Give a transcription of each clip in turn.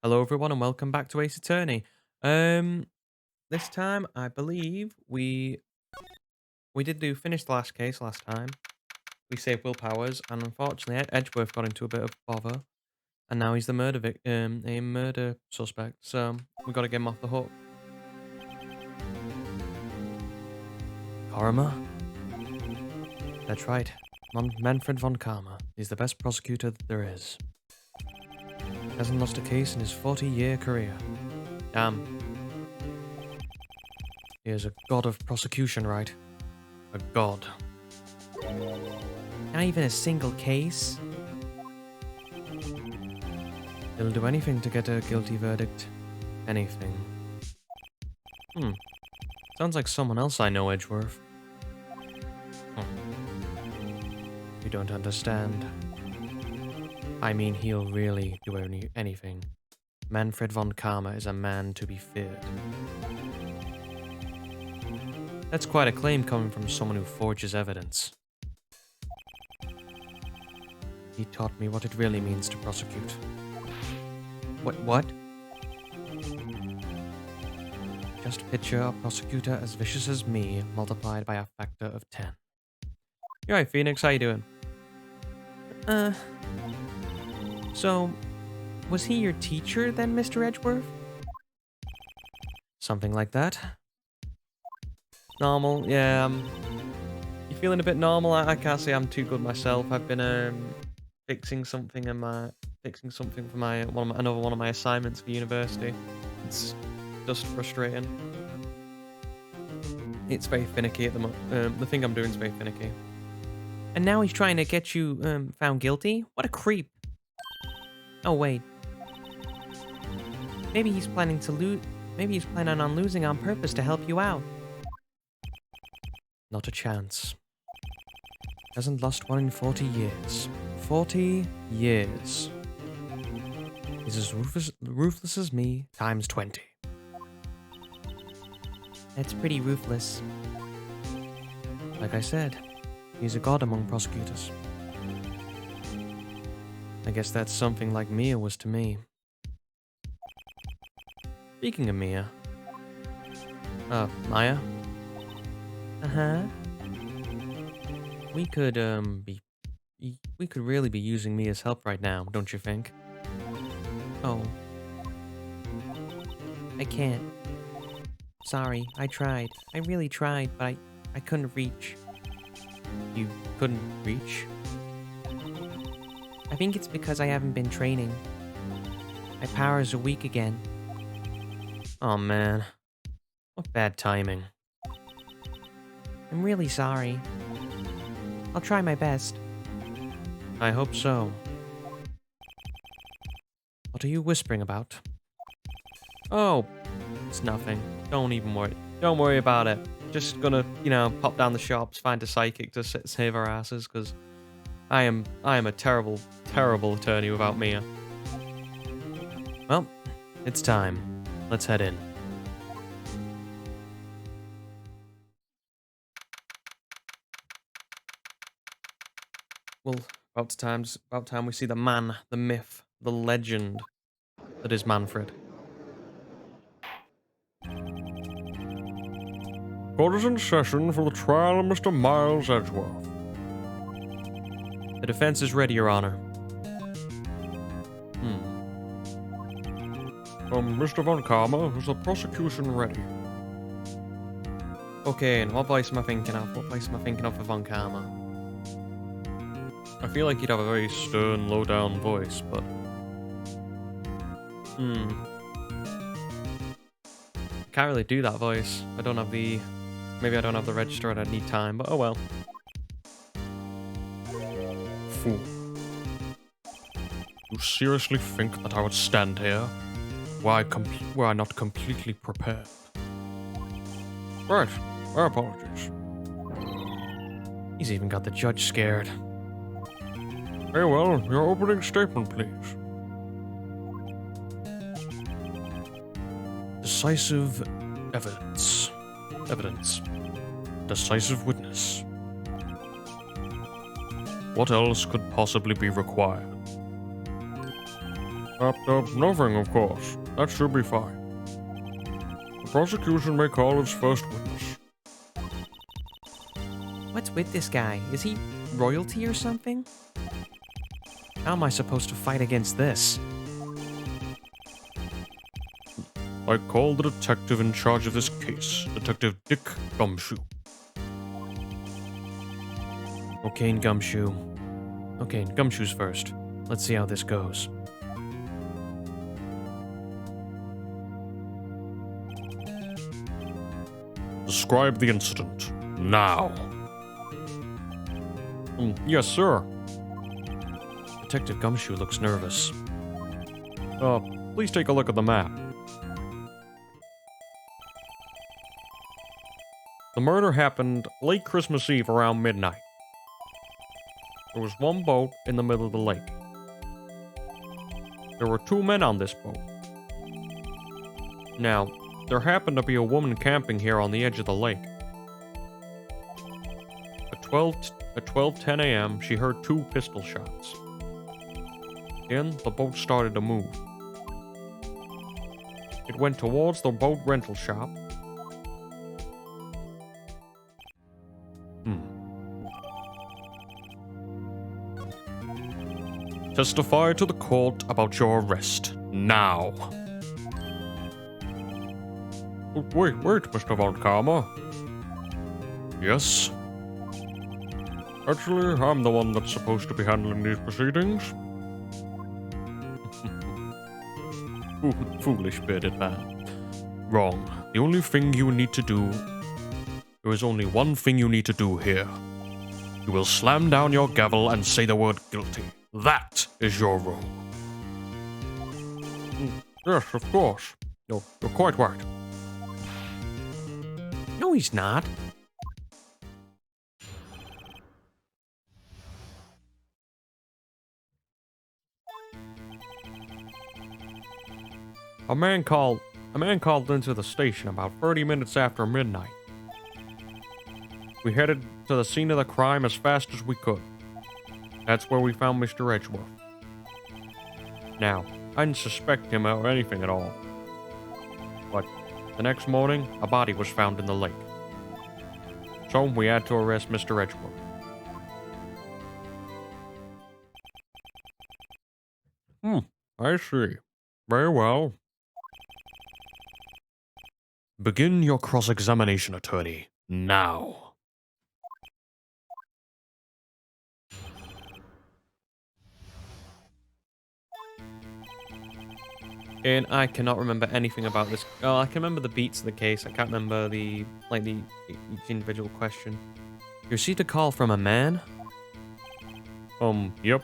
Hello, everyone, and welcome back to Ace Attorney. Um, this time I believe we did do finish the last case last time. We saved Will Powers, and unfortunately, Edgeworth got into a bit of bother, and now he's the a murder suspect. So we got to get him off the hook. Karma? That's right. Manfred Von Karma. He's the best prosecutor that there is. Hasn't lost a case in his 40-year career. Damn. He is a god of prosecution, right? A god. Not even a single case? He'll do anything to get a guilty verdict. Anything. Sounds like someone else I know, Edgeworth. You don't understand. I mean, he'll really do anything. Manfred Von Karma is a man to be feared. That's quite a claim coming from someone who forges evidence. He taught me what it really means to prosecute. What? Just picture a prosecutor as vicious as me, multiplied by a factor of 10. You alright, Phoenix? How you doing? So, was he your teacher then, Mr. Edgeworth? Something like that. Normal, yeah. You feeling a bit normal? I can't say I'm too good myself. I've been fixing something for another one of my assignments for university. It's just frustrating. It's very finicky at the moment. The thing I'm doing is very finicky. And now he's trying to get you found guilty? What a creep. Oh wait. Maybe he's planning to lose. Maybe he's planning on losing on purpose to help you out. Not a chance. Hasn't lost one in 40 years. 40 years. He's as ruthless as me, times 20. That's pretty ruthless. Like I said, he's a god among prosecutors. I guess that's something like Mia was to me. Speaking of Mia. Maya? Uh-huh. We could really be using Mia's help right now, don't you think? Oh. I can't. Sorry, I tried. I really tried, but I couldn't reach. You couldn't reach? I think it's because I haven't been training. My powers are weak again. Oh man. What bad timing. I'm really sorry. I'll try my best. I hope so. What are you whispering about? Oh, it's nothing. Don't even worry. Don't worry about it. Just gonna, pop down the shops, find a psychic to save our asses, because I am a terrible, terrible attorney without Mia. Well, it's time. Let's head in. Well, about time we see the man, the myth, the legend that is Manfred. Court is in session for the trial of Mr. Miles Edgeworth. The defense is ready, Your Honor. Mr. Von Karma, is the prosecution ready? Okay, and what voice am I thinking of? What voice am I thinking of for Von Karma? I feel like he'd have a very stern, low-down voice, but... Can't really do that voice. I don't have the... Maybe I don't have the register and I need time, but oh well. Fool. You seriously think that I would stand here? Were I not completely prepared? Right, my apologies. He's even got the judge scared. Very well, your opening statement, please. Decisive evidence. Decisive witness. What else could possibly be required? Nothing, of course. That should be fine. The prosecution may call its first witness. What's with this guy? Is he royalty or something? How am I supposed to fight against this? I call the detective in charge of this case, Detective Dick Gumshoe. Okay, and Gumshoe. Okay, Gumshoe's first. Let's see how this goes. Describe the incident. Now. Yes, sir. Detective Gumshoe looks nervous. Please take a look at the map. The murder happened late Christmas Eve around midnight. There was one boat in the middle of the lake. There were 2 men on this boat. Now, there happened to be a woman camping here on the edge of the lake. At 12:10 a.m., she heard 2 pistol shots. Then, the boat started to move. It went towards the boat rental shop. Testify to the court about your arrest. Now. Wait, Mr. Von Karma. Yes? Actually, I'm the one that's supposed to be handling these proceedings. Foolish bearded man. Wrong. The only thing you need to do... There is only one thing you need to do here. You will slam down your gavel and say the word guilty. That is your role. Yes, of course. You're quite right. No, he's not. A man called into the station about 30 minutes after midnight. We headed to the scene of the crime as fast as we could. That's where we found Mr. Edgeworth. Now, I didn't suspect him or anything at all. But the next morning, a body was found in the lake. So we had to arrest Mr. Edgeworth. I see. Very well. Begin your cross-examination, attorney. Now. And I cannot remember anything about this. Oh, I can remember the beats of the case. I can't remember the each individual question. You received a call from a man? Yep.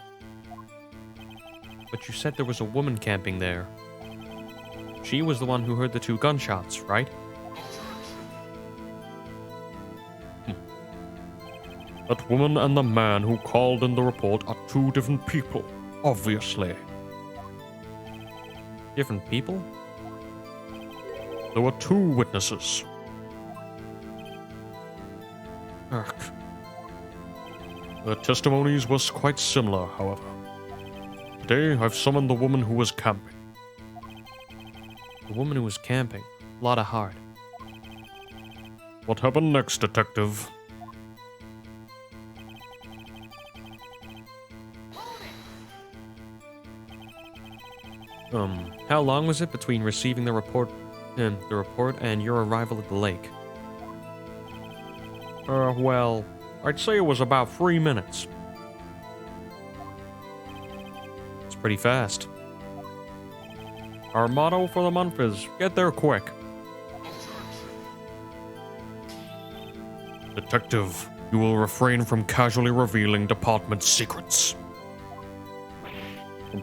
But you said there was a woman camping there. She was the one who heard the 2 gunshots, right? That woman and the man who called in the report are 2 different people, obviously. Different people? There were 2 witnesses. Ugh. Their testimonies was quite similar, however. Today, I've summoned the woman who was camping. The woman who was camping. A lot of heart. What happened next, detective? How long was it between receiving the report and your arrival at the lake? Well, I'd say it was about 3 minutes. It's pretty fast. Our motto for the month is, get there quick. Detective, you will refrain from casually revealing department secrets.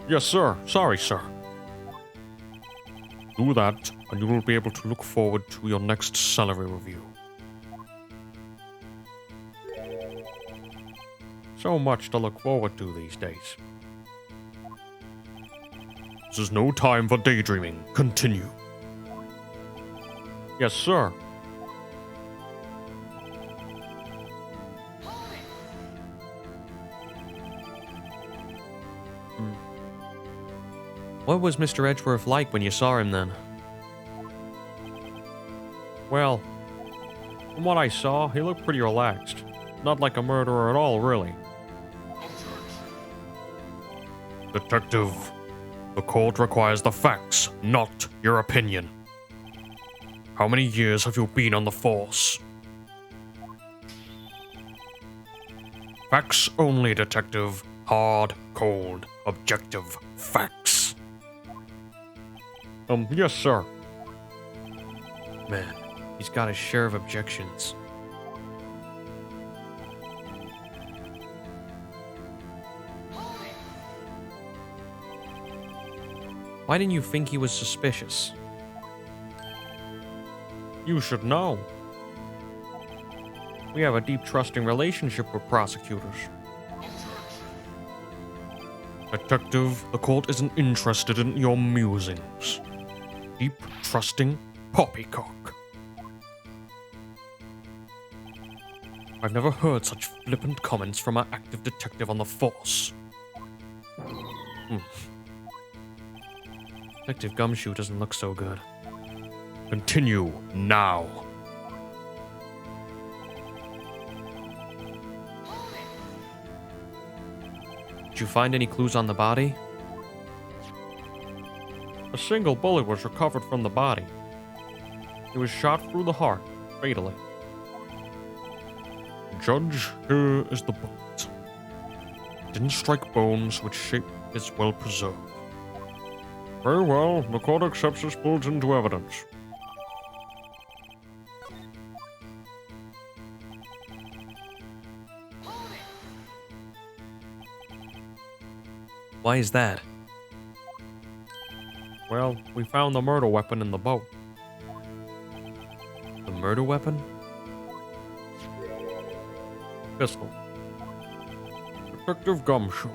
Yes, sir. Sorry, sir. Do that, and you will be able to look forward to your next salary review. So much to look forward to these days. This is no time for daydreaming. Continue. Yes, sir. What was Mr. Edgeworth like when you saw him then? Well, from what I saw, he looked pretty relaxed. Not like a murderer at all, really. Detective, the court requires the facts, not your opinion. How many years have you been on the force? Facts only, Detective. Hard, cold, objective facts. Yes, sir. Man, he's got his share of objections. Why didn't you think he was suspicious? You should know. We have a deep trusting relationship with prosecutors. Detective, the court isn't interested in your musings. Deep, trusting poppycock. I've never heard such flippant comments from an active detective on the force. Detective Gumshoe doesn't look so good. Continue now. Did you find any clues on the body? A single bullet was recovered from the body. It was shot through the heart, fatally. Judge, here is the bullet. It didn't strike bones, which shape is well preserved. Very well, the court accepts this bullet into evidence. Why is that? Well, we found the murder weapon in the boat. The murder weapon? Pistol. Detective Gumshoe.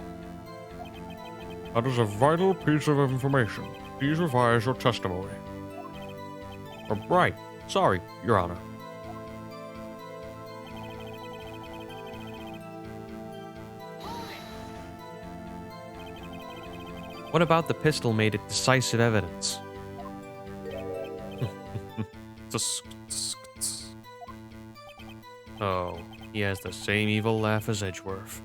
That is a vital piece of information. Please revise your testimony. Right. Sorry, Your Honor. What about the pistol made it decisive evidence? Oh, he has the same evil laugh as Edgeworth.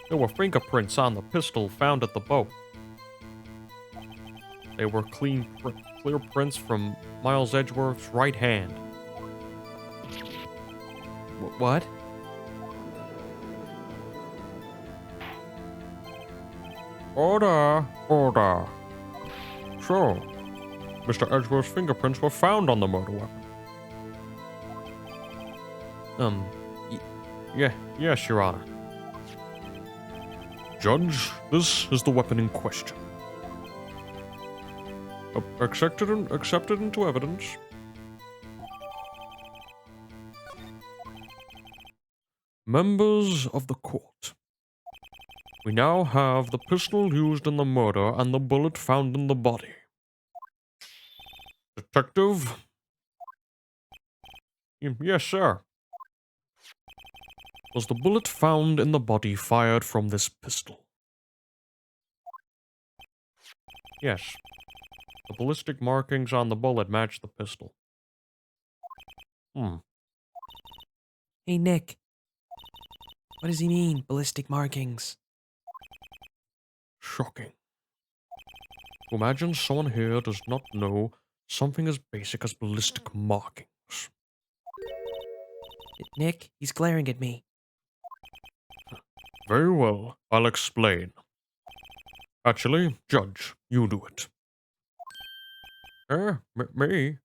There were fingerprints on the pistol found at the boat. They were clear prints from Miles Edgeworth's right hand. What? Order, order. So, Mr. Edgeworth's fingerprints were found on the murder weapon. Yes, Your Honor. Judge, this is the weapon in question. Accepted into evidence. Members of the court, we now have the pistol used in the murder and the bullet found in the body. Detective? Yes, sir. Was the bullet found in the body fired from this pistol? Yes. The ballistic markings on the bullet match the pistol. Hey, Nick. What does he mean, ballistic markings? Shocking. Imagine someone here does not know something as basic as ballistic markings. Nick, he's glaring at me. Very well, I'll explain. Actually, Judge, you do it. Me?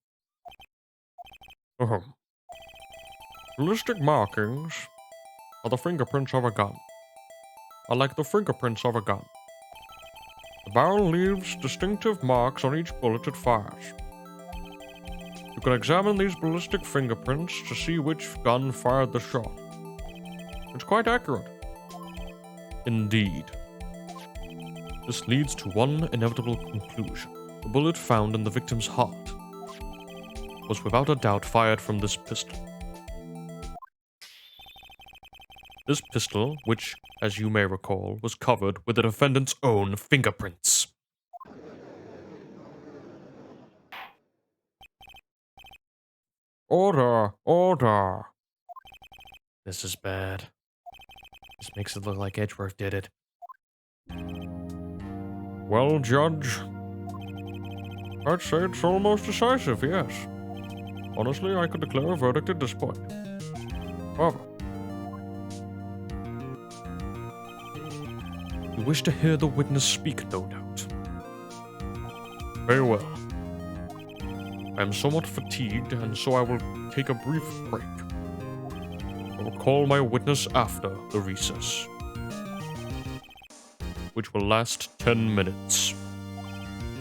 Ballistic markings are the fingerprints of a gun. Are like the fingerprints of a gun. The barrel leaves distinctive marks on each bullet it fires. You can examine these ballistic fingerprints to see which gun fired the shot. It's quite accurate. Indeed. This leads to one inevitable conclusion. The bullet found in the victim's heart was without a doubt fired from this pistol. This pistol, which, as you may recall, was covered with the defendant's own fingerprints. Order! Order! This is bad. This makes it look like Edgeworth did it. Well, Judge, I'd say it's almost decisive, yes. Honestly, I could declare a verdict at this point. However, you wish to hear the witness speak, no doubt. Very well. I am somewhat fatigued, and so I will take a brief break. I will call my witness after the recess, which will last 10 minutes.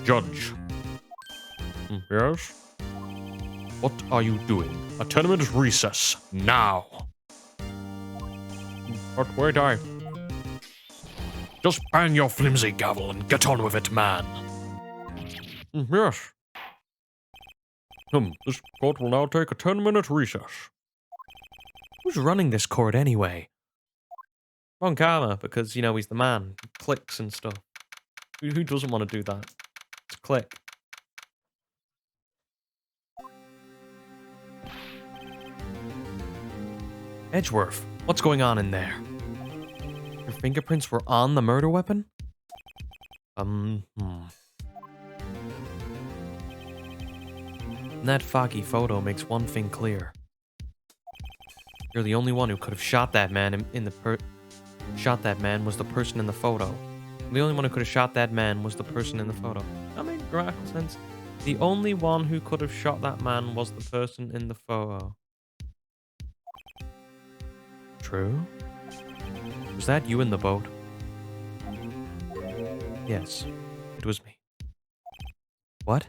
Judge. Yes? What are you doing? A 10-minute recess, now! But wait, just bang your flimsy gavel and get on with it, man. Yes. This court will now take a 10-minute recess. Who's running this court anyway? Von Karma, because, you know, he's the man. He clicks and stuff. Who doesn't want to do that? Just click. Edgeworth, what's going on in there? Your fingerprints were on the murder weapon? That foggy photo makes one thing clear. You're the only one who could have shot that man shot that man was the person in the photo. The only one who could have shot that man was the person in the photo. That makes grammatical sense. The only one who could have shot that man was the person in the photo. True? Was that you in the boat? Yes, it was me. What?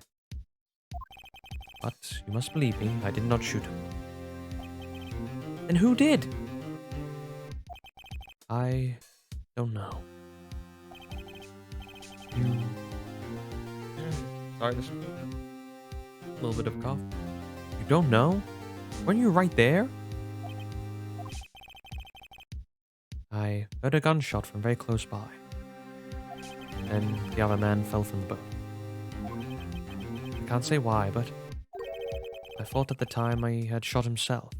But you must believe me, I did not shoot him. And who did? I don't know. You... Sorry, this a little bit of a cough. You don't know? Weren't you right there? I heard a gunshot from very close by. Then the other man fell from the boat. I can't say why, but I thought at the time I had shot himself.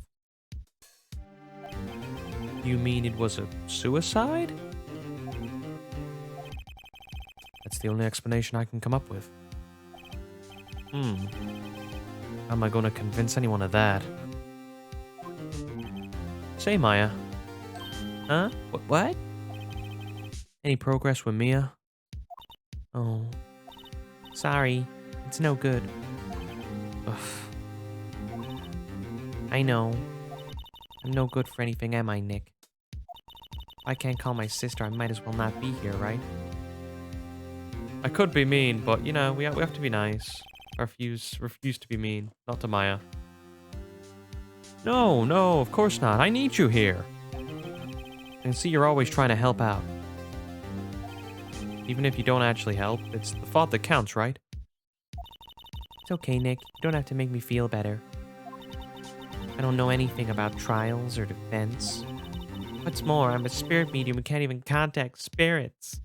You mean it was a suicide? That's the only explanation I can come up with. How am I going to convince anyone of that? Say, Maya. Huh? What? Any progress with Mia? Oh. Sorry. It's no good. Ugh. I know. I'm no good for anything, am I, Nick? I can't call my sister, I might as well not be here, right? I could be mean, but, you know, we have to be nice. Refuse to be mean. Not to Maya. No, of course not. I need you here. I can see you're always trying to help out. Even if you don't actually help, it's the thought that counts, right? It's okay, Nick. You don't have to make me feel better. I don't know anything about trials or defense. What's more, I'm a spirit medium and can't even contact spirits.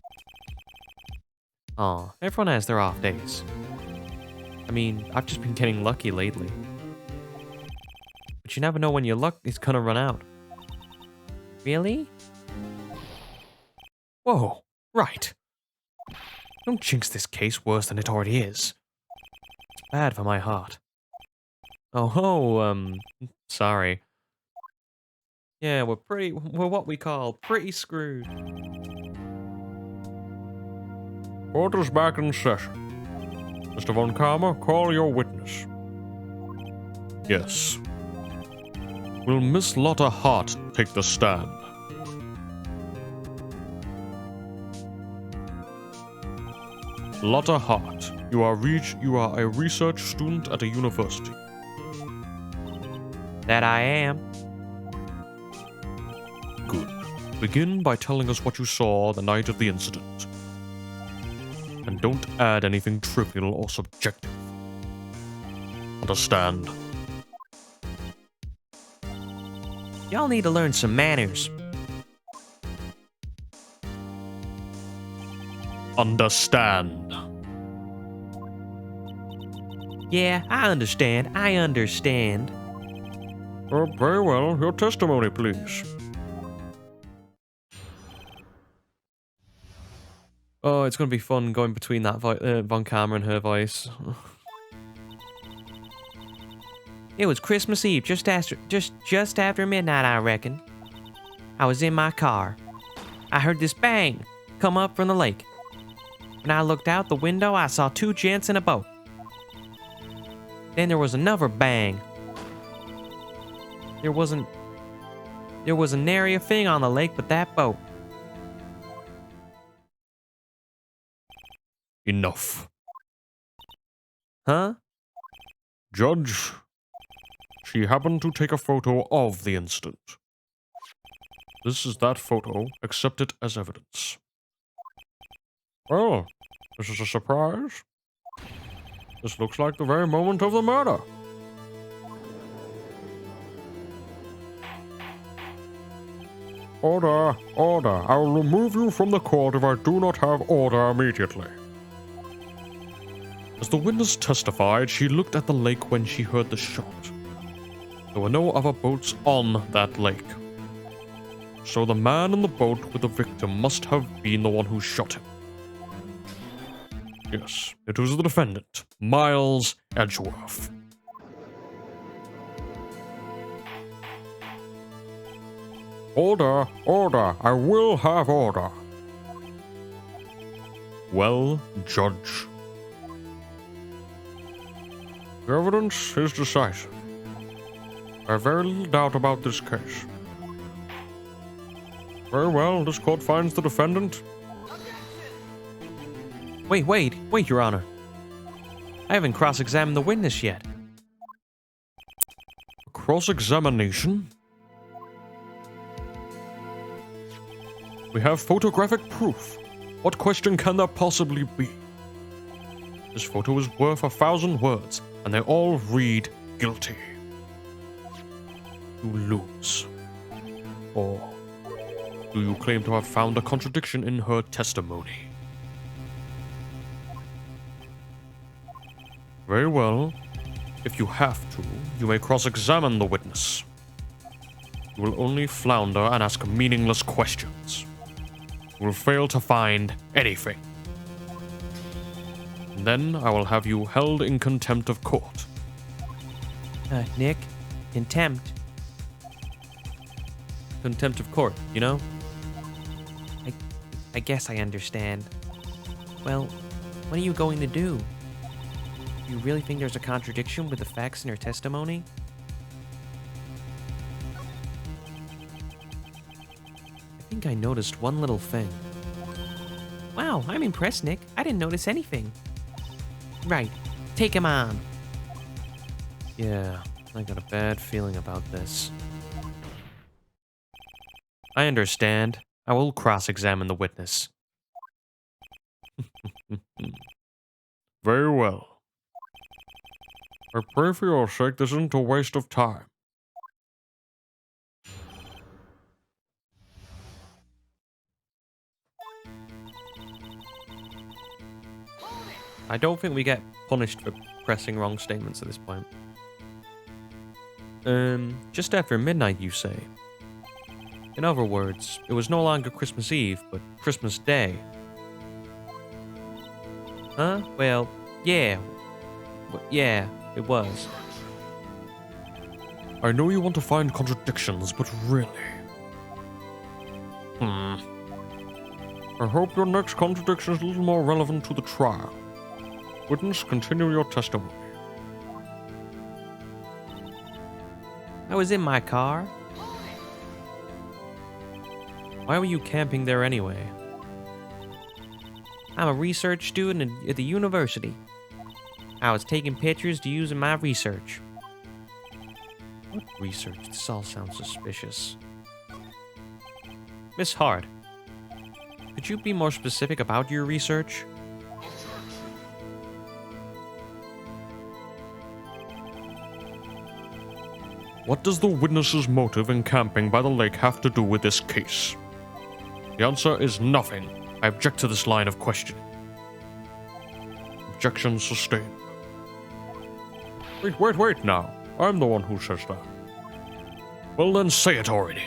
Aw, everyone has their off days. I mean, I've just been getting lucky lately. But you never know when your luck is gonna run out. Really? Whoa, right. Don't jinx this case worse than it already is. It's bad for my heart. Sorry. Yeah, we're what we call pretty screwed. Court is back in session. Mr. Von Karma, call your witness. Yes. Will Miss Lotta Hart take the stand? Lotta Hart, you are a research student at a university. That I am. Good. Begin by telling us what you saw the night of the incident. And don't add anything trivial or subjective. Understand? Y'all need to learn some manners. understand. Yeah, I understand. I understand. Very well. Your testimony, please. Oh, it's going to be fun going between that Von Karma and her voice. It was Christmas Eve, just after midnight, I reckon. I was in my car. I heard this bang come up from the lake. When I looked out the window, I saw two gents in a boat. Then there was another bang. There wasn't nary a thing on the lake but that boat. Enough. Huh? Judge, she happened to take a photo of the incident. This is that photo. Accept it as evidence. Well, this is a surprise. This looks like the very moment of the murder. Order, order. I will remove you from the court if I do not have order immediately. As the witness testified, she looked at the lake when she heard the shot. There were no other boats on that lake. So the man in the boat with the victim must have been the one who shot him. Yes, it was the defendant, Miles Edgeworth. Order, order. I will have order. Well, Judge. The evidence is decisive. I have very little doubt about this case. Very well, this court finds the defendant. Wait, Your Honor. I haven't cross-examined the witness yet. Cross-examination? We have photographic proof. What question can there possibly be? This photo is worth 1,000 words, and they all read guilty. You lose. Or do you claim to have found a contradiction in her testimony? Very well. If you have to, you may cross-examine the witness. You will only flounder and ask meaningless questions. You will fail to find anything. And then I will have you held in contempt of court. Nick? Contempt? Contempt of court, you know? I guess I understand. Well, what are you going to do? You really think there's a contradiction with the facts in her testimony? I think I noticed one little thing. Wow, I'm impressed, Nick. I didn't notice anything. Right, take him on. Yeah, I got a bad feeling about this. I understand. I will cross-examine the witness. Very well. I pray for your sake this isn't a waste of time. I don't think we get punished for pressing wrong statements at this point. Just after midnight, you say? In other words, it was no longer Christmas Eve, but Christmas Day. Huh? Well, yeah. Yeah, it was. I know you want to find contradictions, but really... I hope your next contradiction is a little more relevant to the trial. Witness, continue your testimony. I was in my car. Why were you camping there anyway? I'm a research student at the university. I was taking pictures to use in my research. What research? This all sounds suspicious. Miss Hart, could you be more specific about your research? What does the witness's motive in camping by the lake have to do with this case? The answer is nothing. I object to this line of questioning. Objection sustained. Wait now. I'm the one who says that. Well then, say it already.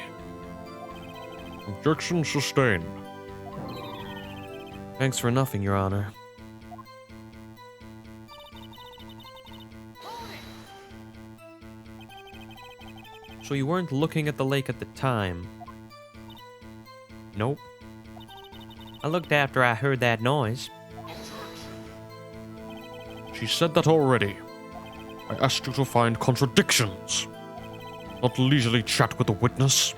Objection sustained. Thanks for nothing, Your Honor. So you weren't looking at the lake at the time? Nope. I looked after I heard that noise. She said that already. I asked you to find contradictions, not leisurely chat with the witness.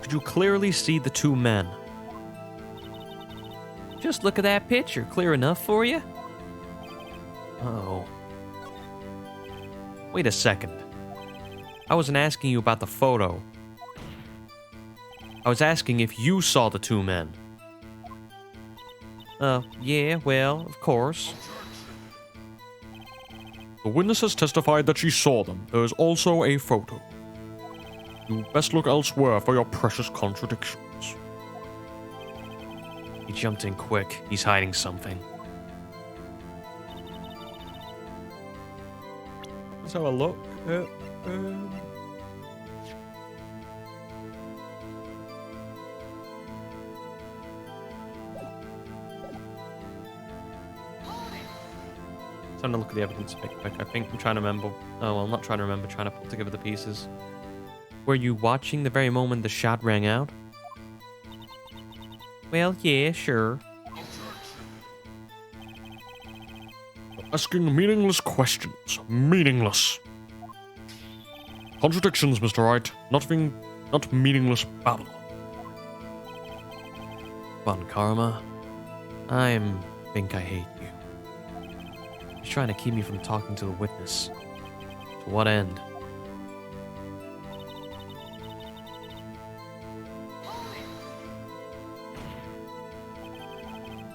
Could you clearly see the two men? Just look at that picture. Clear enough for you? Uh-oh. Wait a second. I wasn't asking you about the photo. I was asking if you saw the two men. Yeah, well, of course. The witness has testified that she saw them. There is also a photo. You best look elsewhere for your precious contradictions. He jumped in quick. He's hiding something. Let's have a look. Time to look at the evidence a bit quick. I think I'm trying to remember. Oh, well, I'm not trying to remember. Trying to put together the pieces. Were you watching the very moment the shot rang out? Well, yeah, sure. Asking meaningless questions. Meaningless. Contradictions, Mr. Wright. Not meaningless babble. Von Karma, think I hate you. You're trying to keep me from talking to the witness. To what end?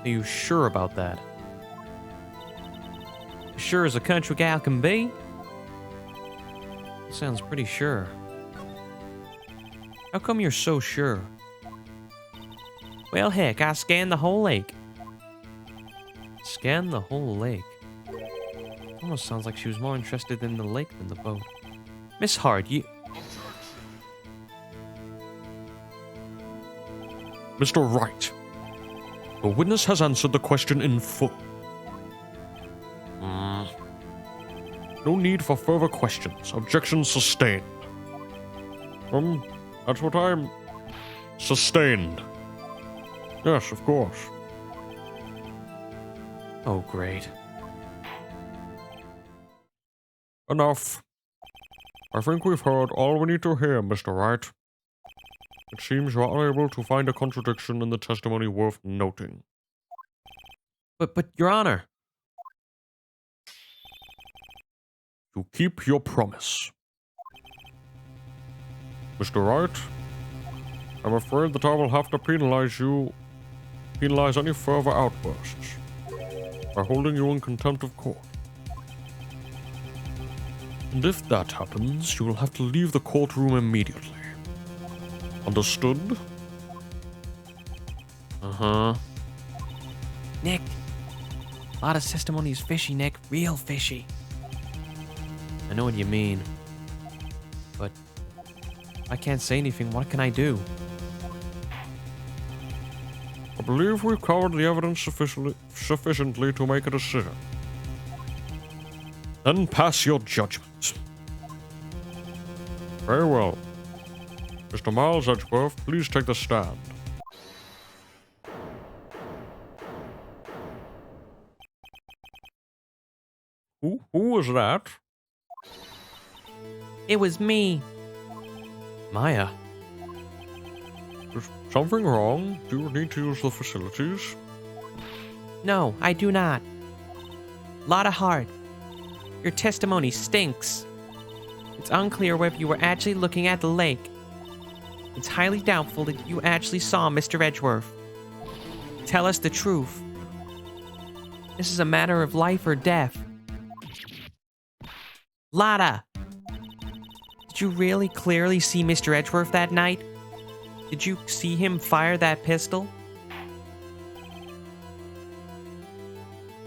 Are you sure about that? Sure as a country gal can be? Sounds pretty sure. How come you're so sure? Well, heck, I scanned the whole lake. Scanned the whole lake? Almost sounds like she was more interested in the lake than the boat. Miss Hart, you... Mr. Wright. The witness has answered the question in full. No need for further questions. Objection sustained. That's what I'm... Sustained. Yes, of course. Oh, great. Enough. I think we've heard all we need to hear, Mr. Wright. It seems you are unable to find a contradiction in the testimony worth noting. But, Your Honor... You keep your promise. Mr. Wright, I'm afraid that I will have to penalize any further outbursts by holding you in contempt of court. And if that happens, you will have to leave the courtroom immediately. Understood? Uh-huh. Nick, a lot of testimony is fishy, Nick. Real fishy. I know what you mean. But I can't say anything. What can I do? I believe we've covered the evidence sufficiently to make a decision. Then pass your judgment. Very well. Mr. Miles Edgeworth, please take the stand. Who was that? It was me. Maya. Is something wrong? Do you need to use the facilities? No, I do not. Lot of heart. Your testimony stinks. It's unclear whether you were actually looking at the lake. It's highly doubtful that you actually saw Mr. Edgeworth. Tell us the truth. This is a matter of life or death. Lotta! Did you really clearly see Mr. Edgeworth that night? Did you see him fire that pistol?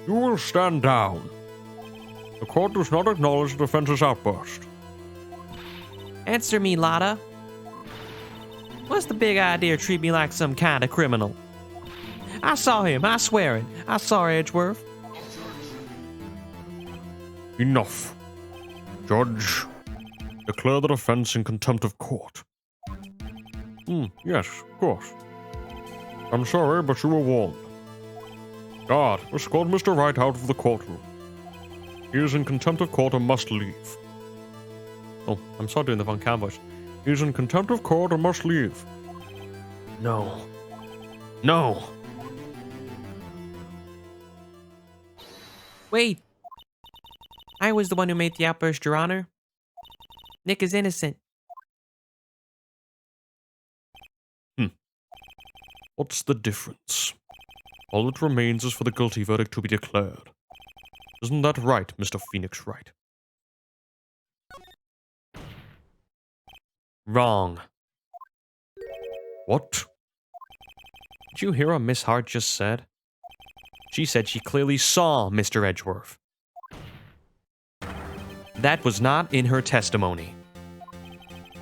You will stand down. The court does not acknowledge the defense's outburst. Answer me, Lotta. What's the big idea treat me like some kind of criminal? I saw him, I swear it. I saw Edgeworth. Enough. Judge, declare the defense in contempt of court. Yes, of course. I'm sorry, but you were warned. Guard, escort Mr. Wright out of the courtroom. He is in contempt of court and must leave. Oh, I'm sorry doing the Von Karma voice. He is in contempt of court and must leave. No. No. Wait. I was the one who made the outburst, Your Honor. Nick is innocent. What's the difference? All that remains is for the guilty verdict to be declared. Isn't that right, Mr. Phoenix Wright? Wrong. What? Did you hear what Miss Hart just said? She said she clearly saw Mr. Edgeworth. That was not in her testimony.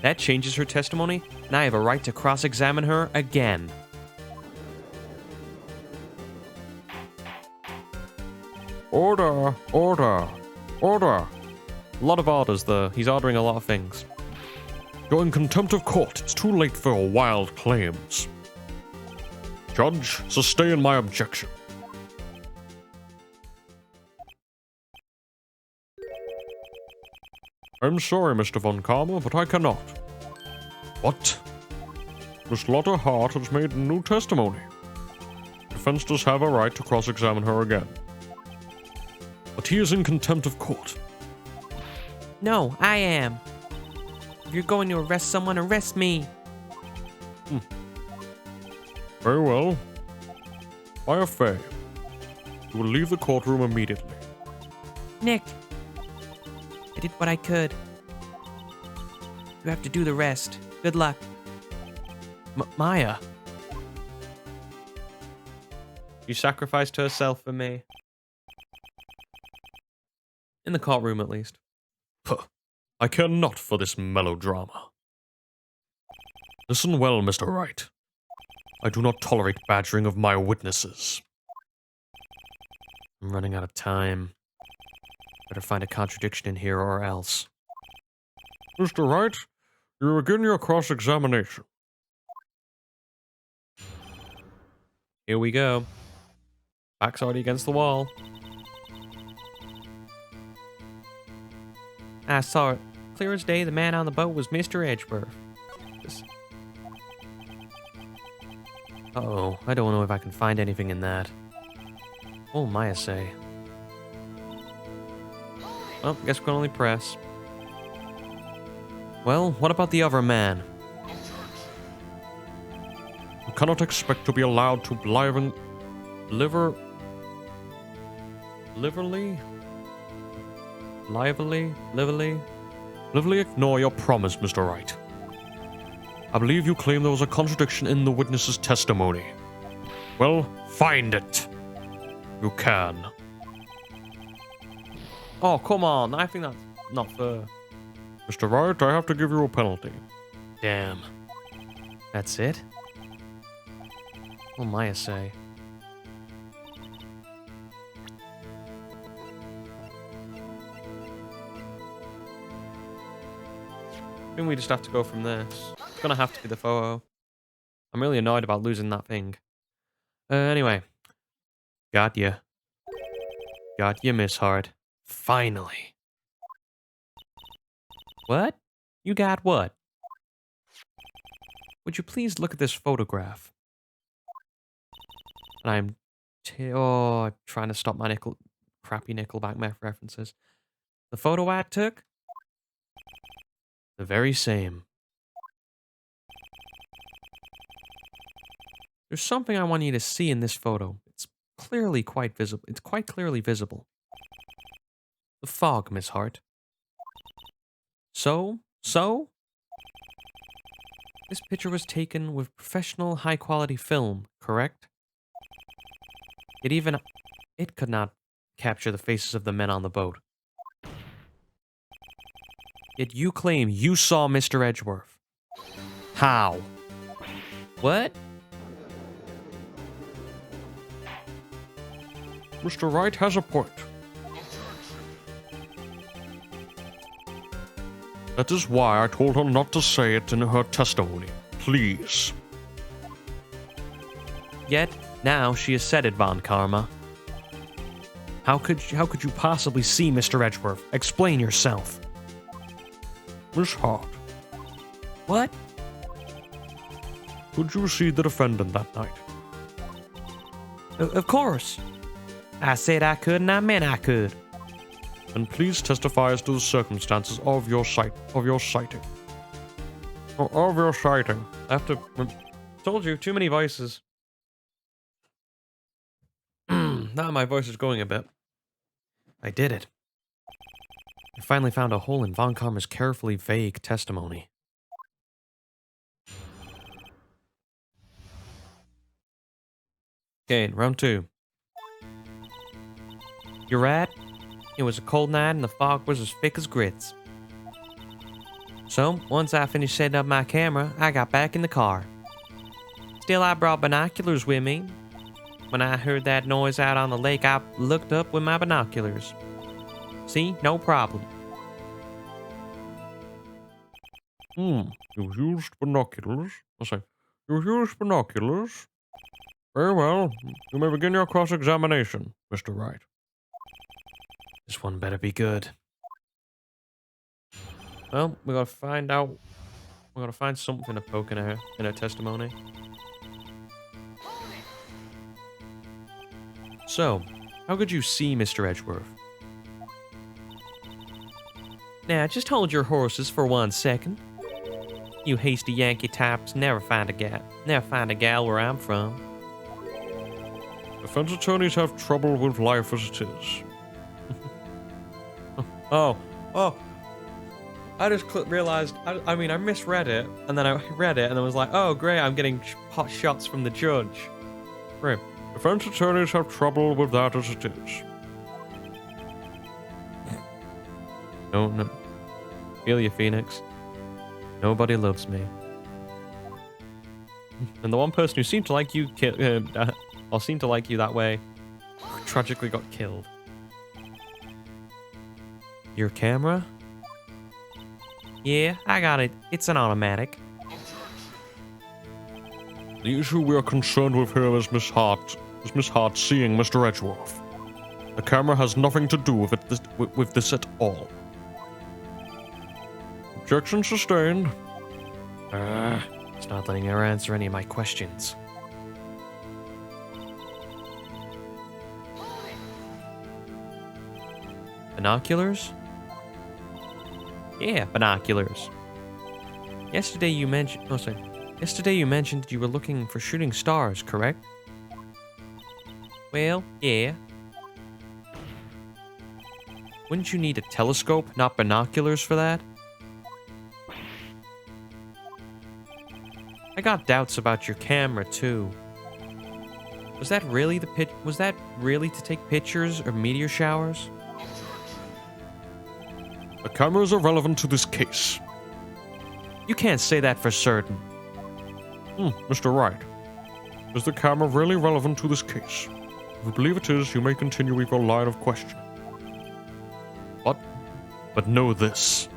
That changes her testimony, and I have a right to cross-examine her again. Order! Order! Order! A lot of orders, though. He's ordering a lot of things. You're in contempt of court. It's too late for wild claims. Judge, sustain my objection. I'm sorry, Mr. Von Karma, but I cannot. What? Miss Lotta Hart has made new testimony. The defense does have a right to cross-examine her again. But he is in contempt of court. No, I am. If you're going to arrest someone, arrest me. Very well. By a fay, you will leave the courtroom immediately. Nick, I did what I could. You have to do the rest. Good luck. Maya. You sacrificed herself for me. In the courtroom, at least. Puh. I care not for this melodrama. Listen well, Mr. Wright. I do not tolerate badgering of my witnesses. I'm running out of time. Better find a contradiction in here or else. Mr. Wright, you begin your cross-examination. Here we go. Back's already against the wall. I saw it. Clear as day, the man on the boat was Mr. Edgeworth. Uh-oh, I don't know if I can find anything in that. Oh, Maya say. Well, guess we can only press. Well, what about the other man? You cannot expect to be allowed to lively ignore your promise, Mr. Wright. I believe you claim there was a contradiction in the witness's testimony. Well, find it. You can. Oh, come on. I think that's not fair. Mr. Wright, I have to give you a penalty. Damn. That's it? What will Maya say? I think we just have to go from this. It's gonna have to be the photo. I'm really annoyed about losing that thing. Anyway. Got ya. Got ya, Miss Hart. Finally. What? You got what? Would you please look at this photograph? And I'm trying to stop my crappy Nickelback meth references. The photo I took? The very same. There's something I want you to see in this photo. It's clearly quite visible. It's quite clearly visible. The fog, Miss Hart. So? This picture was taken with professional high-quality film, correct? It could not capture the faces of the men on the boat. Yet you claim you saw Mr. Edgeworth. How? What? Mr. Wright has a point. That is why I told her not to say it in her testimony. Please. Yet, now she has said it, Von Karma. How could you possibly see Mr. Edgeworth? Explain yourself. Miss Hart, What? could you see the defendant that night? Of course. I said I could and I meant I could. And please testify as to the circumstances of your sighting. Of your sighting. I have to... Told you, too many voices. Now my voice is going a bit. I did it. I finally found a hole in Von Karma's carefully vague testimony. Okay, round 2. You're right. It was a cold night and the fog was as thick as grits. So, once I finished setting up my camera, I got back in the car. Still, I brought binoculars with me. When I heard that noise out on the lake, I looked up with my binoculars. See? No problem. You used binoculars. You used binoculars. Very well. You may begin your cross-examination, Mr. Wright. This one better be good. Well, we gotta find out. We gotta find something to poke in her testimony. So, how could you see Mr. Edgeworth? Now, just hold your horses for 1 second. You hasty Yankee types never find a gal where I'm from. Defense attorneys have trouble with life as it is. Oh. I just realized, I misread it, and then I read it, and I was like, oh, great, I'm getting pot shots from the judge. Great. Defense attorneys have trouble with that as it is. No. Feel you, Phoenix. Nobody loves me. And the one person who seemed to like you, or seemed to like you that way, tragically got killed. Your camera? Yeah, I got it. It's an automatic. The issue we are concerned with here is Miss Hart seeing Mr. Edgeworth. The camera has nothing to do with it with this at all. Objection sustained. It's not letting her answer any of my questions. Binoculars? Yeah, binoculars. Yesterday you mentioned that you were looking for shooting stars, correct? Well, yeah. Wouldn't you need a telescope, not binoculars for that? I got doubts about your camera too. Was that really to take pictures or meteor showers? The camera is irrelevant to this case. You can't say that for certain. Mr. Wright, is the camera really relevant to this case? If you believe it is, you may continue with your line of questioning. But know this.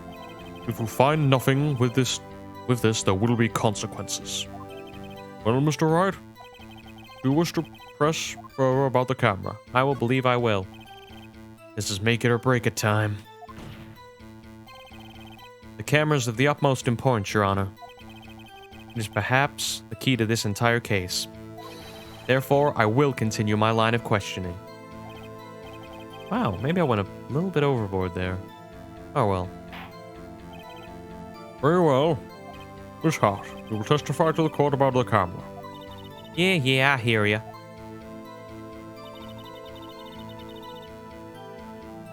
If you find nothing with this, there will be consequences. Well, Mr. Wright, do you wish to press further about the camera? I will believe I will. This is make it or break it time. The camera is of the utmost importance, Your Honor. It is perhaps the key to this entire case. Therefore, I will continue my line of questioning. Wow, maybe I went a little bit overboard there. Oh well. Very well. Miss Hart, you will testify to the court about the camera. Yeah, I hear ya.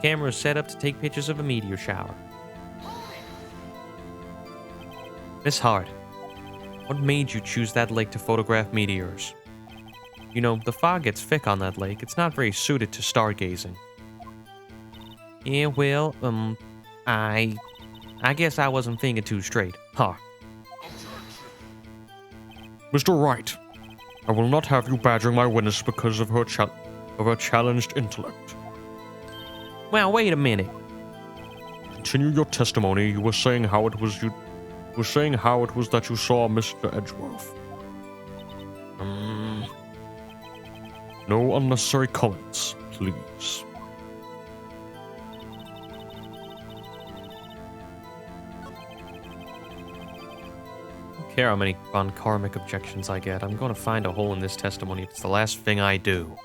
Camera is set up to take pictures of a meteor shower. Miss Hart, what made you choose that lake to photograph meteors? You know, the fog gets thick on that lake. It's not very suited to stargazing. Yeah, well, I guess I wasn't thinking too straight. Huh. Mr. Wright, I will not have you badgering my witness because of her challenged intellect. Well, wait a minute. Continue your testimony. You were saying how it was that you saw Mr. Edgeworth. No unnecessary comments, please. I don't care how many Von Karmic objections I get. I'm going to find a hole in this testimony if it's the last thing I do.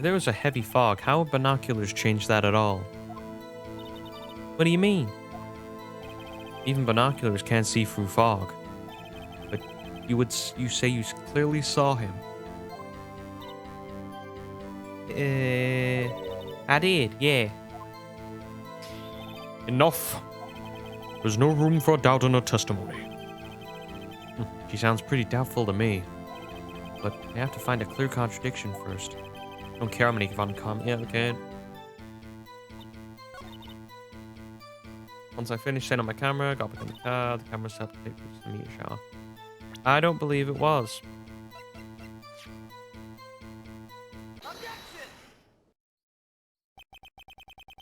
There was a heavy fog. How would binoculars change that at all? What do you mean? Even binoculars can't see through fog. But you say you clearly saw him. I did, yeah. Enough. There's no room for doubt in her testimony. She sounds pretty doubtful to me. But I have to find a clear contradiction first. Don't care how many Von Karma. Yeah, okay. Once I finished setting up my camera, got back in the car, the camera set up to take pictures of the meteor shower. I don't believe it was.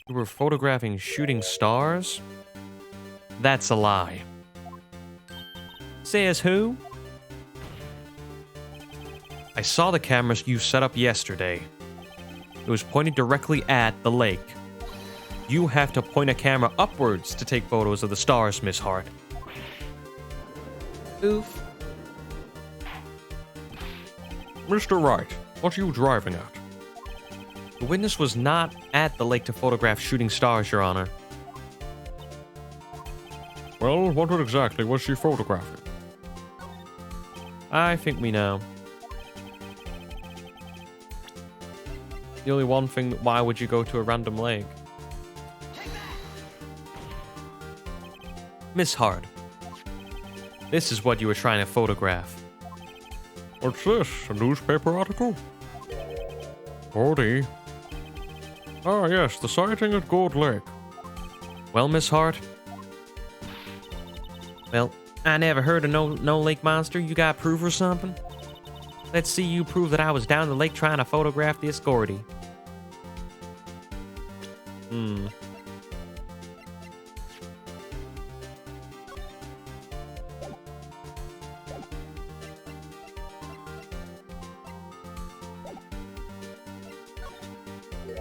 You were photographing shooting stars? That's a lie. Says who? I saw the cameras you set up yesterday. It was pointed directly at the lake. You have to point a camera upwards to take photos of the stars, Miss Hart. Oof. Mr. Wright, what are you driving at? The witness was not at the lake to photograph shooting stars, Your Honor. Well, what exactly was she photographing? I think we know. The only one thing, why would you go to a random lake? Miss Hart, this is what you were trying to photograph. What's this? A newspaper article? Gordy. Ah, yes, the sighting at Gold Lake. Well, Miss Hart. Well, I never heard of no lake monster. You got proof or something? Let's see you prove that I was down the lake trying to photograph this Gordy.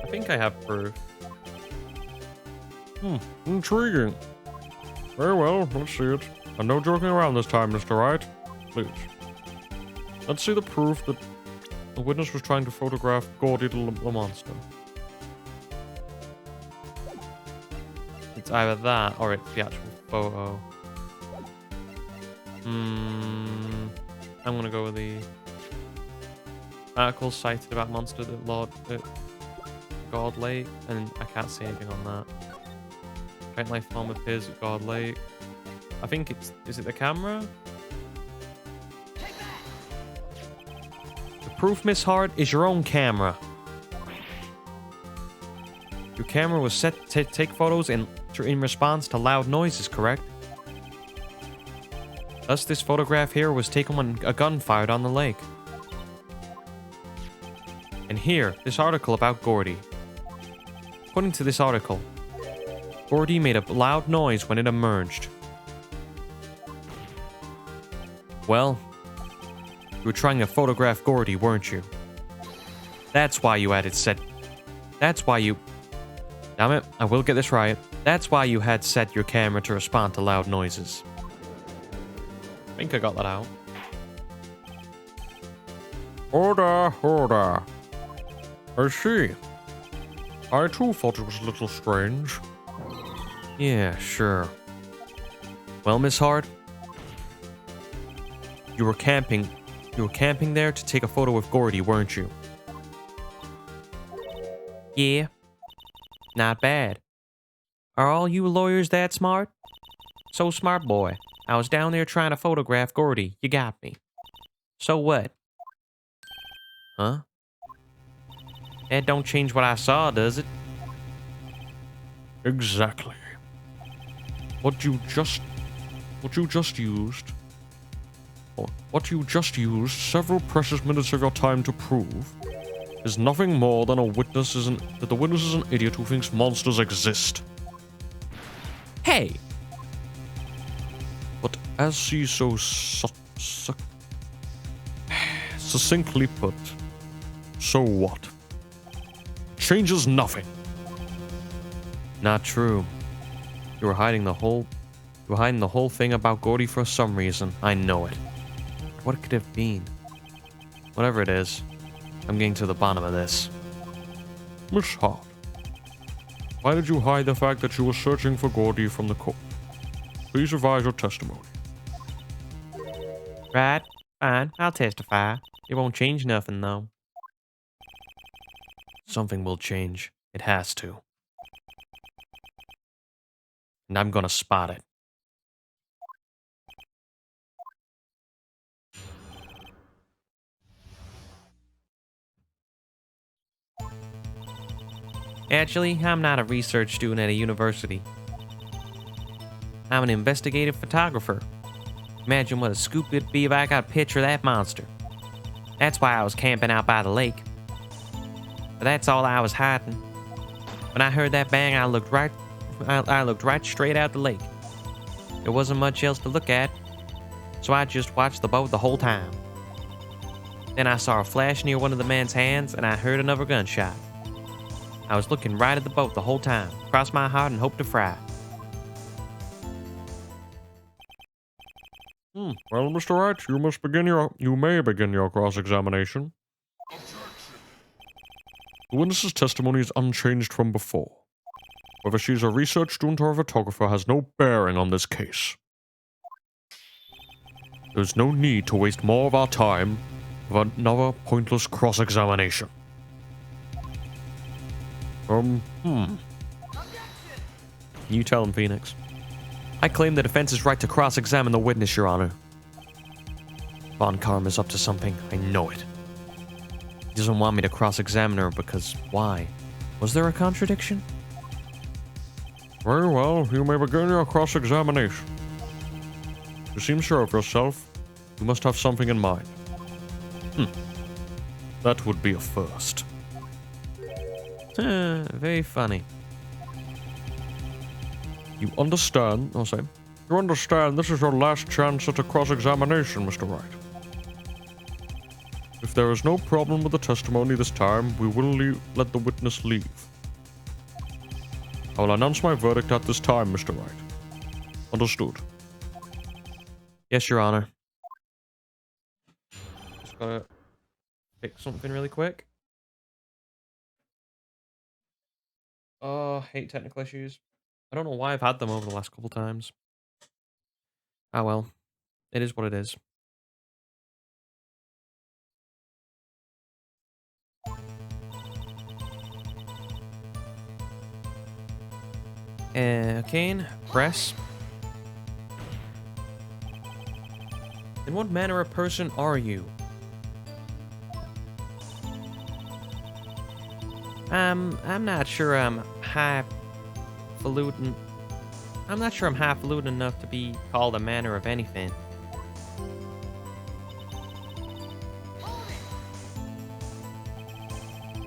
I think I have proof. Intriguing. Very well, let's see it. And no joking around this time, Mr. Wright. Please. Let's see the proof that the witness was trying to photograph Gordy the monster. It's either that or it's the actual photo. I'm gonna go with the article cited about monster that God Lake, and I can't see anything on that. Faint life form appears at God Lake. I think is it the camera? The proof, Miss Hart, is your own camera. Your camera was set to take photos in response to loud noises, correct? Thus, this photograph here was taken when a gun fired on the lake. And here, this article about Gordy. According to this article, Gordy made a loud noise when it emerged. Well, you were trying to photograph Gordy, weren't you? That's why you added set. That's why you... Damn it, I will get this right. That's why you had set your camera to respond to loud noises. I think I got that out. Order. I see. I too thought it was a little strange. Yeah, sure. Well, Miss Hart, you were camping You were camping there to take a photo with Gordy, weren't you? Yeah. Not bad. Are all you lawyers that smart? So smart, boy. I was down there trying to photograph Gordy. You got me. So what? Huh? That don't change what I saw, does it? Exactly. What you just used several precious minutes of your time to prove is nothing more than that the witness is an idiot who thinks monsters exist. Hey! But as she so succinctly put, so what? Changes nothing. Not true. You were hiding the whole thing about Gordy for some reason. I know it. What could it have been? Whatever it is, I'm getting to the bottom of this. Miss Hart, why did you hide the fact that you were searching for Gordy from the court? Please revise your testimony. Right? Fine, I'll testify. It won't change nothing, though. Something will change. It has to. And I'm gonna spot it. Actually, I'm not a research student at a university. I'm an investigative photographer. Imagine what a scoop it'd be if I got a picture of that monster. That's why I was camping out by the lake. But that's all I was hiding. When I heard that bang, I looked right straight out the lake. There wasn't much else to look at, so I just watched the boat the whole time. Then I saw a flash near one of the men's hands, and I heard another gunshot. I was looking right at the boat the whole time, crossed my heart and hoped to fry. Well, Mr. Wright, you may begin your cross-examination. The witness's testimony is unchanged from before. Whether she's a research student or a photographer has no bearing on this case. There's no need to waste more of our time with another pointless cross-examination. You tell him, Phoenix. I claim the defense's right to cross-examine the witness, Your Honor. Von Karma's up to something. I know it. He doesn't want me to cross-examine her because why? Was there a contradiction? Very well, you may begin your cross-examination. You seem sure of yourself. You must have something in mind. That would be a first. Very funny. You understand this is your last chance at a cross-examination, Mr. Wright. If there is no problem with the testimony this time, we will let the witness leave. I will announce my verdict at this time, Mr. Wright. Understood. Yes, Your Honor. Just gotta fix something really quick. Hate technical issues. I don't know why I've had them over the last couple times. Ah well. It is what it is. Kane, press. In what manner of person are you? I'm not sure I'm highfalutin. I'm not sure I'm highfalutin enough to be called a manner of anything.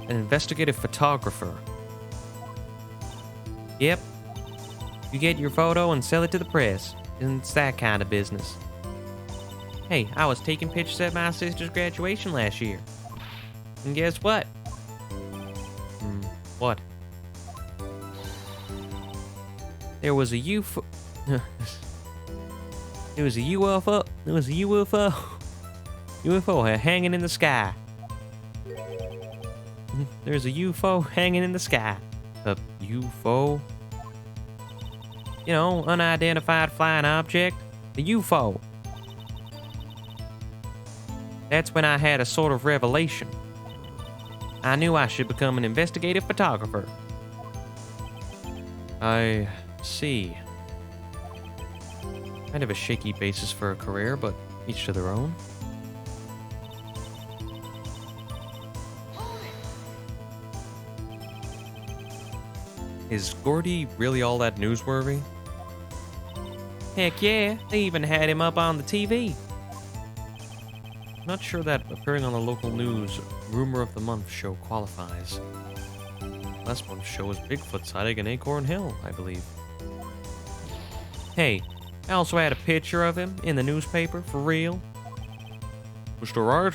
An investigative photographer. Yep. You get your photo and sell it to the press. And it's that kind of business. Hey, I was taking pictures at my sister's graduation last year. And guess what? What? There was a UFO. There was a UFO. There was a UFO. UFO hanging in the sky. There's a UFO hanging in the sky. A UFO? You know, unidentified flying object. A UFO. That's when I had a sort of revelation. I knew I should become an investigative photographer. I see. Kind of a shaky basis for a career, but each to their own. Is Gordy really all that newsworthy? Heck yeah, they even had him up on the TV. Not sure that appearing on the local news Rumor of the Month show qualifies. Last month's show was Bigfoot sighting in Acorn Hill, I believe. Hey, I also had a picture of him in the newspaper, for real. Mr. Wright,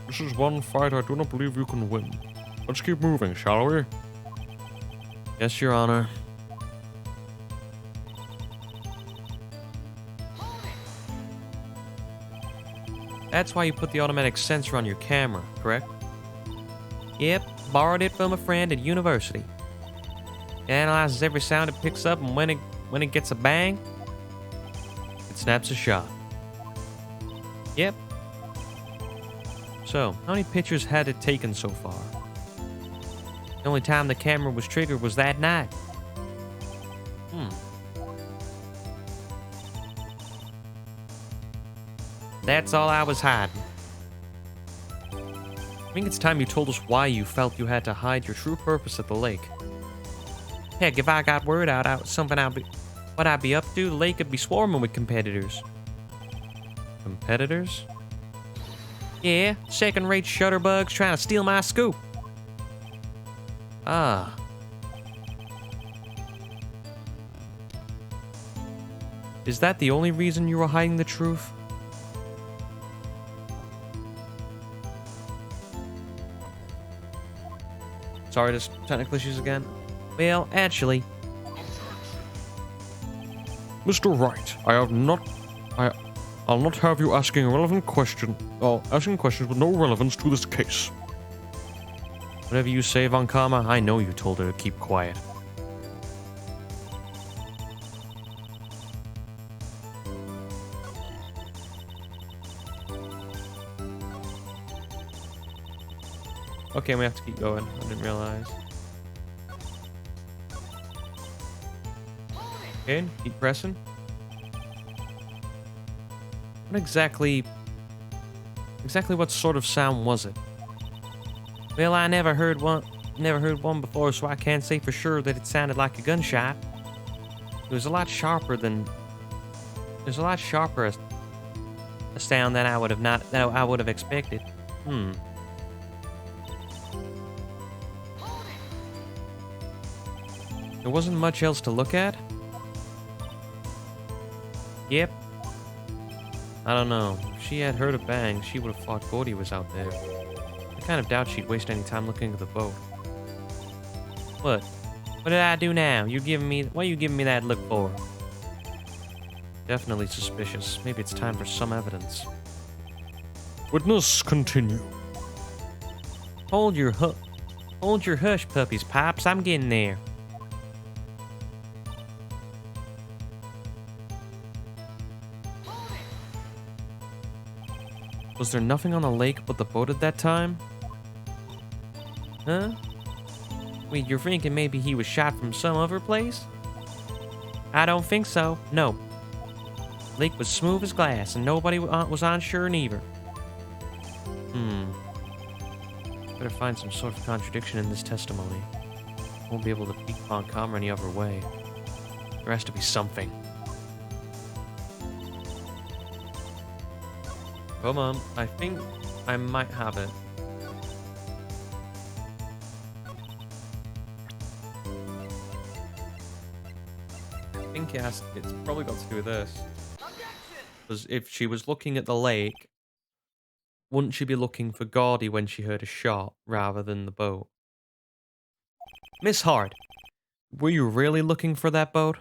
this is one fight I do not believe you can win. Let's keep moving, shall we? Yes, Your Honor. That's why you put the automatic sensor on your camera, correct? Yep, borrowed it from a friend at university. It analyzes every sound it picks up, and when it gets a bang, it snaps a shot. Yep. So, how many pictures had it taken so far? The only time the camera was triggered was that night. That's all I was hiding. I think it's time you told us why you felt you had to hide your true purpose at the lake. Heck, if I got word out what I'd be up to, the lake would be swarming with competitors. Competitors? Yeah, second-rate shutterbugs trying to steal my scoop. Ah. Is that the only reason you were hiding the truth? Sorry, just technical issues again. Well, actually... Mr. Wright, I'll not have you asking irrelevant questions with no relevance to this case. Whatever you say, Von Karma, I know you told her to keep quiet. Okay, we have to keep going. I didn't realize. Okay, keep pressing. What exactly what sort of sound was it? Well, I never heard one before, so I can't say for sure that it sounded like a gunshot. It was a lot sharper a sound than I would have expected. There wasn't much else to look at? Yep. I don't know. If she had heard a bang, she would have thought Gordy was out there. I kind of doubt she'd waste any time looking at the boat. What? What did I do now? What are you giving me that look for? Definitely suspicious. Maybe it's time for some evidence. Witness, continue. Hold your hush, puppies, Pops. I'm getting there. Was there nothing on the lake but the boat at that time? Huh? Wait, you're thinking maybe he was shot from some other place? I don't think so. No. Lake was smooth as glass, and nobody was on shore neither. Better find some sort of contradiction in this testimony. Won't be able to beat Von Karma any other way. There has to be something. Come on, I think I might have it. I think it's probably got to do with this. Because if she was looking at the lake, wouldn't she be looking for Gordy when she heard a shot rather than the boat? Miss Hart, were you really looking for that boat?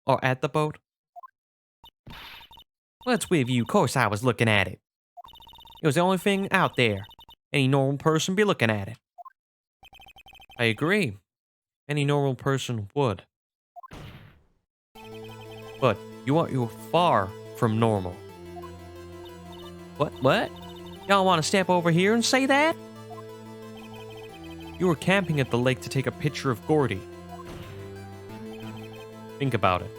Or at the boat? What's with you? Of course I was looking at it. It was the only thing out there. Any normal person be looking at it. I agree. Any normal person would. But you're far from normal. What? Y'all want to step over here and say that? You were camping at the lake to take a picture of Gordy. Think about it.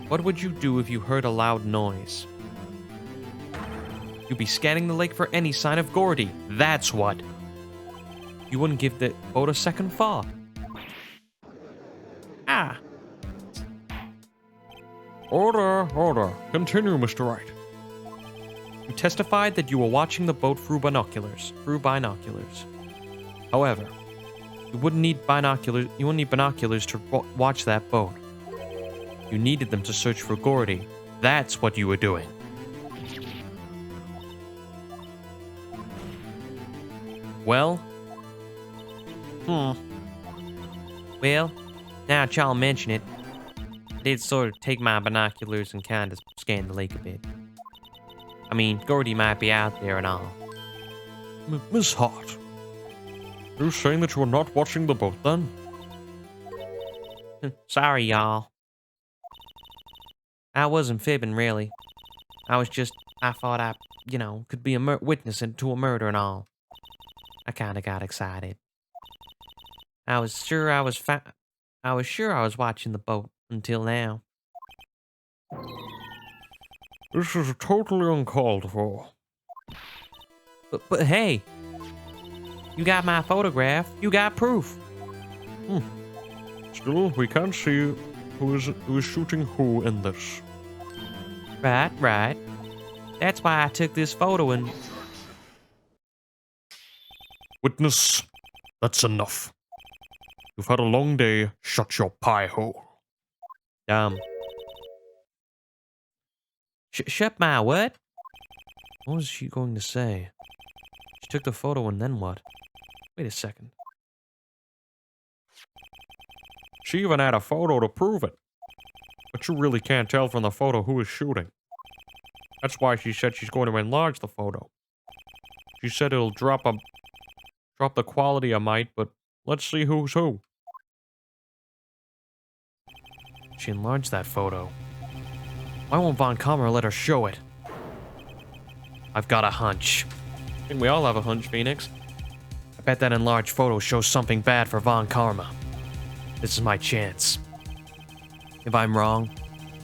What would you do if you heard a loud noise? You'd be scanning the lake for any sign of Gordy. That's what. You wouldn't give the boat a second thought. Ah. Order. Continue, Mr. Wright. You testified that you were watching the boat through binoculars. However, you wouldn't need binoculars to watch that boat. You needed them to search for Gordy. That's what you were doing. Well? Well, now that y'all mention it, I did sort of take my binoculars and kind of scan the lake a bit. I mean, Gordy might be out there and all. Miss Hart, are you saying that you were not watching the boat then? Sorry, y'all. I wasn't fibbing, really. I thought I, could be a witness to a murder and all. I kind of got excited. I was sure I was watching the boat until now. This is totally uncalled for. But hey, you got my photograph. You got proof. Still, we can't see who is shooting who in this. Right. That's why I took this photo and... Witness, that's enough. You've had a long day. Shut your pie hole. Shut my what? What was she going to say? She took the photo and then what? Wait a second. She even had a photo to prove it. But you really can't tell from the photo who is shooting. That's why she said she's going to enlarge the photo. She said it'll drop the quality a mite, but let's see who's who. She enlarged that photo. Why won't Von Karma let her show it? I've got a hunch. I think we all have a hunch, Phoenix. I bet that enlarged photo shows something bad for Von Karma. This is my chance. If I'm wrong,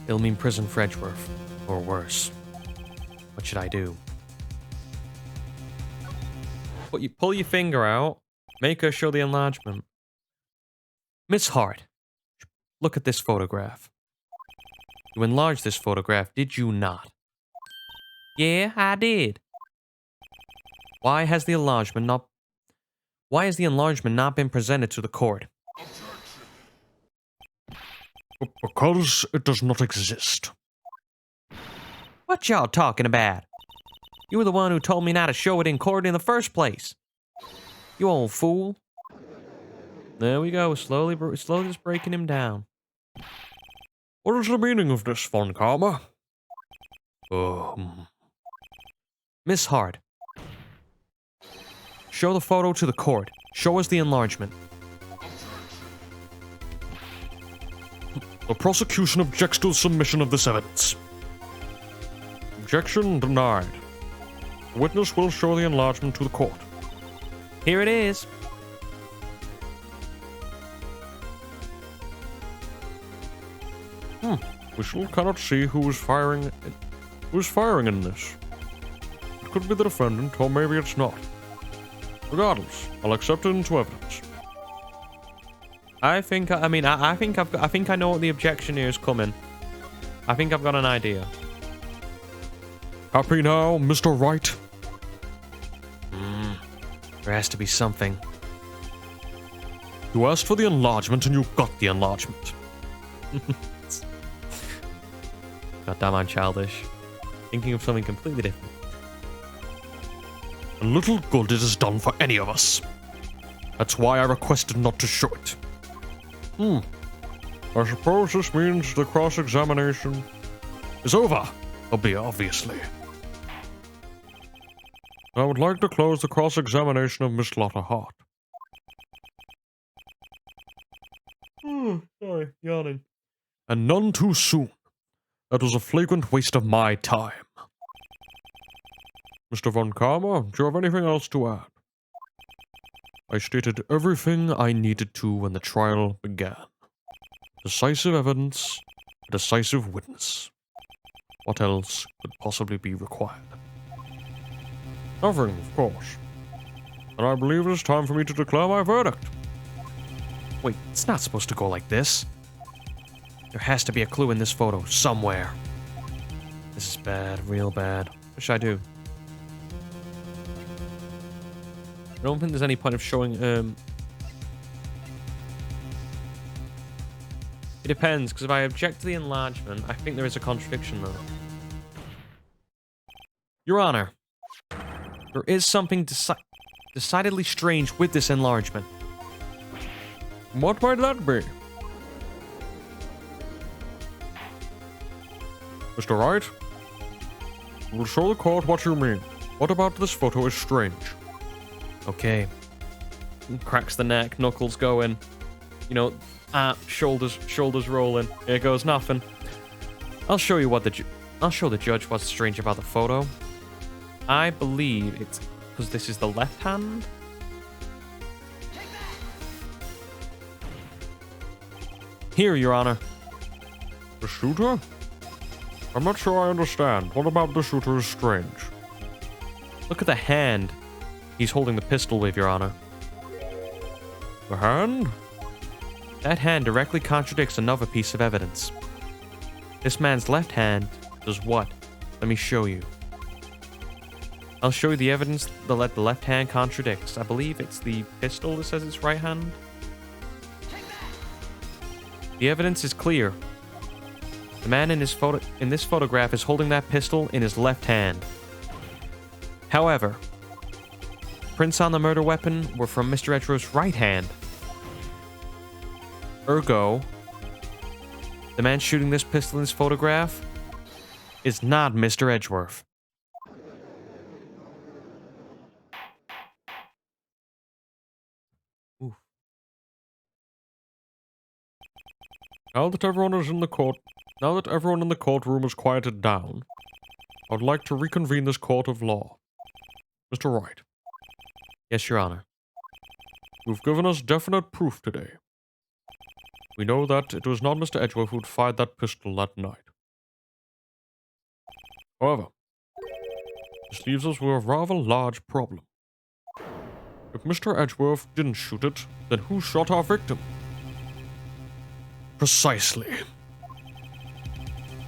it'll mean prison for Edgeworth, or worse. What should I do? Pull your finger out, make her show the enlargement. Miss Hart, look at this photograph. You enlarged this photograph, did you not? Yeah, I did. Why has the enlargement not been presented to the court? Because it does not exist. What y'all talking about? You were the one who told me not to show it in court in the first place. You old fool. There we go, slowly just breaking him down. What is the meaning of this, Von Karma? Miss Hart. Show the photo to the court. Show us the enlargement. The prosecution objects to the submission of this evidence. Objection denied. The witness will show the enlargement to the court. Here it is. We still cannot see who is firing in this. It could be the defendant, or maybe it's not. Regardless, I'll accept it into evidence. I think I know what the objection is coming. I think I've got an idea. Happy now, Mr. Wright? There has to be something. You asked for the enlargement and you got the enlargement. Goddamn, I'm childish. Thinking of something completely different. And little good it has done for any of us. That's why I requested not to show it. I suppose this means the cross-examination is over, obviously. I would like to close the cross-examination of Miss Lotta Hart. Sorry, yawning. And none too soon. That was a flagrant waste of my time. Mr. Von Karma, do you have anything else to add? I stated everything I needed to when the trial began. Decisive evidence, a decisive witness. What else could possibly be required? Nothing, of course. And I believe it is time for me to declare my verdict. Wait, it's not supposed to go like this. There has to be a clue in this photo somewhere. This is bad, real bad. What should I do? I don't think there's any point of showing, It depends, because if I object to the enlargement, I think there is a contradiction, though. Your Honor, there is something decidedly strange with this enlargement. What might that be? Mr. Wright? We'll show the court what you mean. What about this photo is strange? Okay. Cracks the neck, knuckles going. You know, shoulders rolling. Here goes nothing. I'll show you what I'll show the judge what's strange about the photo. I believe it's because this is the left hand. Here, Your Honor. The shooter? I'm not sure I understand. What about the shooter is strange? Look at the hand he's holding the pistol with, Your Honor. The hand? That hand directly contradicts another piece of evidence. This man's left hand does what? Let me show you. I'll show you the evidence that the left hand contradicts. I believe it's the pistol that says it's right hand. The evidence is clear. The man in this photograph is holding that pistol in his left hand. However, prints on the murder weapon were from Mr. Edgeworth's right hand. Ergo, the man shooting this pistol in this photograph is not Mr. Edgeworth. Oof. Now that everyone in the courtroom is quieted down, I would like to reconvene this court of law. Mr. Wright. Yes, Your Honor. You've given us definite proof today. We know that it was not Mr. Edgeworth who fired that pistol that night. However, this leaves us with a rather large problem. If Mr. Edgeworth didn't shoot it, then who shot our victim? Precisely.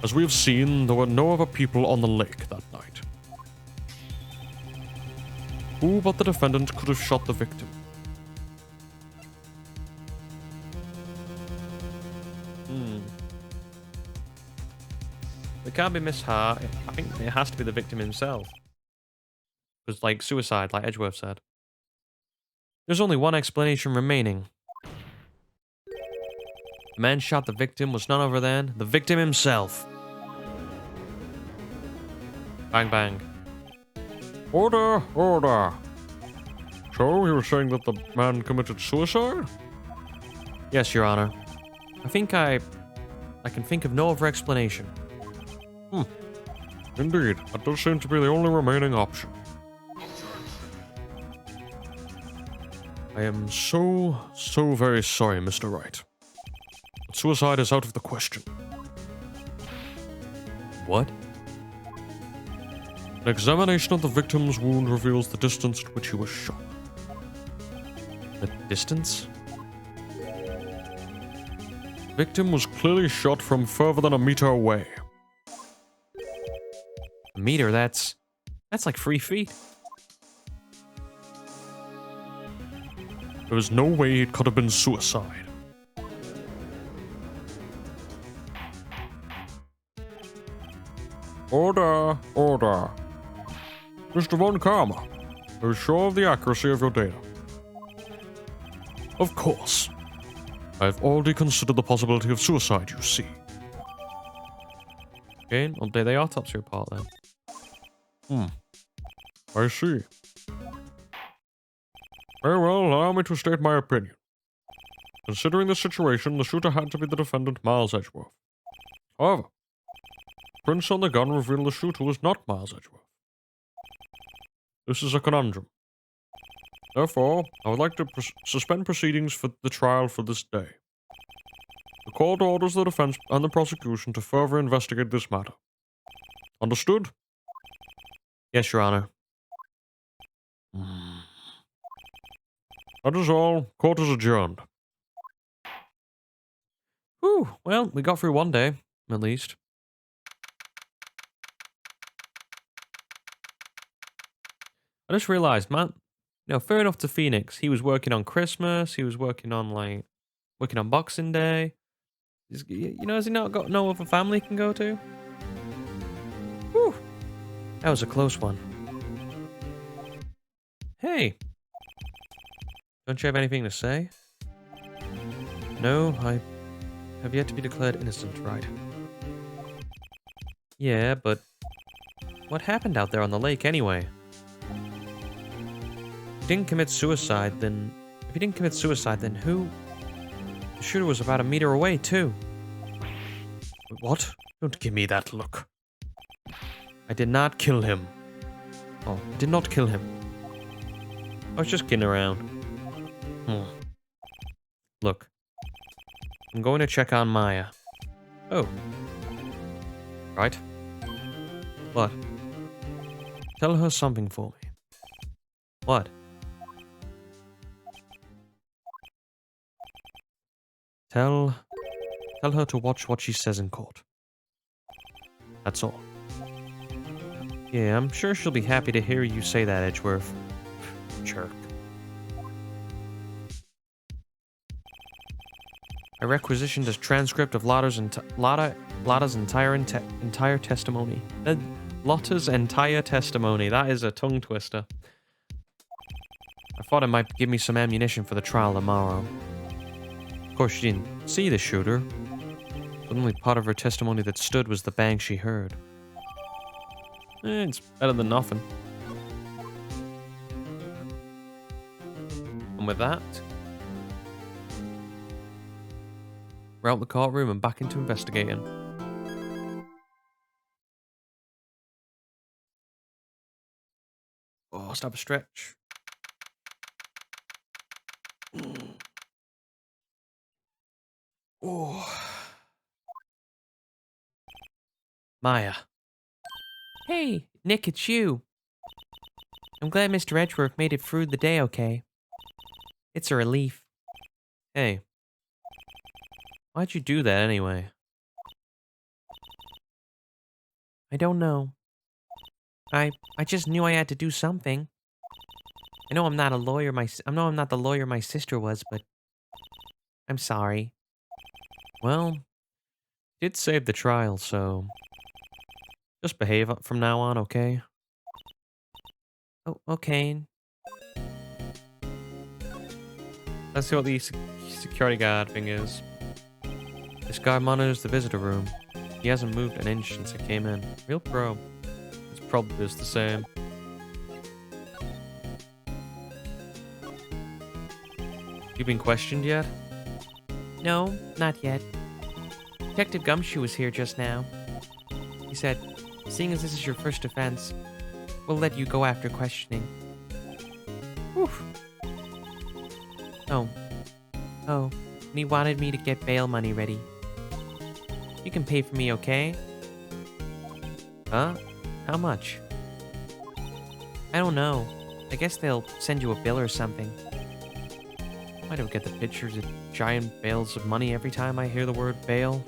As we have seen, there were no other people on the lake that night. Who but the defendant could have shot the victim? It can't be Miss Hart. I think it has to be the victim himself. Because, like, suicide, like Edgeworth said. There's only one explanation remaining. The man shot the victim was none other than the victim himself. Bang, bang. Order, order. So, you were saying that the man committed suicide? Yes, Your Honor. I think I can think of no other explanation. Indeed, that does seem to be the only remaining option. I am so very sorry, Mr. Wright. But suicide is out of the question. What? An examination of the victim's wound reveals the distance at which he was shot. The distance? The victim was clearly shot from further than a meter away. A meter? That's like 3 feet. There is no way it could have been suicide. Order, order. Mr. Von Karma, are you sure of the accuracy of your data? Of course. I have already considered the possibility of suicide, you see. Okay, I'll do the autopsy report then. I see. Very well, allow me to state my opinion. Considering the situation, the shooter had to be the defendant, Miles Edgeworth. However, prints on the gun reveal the shooter was not Miles Edgeworth. This is a conundrum. Therefore, I would like to suspend proceedings for the trial for this day. The court orders the defense and the prosecution to further investigate this matter. Understood? Yes, Your Honor. That is all. Court is adjourned. Whew, well, we got through one day, at least. I just realized, man, fair enough to Phoenix. He was working on Christmas, he was working on, Boxing Day. Has he not got no other family he can go to? Whew, that was a close one. Hey, don't you have anything to say? No, I have yet to be declared innocent, right? Yeah, but what happened out there on the lake anyway? If he didn't commit suicide, then who? The shooter was about a meter away, too. What? Don't give me that look. I did not kill him. Oh, I did not kill him. I was just kidding around. Look. I'm going to check on Maya. Oh. Right. What? Tell her something for me. What? Tell her to watch what she says in court. That's all. Yeah, I'm sure she'll be happy to hear you say that, Edgeworth. Jerk. I requisitioned a transcript of Lotta's entire testimony. Lotta's entire testimony. That is a tongue twister. I thought it might give me some ammunition for the trial tomorrow. Of course, she didn't see the shooter. The only part of her testimony that stood was the bang she heard. It's better than nothing. And with that, we're out the courtroom and back into investigating. Oh, let's have a stretch. Oh. Maya. Hey, Nick, it's you. I'm glad Mr. Edgeworth made it through the day okay. It's a relief. Hey. Why'd you do that anyway? I don't know. I just knew I had to do something. I know I'm not a lawyer. I know I'm not the lawyer my sister was, but I'm sorry. Well, did save the trial, so just behave from now on, okay? Oh, okay. Let's see what the security guard thing is. This guard monitors the visitor room. He hasn't moved an inch since I came in. Real pro. It's probably just the same. You been questioned yet? No, not yet. Detective Gumshoe was here just now. He said, seeing as this is your first offense, we'll let you go after questioning. Whew. Oh. And he wanted me to get bail money ready. You can pay for me, okay? Huh? How much? I don't know. I guess they'll send you a bill or something. Why do I get the pictures of giant bales of money every time I hear the word bail?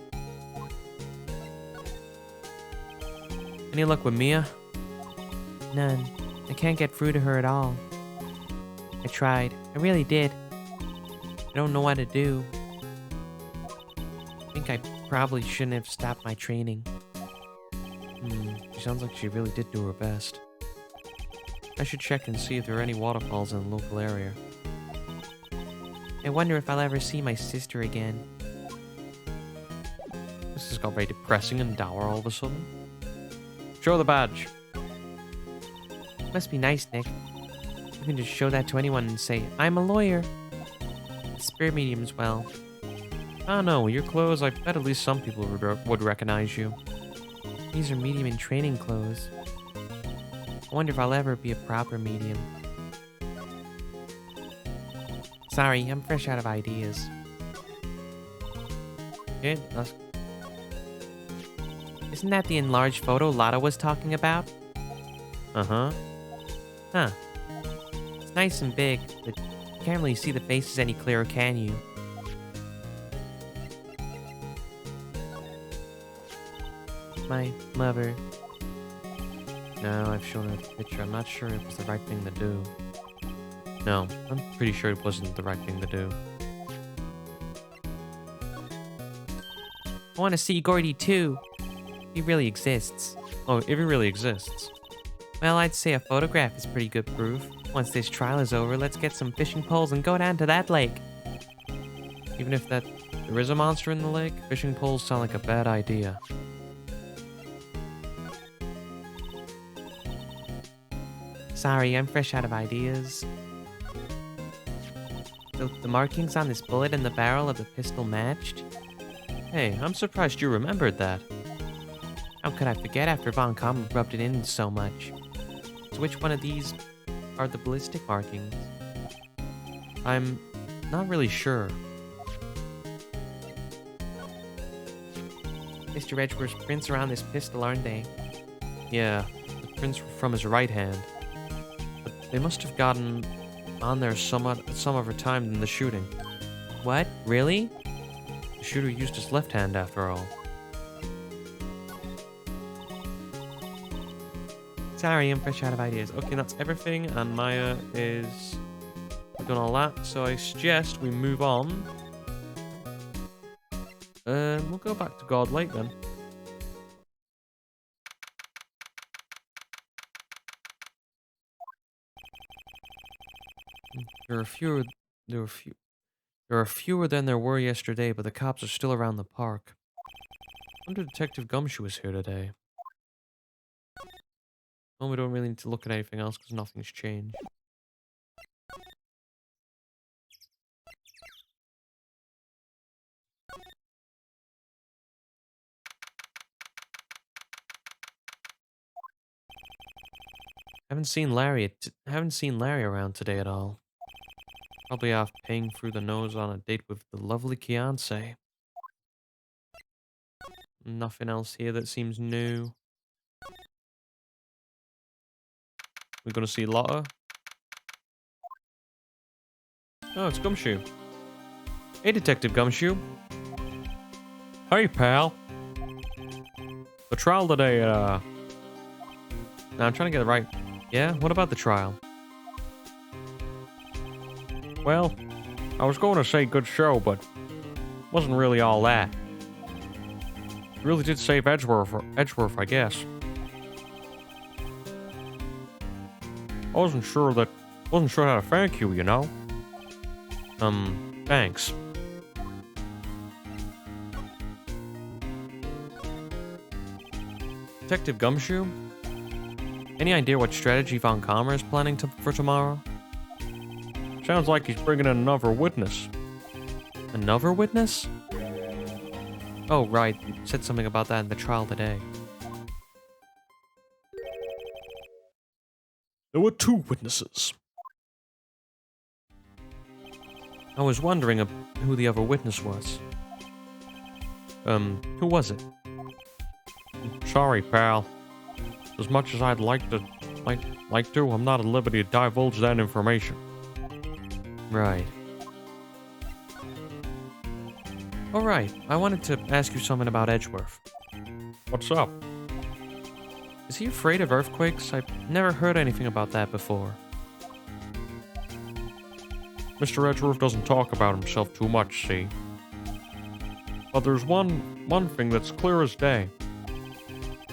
Any luck with Mia? None. I can't get through to her at all. I tried. I really did. I don't know what to do. I think I probably shouldn't have stopped my training. She sounds like she really did do her best. I should check and see if there are any waterfalls in the local area. I wonder if I'll ever see my sister again. This has got very depressing and dour all of a sudden. Show the badge. Must be nice, Nick. You can just show that to anyone and say, I'm a lawyer. Spirit mediums, well. I don't know, your clothes, I bet at least some people would recognize you. These are medium in training clothes. I wonder if I'll ever be a proper medium. Sorry, I'm fresh out of ideas. Okay, isn't that the enlarged photo Lotta was talking about? Uh-huh. Huh. It's nice and big, but you can't really see the faces any clearer, can you? My mother. No, I've shown her a picture. I'm not sure it was the right thing to do. No, I'm pretty sure it wasn't the right thing to do. I want to see Gordy too. He really exists. Oh, if he really exists. Well, I'd say a photograph is pretty good proof. Once this trial is over, let's get some fishing poles and go down to that lake. Even if there is a monster in the lake, fishing poles sound like a bad idea. Sorry, I'm fresh out of ideas. The markings on this bullet and the barrel of the pistol matched? Hey, I'm surprised you remembered that. How could I forget after Von Karma rubbed it in so much? So which one of these are the ballistic markings? I'm not really sure. Mr. Edgeworth's prints are on this pistol, aren't they? Yeah, the prints were from his right hand. But they must have gotten on there some other time than the shooting. What? Really? The shooter used his left hand after all. Sorry, I'm fresh out of ideas. Okay, that's everything, and Maya is done all that, so I suggest we move on. We'll go back to God Lake then. There are fewer than there were yesterday, but the cops are still around the park. I wonder if Detective Gumshoe is here today. Oh, we don't really need to look at anything else because nothing's changed. Haven't seen Larry around today at all. Probably off paying through the nose on a date with the lovely Fiancé. Nothing else here that seems new. We're gonna see Lotta. Oh, it's Gumshoe. Hey, Detective Gumshoe. Hey, pal. The trial today, No, I'm trying to get it right. Yeah, what about the trial? Well, I was going to say good show, but wasn't really all that. You really did save Edgeworth, I guess. I wasn't sure how to thank you, you know? Thanks. Detective Gumshoe? Any idea what strategy Von Karma is planning for tomorrow? Sounds like he's bringing in another witness. Another witness? Oh, right. You said something about that in the trial today. There were 2 witnesses. I was wondering who the other witness was. Who was it? Sorry, pal. As much as I'd like to, I'm not at liberty to divulge that information. Right. Alright, I wanted to ask you something about Edgeworth. What's up? Is he afraid of earthquakes? I've never heard anything about that before. Mr. Edgeworth doesn't talk about himself too much, see? But there's one thing that's clear as day.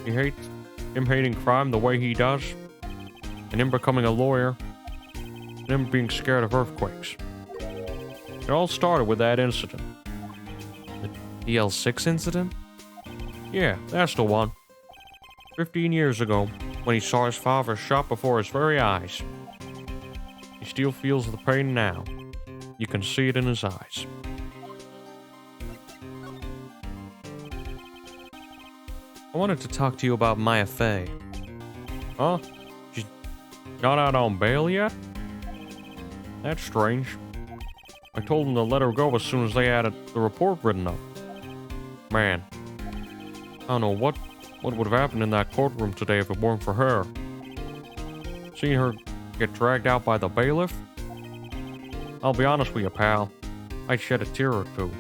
Him hating crime the way he does, and him becoming a lawyer, and him being scared of earthquakes. It all started with that incident. The DL6 incident? Yeah, that's the one. 15 years ago, when he saw his father shot before his very eyes. He still feels the pain now. You can see it in his eyes. I wanted to talk to you about Maya Fey. Huh? Not out on bail yet? That's strange. I told them to let her go as soon as they had the report written up. Man, I don't know what would have happened in that courtroom today if it weren't for her. Seeing her get dragged out by the bailiff? I'll be honest with you, pal. I'd shed a tear or two.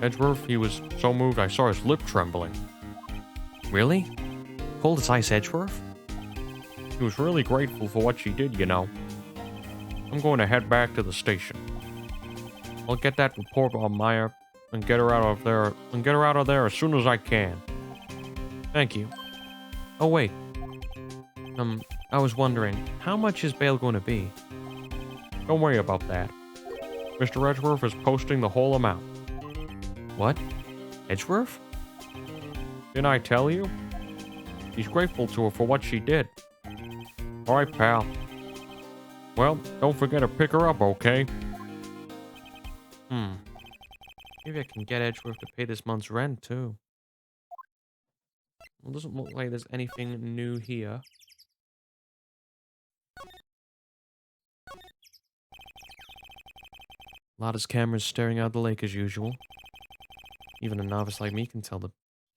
Edgeworth, he was so moved I saw his lip trembling. Really? Cold as ice, Edgeworth? He was really grateful for what she did, you know. I'm going to head back to the station. I'll get that report on Maya and get her out of there as soon as I can. Thank you. Oh, wait. I was wondering, how much is bail going to be? Don't worry about that. Mr. Edgeworth is posting the whole amount. What? Edgeworth? Didn't I tell you? He's grateful to her for what she did. Alright, pal. Well, don't forget to pick her up, okay? Maybe I can get Edgeworth to pay this month's rent, too. Well, doesn't look like there's anything new here. Lotta's camera's staring out the lake as usual. Even a novice like me can tell the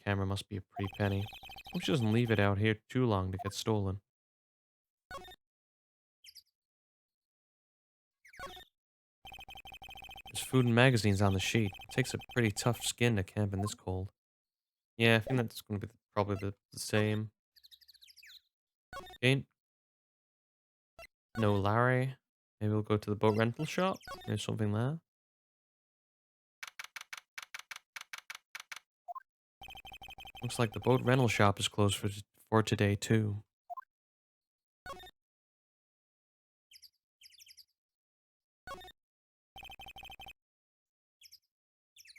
camera must be a pretty penny. Hope she doesn't leave it out here too long to get stolen. There's food and magazines on the sheet. It takes a pretty tough skin to camp in this cold. Yeah, I think that's going to be probably the same. Okay. No Larry. Maybe we'll go to the boat rental shop. There's something there. Looks like the boat rental shop is closed for today, too.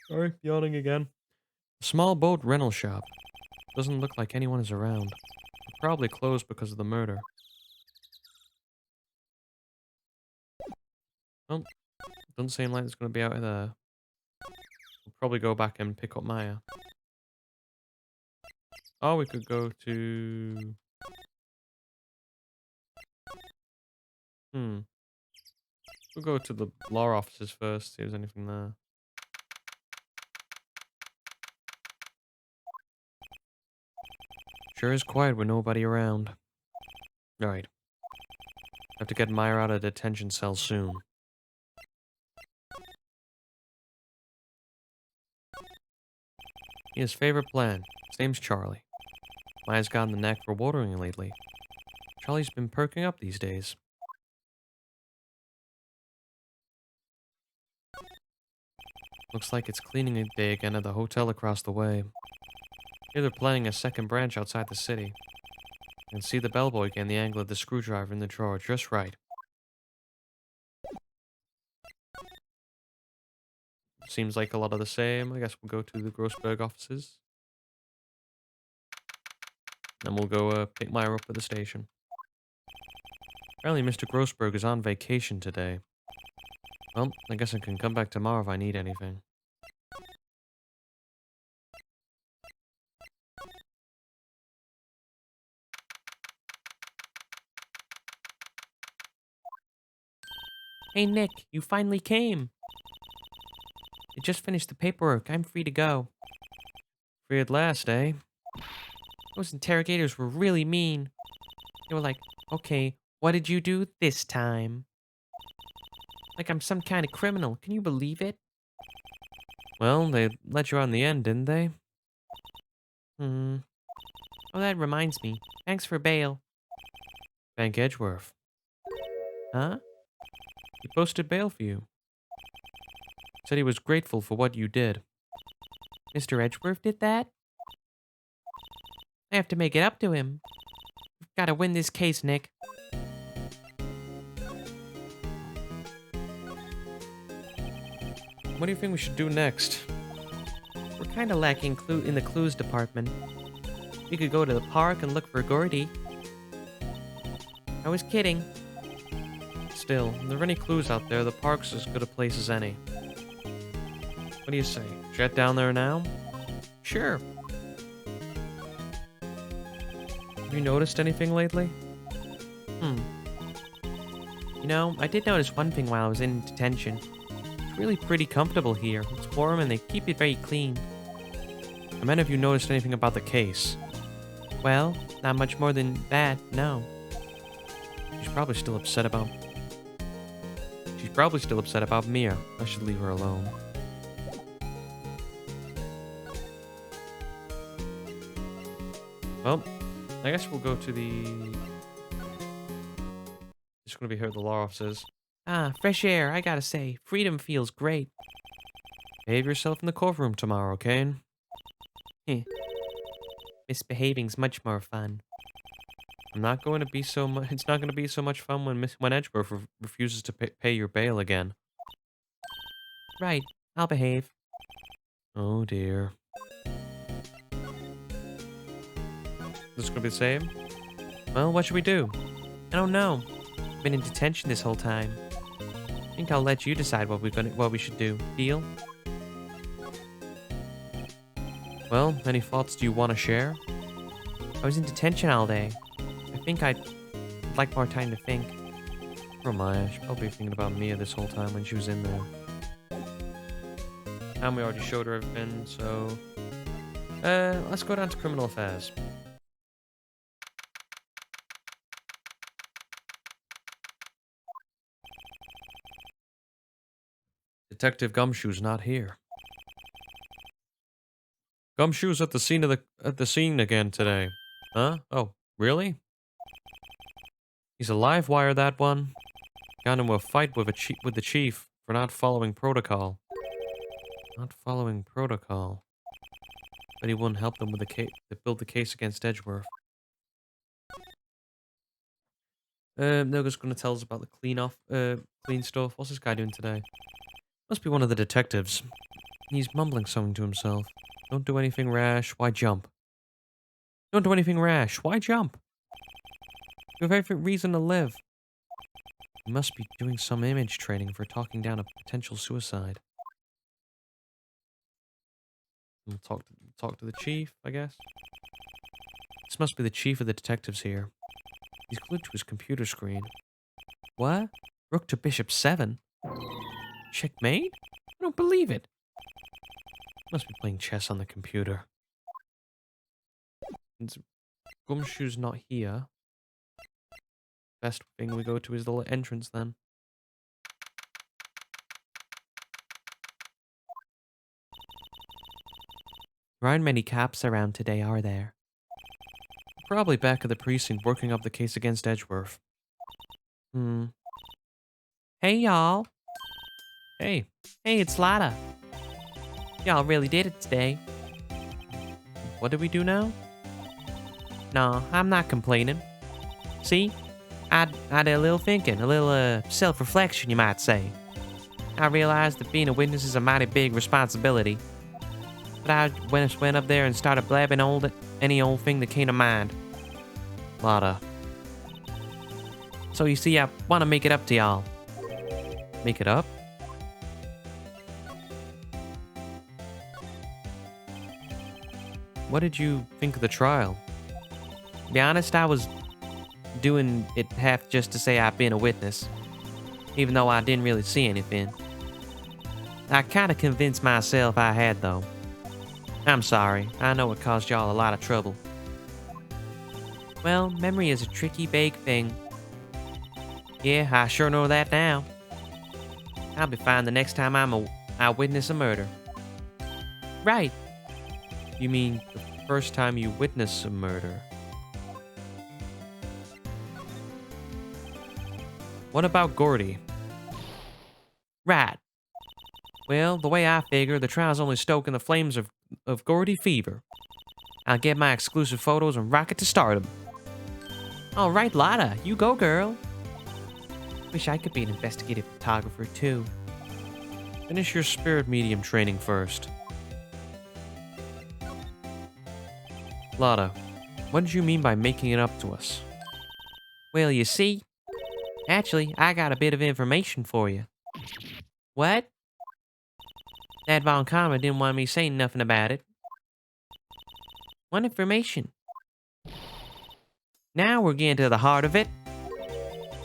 Sorry, yawning again. A small boat rental shop. Doesn't look like anyone is around. Probably closed because of the murder. Well, doesn't seem like it's going to be out of there. We'll probably go back and pick up Maya. Or we could go to... We'll go to the law offices first, see if there's anything there. Sure is quiet with nobody around. Alright. Have to get Maya out of detention cell soon. His favorite plan. His name's Charlie. Maya's gotten the knack for watering lately. Charlie's been perking up these days. Looks like it's cleaning day again at the hotel across the way. Here they're planning a second branch outside the city. You can see the bellboy getting the angle of the screwdriver in the drawer just right. Seems like a lot of the same. I guess we'll go to the Grossberg offices. And we'll go pick Maya up at the station. Apparently Mr. Grossberg is on vacation today. Well, I guess I can come back tomorrow if I need anything. Hey Nick, you finally came. I just finished the paperwork. I'm free to go. Free at last, eh? Those interrogators were really mean. They were like, okay, what did you do this time? Like I'm some kind of criminal. Can you believe it? Well, they let you out in the end, didn't they? Oh, that reminds me. Thanks for bail. Thank Edgeworth. Huh? He posted bail for you. Said he was grateful for what you did. Mr. Edgeworth did that? I have to make it up to him. We've got to win this case, Nick. What do you think we should do next? We're kind of lacking in the clues department. We could go to the park and look for Gordy. I was kidding. Still, if there are any clues out there, the park's as good a place as any. What do you say? Jet down there now? Sure. Have you noticed anything lately? Hmm. You know, I did notice one thing while I was in detention. It's really pretty comfortable here. It's warm and they keep it very clean. I meant if you noticed anything about the case. Well, not much more than that, no. She's probably still upset about... She's probably still upset about Mia. I should leave her alone. Well, I guess we'll go to the... It's going to be here, the law offices. Ah, fresh air, I gotta say. Freedom feels great. Behave yourself in the courtroom tomorrow, Kane. Misbehaving's much more fun. I'm not going to be so much... It's not going to be so much fun when Edgeworth refuses to pay your bail again. Right, I'll behave. Oh, dear. This is going to be the same? Well, what should we do? I don't know. I've been in detention this whole time. I think I'll let you decide what we should do. Deal? Well, any thoughts do you want to share? I was in detention all day. I think I'd like more time to think. Or am I? She's probably thinking about Mia this whole time when she was in there. And we already showed her everything, so... let's go down to criminal affairs. Detective Gumshoe's not here. Gumshoe's at the scene again today. Huh? Oh, really? He's a live wire, that one. Got into a fight with the chief for not following protocol. Not following protocol. But he wouldn't help them with the case to build the case against Edgeworth. They're just gonna tell us about the clean stuff. What's this guy doing today? Must be one of the detectives. He's mumbling something to himself. Don't do anything rash. Why jump? Don't do anything rash. Why jump? You have every reason to live. You must be doing some image training for talking down a potential suicide. We'll talk to the chief, I guess. This must be the chief of the detectives here. He's glued to his computer screen. What? Rook to bishop 7? Checkmate? I don't believe it. Must be playing chess on the computer. Since Gumshoe's not here, best thing we go to is the entrance then. There aren't many cops around today, are there? Probably back at the precinct working up the case against Edgeworth. Hey, y'all. Hey. Hey, it's Lada. Y'all really did it today. What did we do now? No, I'm not complaining. See? I did a little thinking, a little self-reflection, you might say. I realized that being a witness is a mighty big responsibility. But I went up there and started blabbing any old thing that came to mind. Lada. So you see, I want to make it up to y'all. Make it up? What did you think of the trial? To be honest, I was doing it half just to say I've been a witness. Even though I didn't really see anything. I kind of convinced myself I had, though. I'm sorry. I know it caused y'all a lot of trouble. Well, memory is a tricky, big thing. Yeah, I sure know that now. I'll be fine the next time I witness a murder. Right. You mean the first time you witness a murder? What about Gordy? Right. Well, the way I figure, the trial's only stoking the flames of Gordy fever. I'll get my exclusive photos and rocket to stardom. All right, Lada, you go, girl. Wish I could be an investigative photographer, too. Finish your spirit medium training first. Lada, what did you mean by making it up to us? Well, you see, actually, I got a bit of information for you. What? That Von Karma didn't want me saying nothing about it. What information? Now we're getting to the heart of it.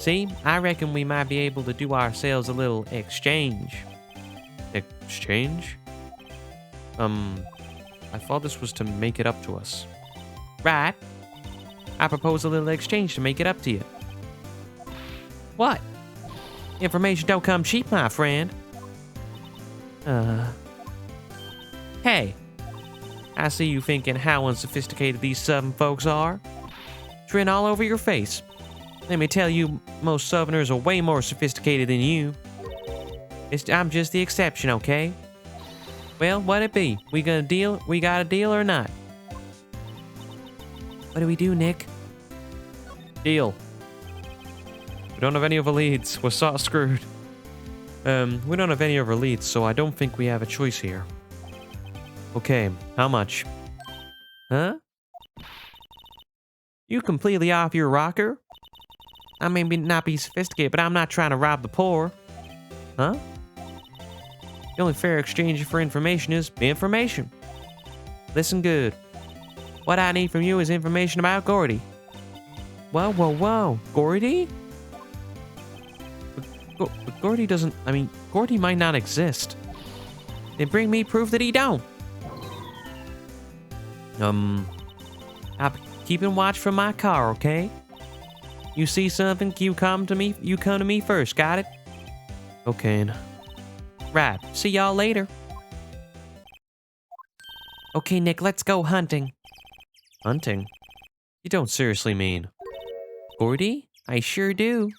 See, I reckon we might be able to do ourselves a little exchange. Exchange? I thought this was to make it up to us. Right? I propose a little exchange to make it up to you. What? Information don't come cheap, my friend. Hey. I see you thinking how unsophisticated these southern folks are. Grin all over your face. Let me tell you, most southerners are way more sophisticated than you. I'm just the exception, okay? Well, what'd it be? We got a deal or not? What do we do, Nick? Deal. We don't have any other leads. We're sort of screwed. We don't have any other leads, so I don't think we have a choice here. Okay, how much? Huh? You completely off your rocker? I may not be sophisticated, but I'm not trying to rob the poor. Huh? The only fair exchange for information is information. Listen good. What I need from you is information about Gordy. Whoa, whoa, whoa. Gordy? But Gordy doesn't... I mean, Gordy might not exist. Then bring me proof that he don't. I'll be keeping watch from my car, okay? You see something, you come to me first, got it? Okay. Right, see y'all later. Okay, Nick, let's go hunting. Hunting? You don't seriously mean... Gordy? I sure do.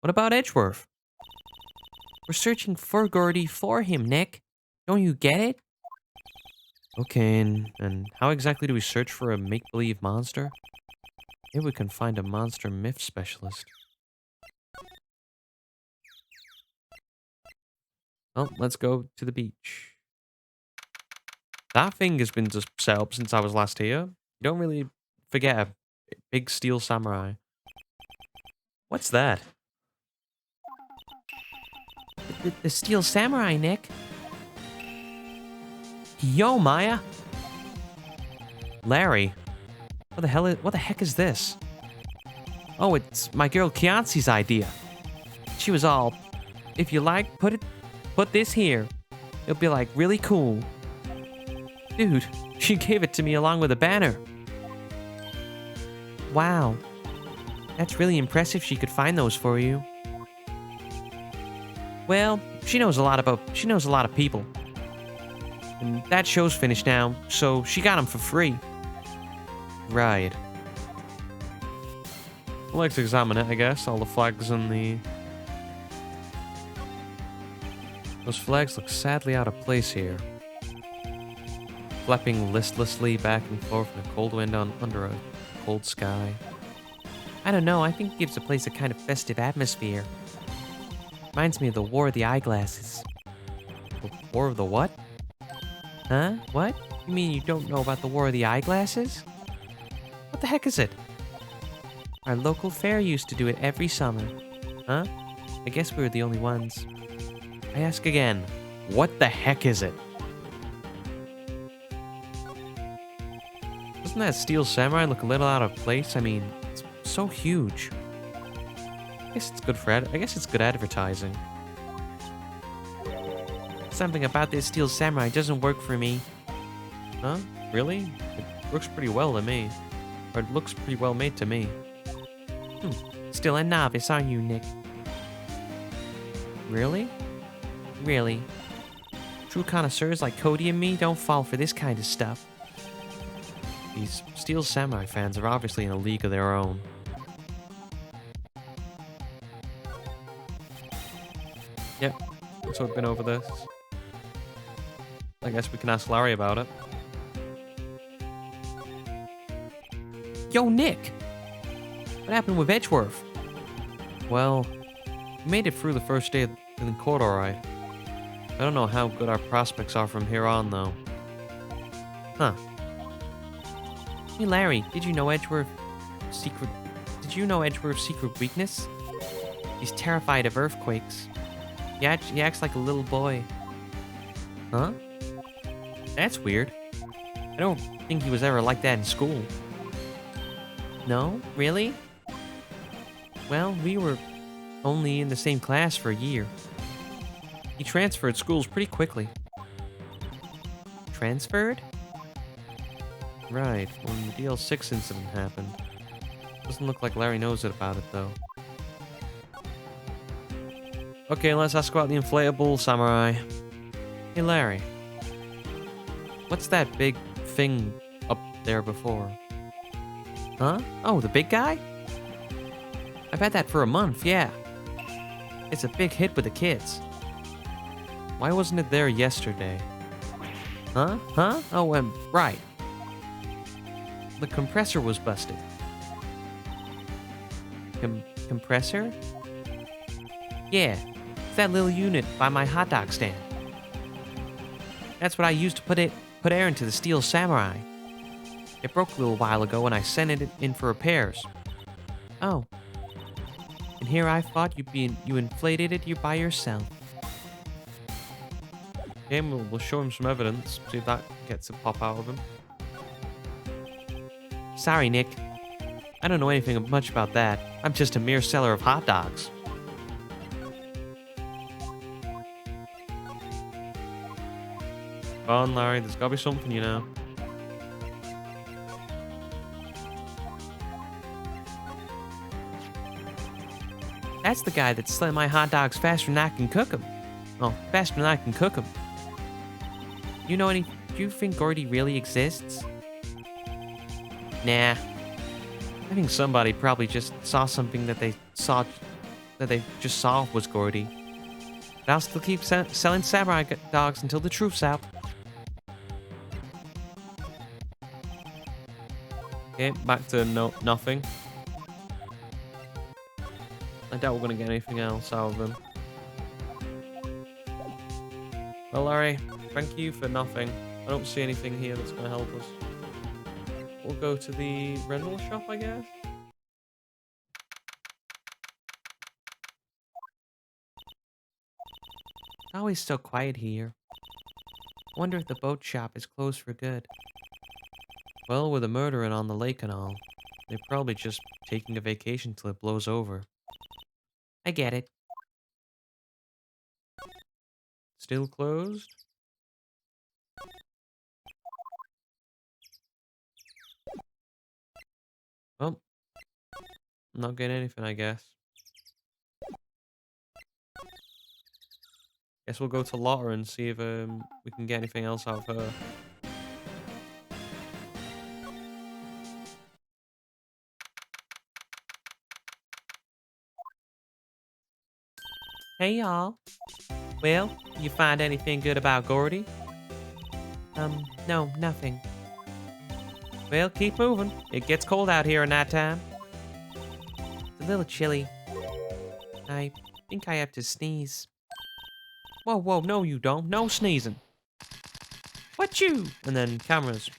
What about Edgeworth? We're searching for Gordy for him, Nick. Don't you get it? Okay, and how exactly do we search for a make-believe monster? Maybe we can find a monster myth specialist. Well, let's go to the beach. That thing has been just set up since I was last here. You don't really forget a big steel samurai. What's that? The steel samurai, Nick. Yo, Maya. Larry. What the heck is this? Oh, it's my girl Kiance's idea. She was all, if you like, put this here. It'll be like really cool. Dude, she gave it to me along with a banner. Wow. That's really impressive she could find those for you. Well, she knows a lot of people. And that show's finished now, so she got them for free. Right. Well, let's examine it, I guess. All the flags and the... Those flags look sadly out of place here. Flapping listlessly back and forth in a cold wind under a cold sky. I don't know, I think it gives the place a kind of festive atmosphere. Reminds me of the War of the Eyeglasses. The War of the what? Huh? What? You mean you don't know about the War of the Eyeglasses? What the heck is it? Our local fair used to do it every summer. Huh? I guess we were the only ones. I ask again, what the heck is it? Doesn't that steel samurai look a little out of place? I mean, it's so huge. I guess it's good advertising. Something about this steel samurai doesn't work for me. Huh? Really? It works pretty well to me. Or it looks pretty well made to me. Still a novice, aren't you, Nick? Really? Really. True connoisseurs like Cody and me don't fall for this kind of stuff. These Steel Samurai fans are obviously in a league of their own. Yep, so we've been over this. I guess we can ask Larry about it. Yo, Nick! What happened with Edgeworth? Well, we made it through the first day in the court alright. I don't know how good our prospects are from here on, though. Huh. Hey, Larry, did you know Edgeworth's secret weakness? He's terrified of earthquakes. He acts like a little boy. Huh? That's weird. I don't think he was ever like that in school. No? Really? Well, we were only in the same class for a year. He transferred schools pretty quickly. Transferred? Right, when the DL6 incident happened. Doesn't look like Larry knows about it, though. Okay, let's ask about the Inflatable Samurai. Hey, Larry. What's that big thing up there before? Huh? Oh, the big guy? I've had that for a month, yeah. It's a big hit with the kids. Why wasn't it there yesterday? Huh? Huh? Oh, right. The compressor was busted. Compressor? Yeah, it's that little unit by my hot dog stand. That's what I used to put air into the steel Samurai. It broke a little while ago and I sent it in for repairs. Oh. And here I thought you inflated it by yourself. Okay, we'll show him some evidence, see if that gets a pop out of him. Sorry, Nick. I don't know anything much about that. I'm just a mere seller of hot dogs. Come on, Larry, there's gotta be something, you know. That's the guy that slit my hot dogs faster than I can cook them. Oh, faster than I can cook them. Do you think Gordy really exists? Nah. I think somebody probably just saw something that they just saw was Gordy. But I'll still keep selling samurai dogs until the truth's out. Okay, back to nothing. I doubt we're gonna get anything else out of him. Well, Larry, thank you for nothing. I don't see anything here that's gonna help us. We'll go to the rental shop, I guess. It's always so quiet here. I wonder if the boat shop is closed for good. Well, with the murdering on the lake and all, they're probably just taking a vacation till it blows over. I get it. Still closed? Well, I'm not getting anything, I guess. Guess we'll go to Lotta and see if we can get anything else out of her. Hey, y'all. Well, you find anything good about Gordy? No, nothing. Well, keep moving. It gets cold out here at nighttime. It's a little chilly. I think I have to sneeze. Whoa, no you don't. No sneezing. What you? And then cameras.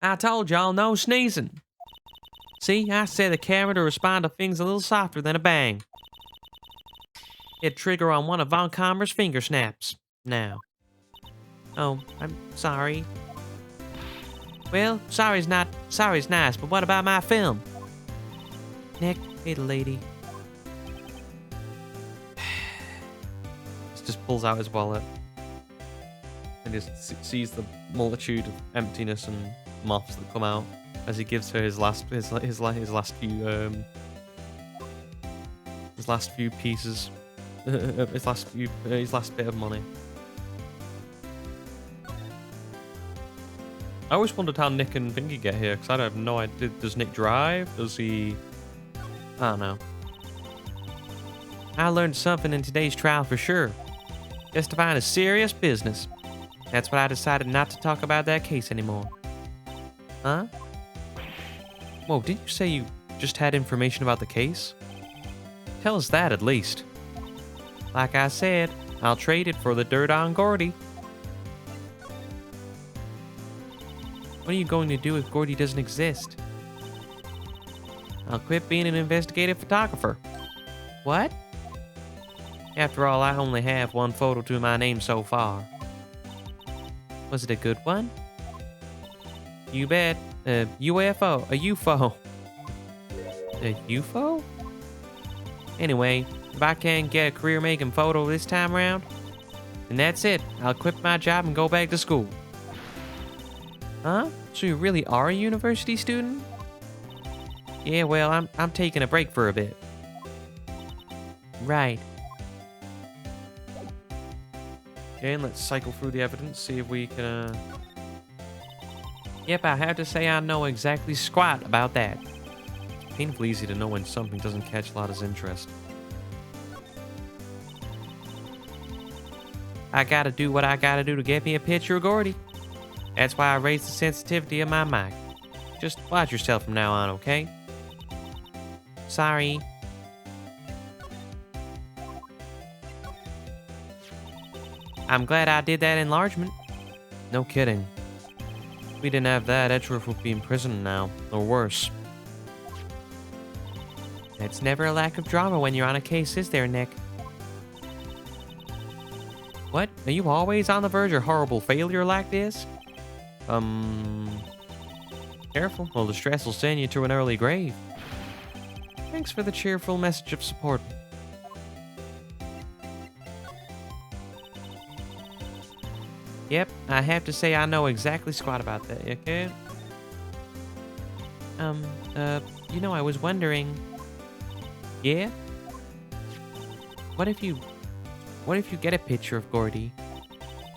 I told y'all no sneezing. See, I said the camera to respond to things a little softer than a bang. Hit trigger on one of Von Karma's finger snaps. Now. Oh, I'm sorry. Well, sorry's nice, but what about my film? Nick, hey lady. Just pulls out his wallet and just sees the multitude of emptiness and moths that come out as he gives her his last few pieces, his last bit of money. I always wondered how Nick and Vinky get here, because I have no idea. Does Nick drive? Does he... I don't know. I learned something in today's trial for sure. Justifying a serious business. That's why I decided not to talk about that case anymore. Huh? Whoa, did you say you just had information about the case? Tell us that at least. Like I said, I'll trade it for the dirt on Gordy. What are you going to do if Gordy doesn't exist? I'll quit being an investigative photographer. What? After all, I only have one photo to my name so far. Was it a good one? You bet. UFO. A UFO. A UFO? Anyway, if I can't get a career making photo this time around, then that's it. I'll quit my job and go back to school. Huh? So you really are a university student? Yeah, well, I'm taking a break for a bit. Right. Okay, and let's cycle through the evidence, see if we can, Yep, I have to say I know exactly squat about that. It's painfully easy to know when something doesn't catch Lotta's interest. I gotta do what I gotta do to get me a picture of Gordy. That's why I raised the sensitivity of my mic. Just watch yourself from now on, okay? Sorry. I'm glad I did that enlargement. No kidding. If we didn't have that, Edgeworth would be in prison now, or worse. It's never a lack of drama when you're on a case, is there, Nick? What? Are you always on the verge of horrible failure like this? Careful, or the stress will send you to an early grave. Thanks for the cheerful message of support. Yep, I have to say I know exactly squat about that, okay? I was wondering... Yeah? What if you get a picture of Gordy,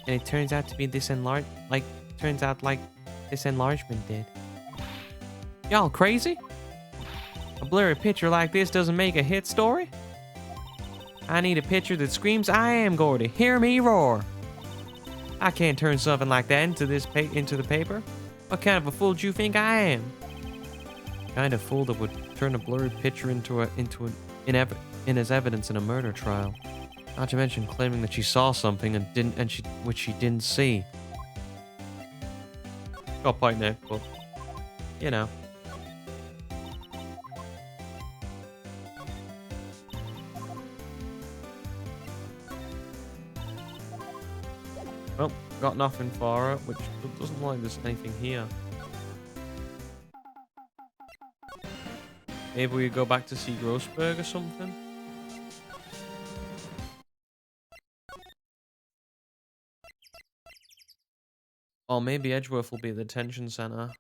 and it turns out to be this like this enlargement did? Y'all crazy? A blurry picture like this doesn't make a hit story? I need a picture that screams, I am Gordy, hear me roar. I can't turn something like that into the paper. What kind of a fool do you think I am? Kind of fool that would turn a blurred picture in as evidence in a murder trial. Not to mention claiming that she saw something which she didn't see. Got point, Nick, but you know. Well, got nothing for her, which doesn't look like there's anything here. Maybe we go back to see Grossberg or something? Or maybe Edgeworth will be at the detention center.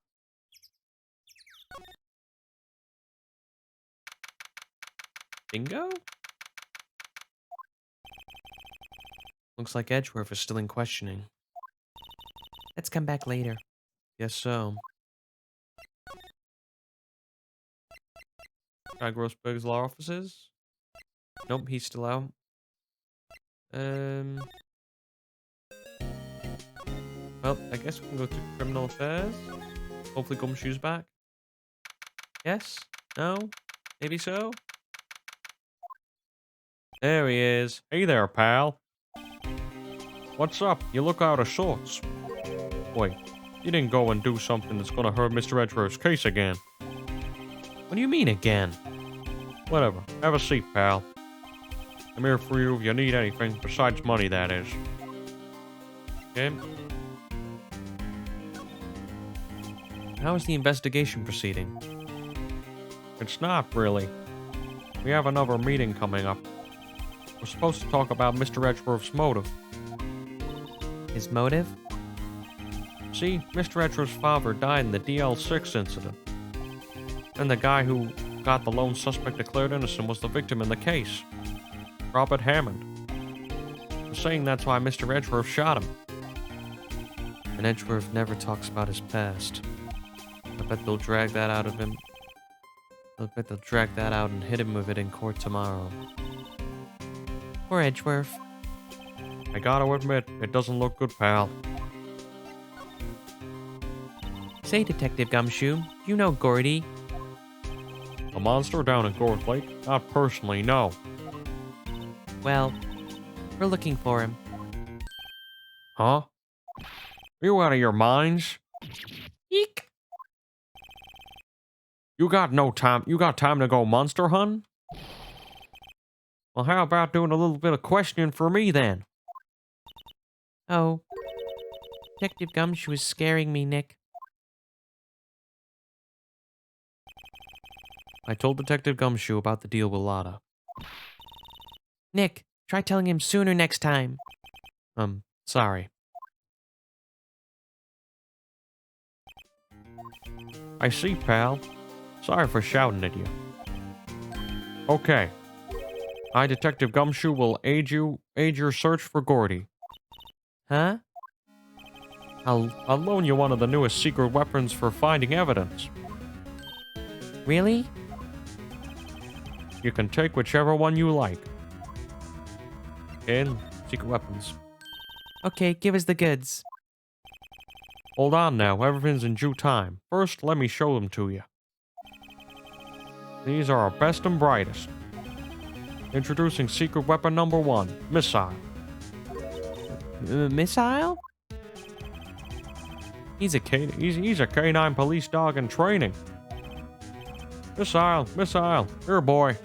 Bingo? Looks like Edgeworth is still in questioning. Let's come back later. Guess so. Try Grossberg's law offices? Nope, he's still out. Well, I guess we can go to criminal affairs. Hopefully Gumshoe's back. Yes? No? Maybe so? There he is. Hey there, pal. What's up? You look out of sorts. Wait, you didn't go and do something that's gonna hurt Mr. Edgeworth's case again. What do you mean again? Whatever. Have a seat, pal. I'm here for you if you need anything, besides money, that is. Okay. How is the investigation proceeding? It's not, really. We have another meeting coming up. We're supposed to talk about Mr. Edgeworth's motive. His motive? See, Mr. Edgeworth's father died in the DL6 incident. And the guy who got the lone suspect declared innocent was the victim in the case. Robert Hammond. They're saying that's why Mr. Edgeworth shot him. And Edgeworth never talks about his past. I bet they'll drag that out of him. I bet they'll drag that out and hit him with it in court tomorrow. Poor Edgeworth. I gotta admit, it doesn't look good, pal. Say, Detective Gumshoe, you know Gordy? A monster down in Gorth Lake? Not personally, no. Well, we're looking for him. Huh? Are you out of your minds? Eek! You got no time. You got time to go monster hunting? Well, how about doing a little bit of questioning for me then? Oh. Detective Gumshoe is scaring me, Nick. I told Detective Gumshoe about the deal with Lotta. Nick, try telling him sooner next time. Sorry. I see, pal. Sorry for shouting at you. Okay. I, Detective Gumshoe, will aid your search for Gordy. Huh? I'll loan you one of the newest secret weapons for finding evidence. Really? You can take whichever one you like. Okay, secret weapons. Okay, give us the goods. Hold on now, everything's in due time. First, let me show them to you. These are our best and brightest. Introducing secret weapon number 1, missile. Missile? He's a K9 police dog in training. Missile, here boy.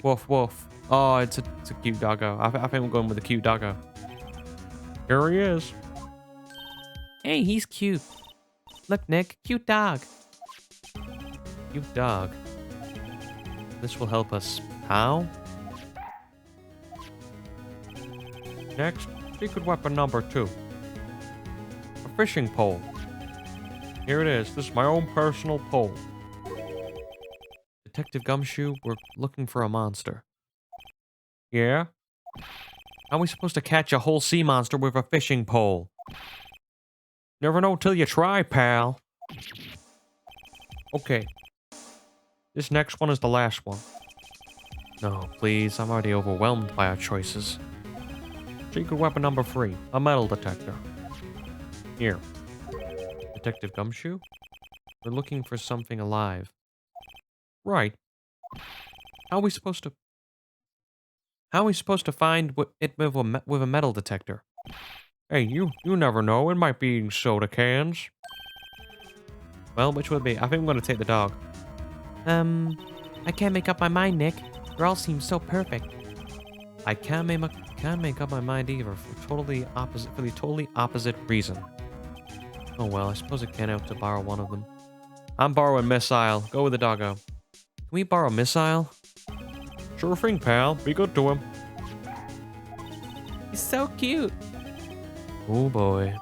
Woof, woof. Oh, it's a cute doggo. I think we're going with a cute doggo. Here he is. Hey, he's cute. Look, Nick, cute dog. Cute dog. This will help us. How? Next, secret weapon number 2. A fishing pole. Here it is. This is my own personal pole. Detective Gumshoe, we're looking for a monster. Yeah? How are we supposed to catch a whole sea monster with a fishing pole? Never know till you try, pal. Okay. This next one is the last one. No, please. I'm already overwhelmed by our choices. Secret weapon number 3. A metal detector. Here. Detective Gumshoe? We're looking for something alive. Right. How are we supposed to find it with a metal detector? Hey, you never know. It might be eating soda cans. Well, which would it be? I think I'm going to take the dog. I can't make up my mind, Nick. They all seem so perfect. I can't make up my mind either for the totally opposite reason. Oh well, I suppose I can't have to borrow one of them. I'm borrowing Missile. Go with the doggo. Can we borrow Missile? Sure thing, pal. Be good to him. He's so cute. Oh boy.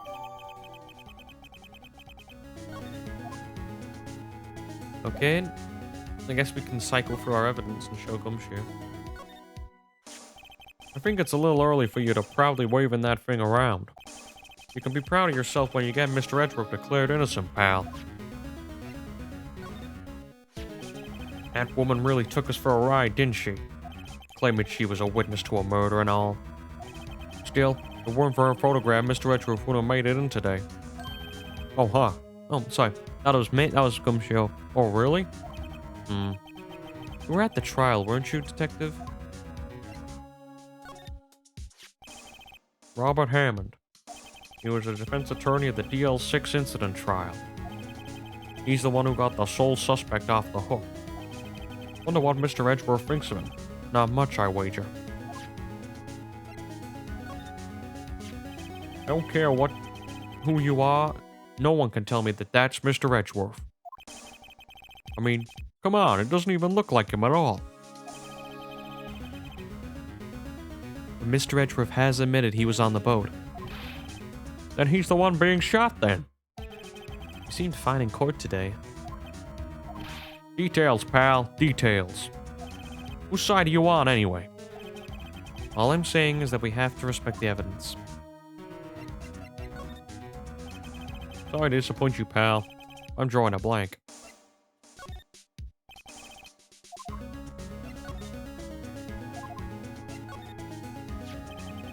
Okay. I guess we can cycle through our evidence and show Gumshoe. I think it's a little early for you to proudly waving that thing around. You can be proud of yourself when you get Mr. Edgeworth declared innocent, pal. That woman really took us for a ride, didn't she? Claiming she was a witness to a murder and all. Still, if it weren't for her photograph, Mr. Edgeworth would have made it in today. Oh, huh. Oh, sorry. That was Gumshoe. Oh, really? You were at the trial, weren't you, Detective? Robert Hammond. He was a defense attorney at the DL6 incident trial. He's the one who got the sole suspect off the hook. Wonder what Mr. Edgeworth thinks of him. Not much, I wager. Don't care who you are, no one can tell me that that's Mr. Edgeworth. I mean, come on, it doesn't even look like him at all. Mr. Edgeworth has admitted he was on the boat. Then he's the one being shot then. He seemed fine in court today. Details, pal, details. Whose side are you on anyway? All I'm saying is that we have to respect the evidence. Sorry to disappoint you, pal. I'm drawing a blank.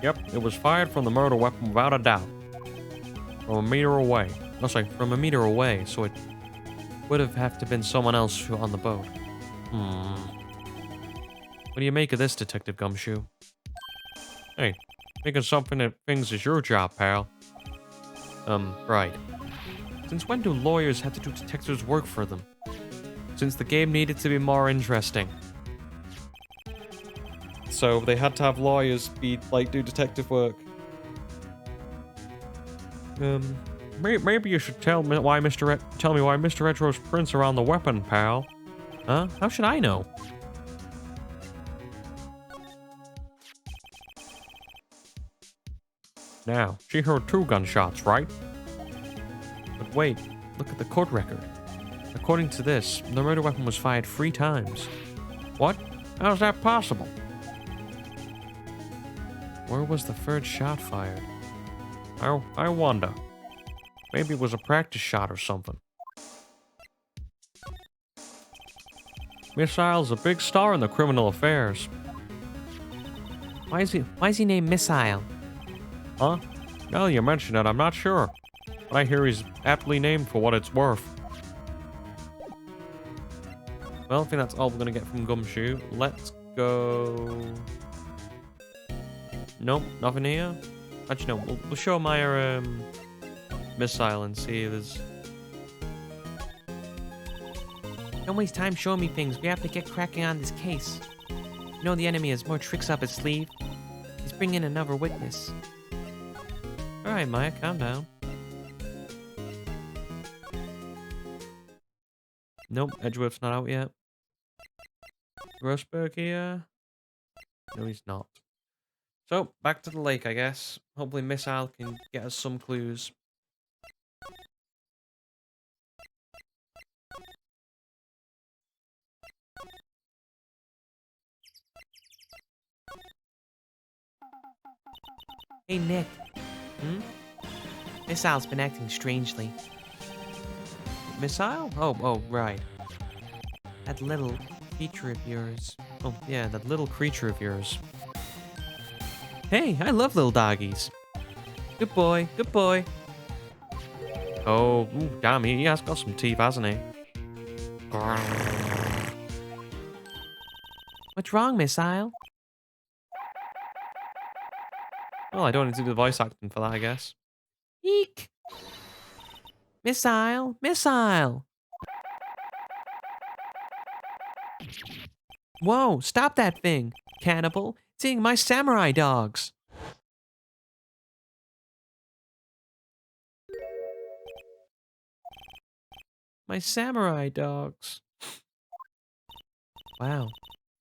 Yep, it was fired from the murder weapon without a doubt. From a meter away. No, sorry, from a meter away, so it would have to been someone else on the boat. What do you make of this, Detective Gumshoe? Hey, making something that things is your job, pal. Right. Since when do lawyers have to do detectives' work for them? Since the game needed to be more interesting. So they had to have lawyers do detective work. Maybe you should tell me why Mr. Edgeworth's prints are on the weapon, pal. Huh? How should I know? Now, she heard 2 gunshots, right? But wait, look at the court record. According to this, the murder weapon was fired 3 times. What? How's that possible? Where was the 3rd shot fired? I wonder. Maybe it was a practice shot or something. Missile's a big star in the criminal affairs. Why is he named Missile? Huh? Now you mention it, I'm not sure. But I hear he's aptly named for what it's worth. Well, I think that's all we're going to get from Gumshoe. Let's go... Nope, nothing here. Actually, no, we'll show Maya Missile and see if there's... Don't waste time showing me things. We have to get cracking on this case. You know the enemy has more tricks up his sleeve. He's bringing another witness. Alright, Maya, calm down. Nope, Edgeworth's not out yet. Grossberg here? No, he's not. So, back to the lake, I guess. Hopefully Missile can get us some clues. Hey, Nick. Hmm? Missile's been acting strangely. Missile? Oh, right. That little feature of yours. Oh, yeah, that little creature of yours. Hey, I love little doggies. Good boy, good boy. Oh, ooh, damn, he has got some teeth, hasn't he? What's wrong, Missile? Well, I don't need to do the voice acting for that, I guess. Eek! Missile, Missile! Whoa, stop that thing, cannibal. It's eating my samurai dogs. My samurai dogs. Wow,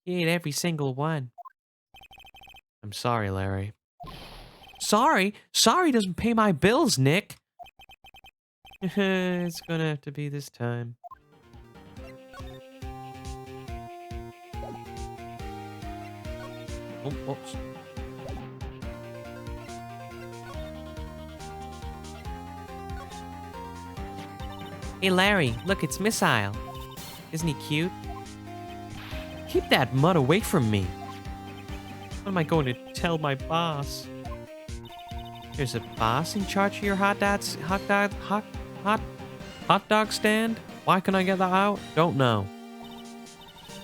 he ate every single one. I'm sorry, Larry. Sorry? Sorry doesn't pay my bills, Nick. It's gonna have to be this time. Oh, oops. Hey, Larry, look, it's Missile. Isn't he cute? Keep that mud away from me. What am I going to tell my boss? There's a boss in charge of your hot dog stand? Why can I get that out? Don't know.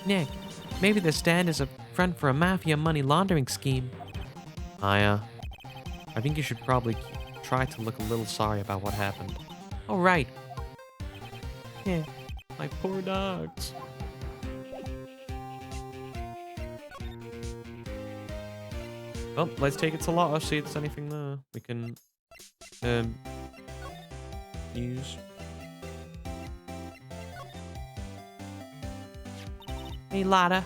Nick, maybe the stand is a front for a mafia money laundering scheme. I think you should probably try to look a little sorry about what happened. All right. Yeah, my poor dogs. Well, let's take it to Lotto, see if there's anything there we can use. Hey, Lotta.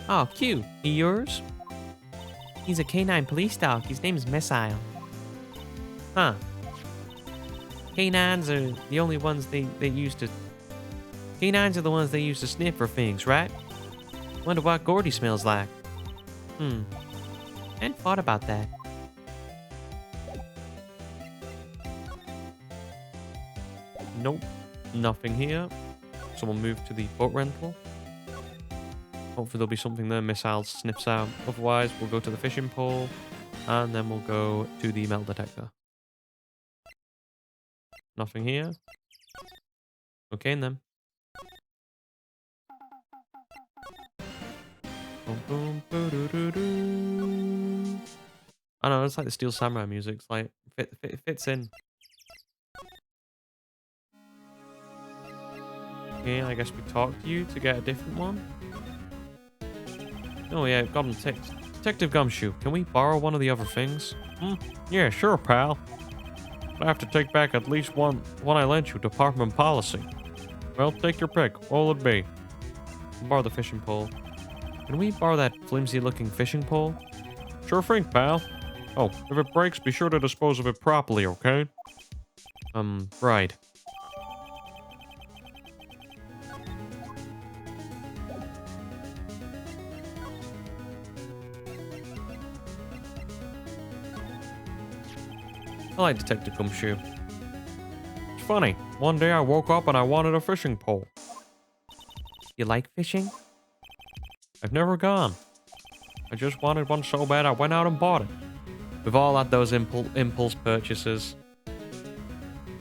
Oh, cute. He yours? He's a canine police dog. His name is Missile. Huh. Canines are the only ones they use to... Canines are the ones they use to sniff for things, right? Wonder what Gordy smells like. Hadn't thought about that. Nope. Nothing here. So we'll move to the boat rental. Hopefully there'll be something there Missile sniffs out. Otherwise, we'll go to the fishing pole. And then we'll go to the metal detector. Nothing here. Okay, then. Boom, boom, boo-doo-doo-doo. I know, it's like the Steel Samurai music. It's like, it fits in. Okay, I guess we talk to you to get a different one. Oh yeah, got him ticked. Detective Gumshoe, can we borrow one of the other things? Yeah, sure, pal. I have to take back at least one I lent you, Department Policy. Well, take your pick. What'll it be? Borrow the fishing pole. Can we borrow that flimsy-looking fishing pole? Sure thing, pal. Oh, if it breaks, be sure to dispose of it properly, okay? Right. I like Detector Gumshoe. It's funny. One day I woke up and I wanted a fishing pole. You like fishing? I've never gone. I just wanted one so bad I went out and bought it. We've all had those impulse purchases.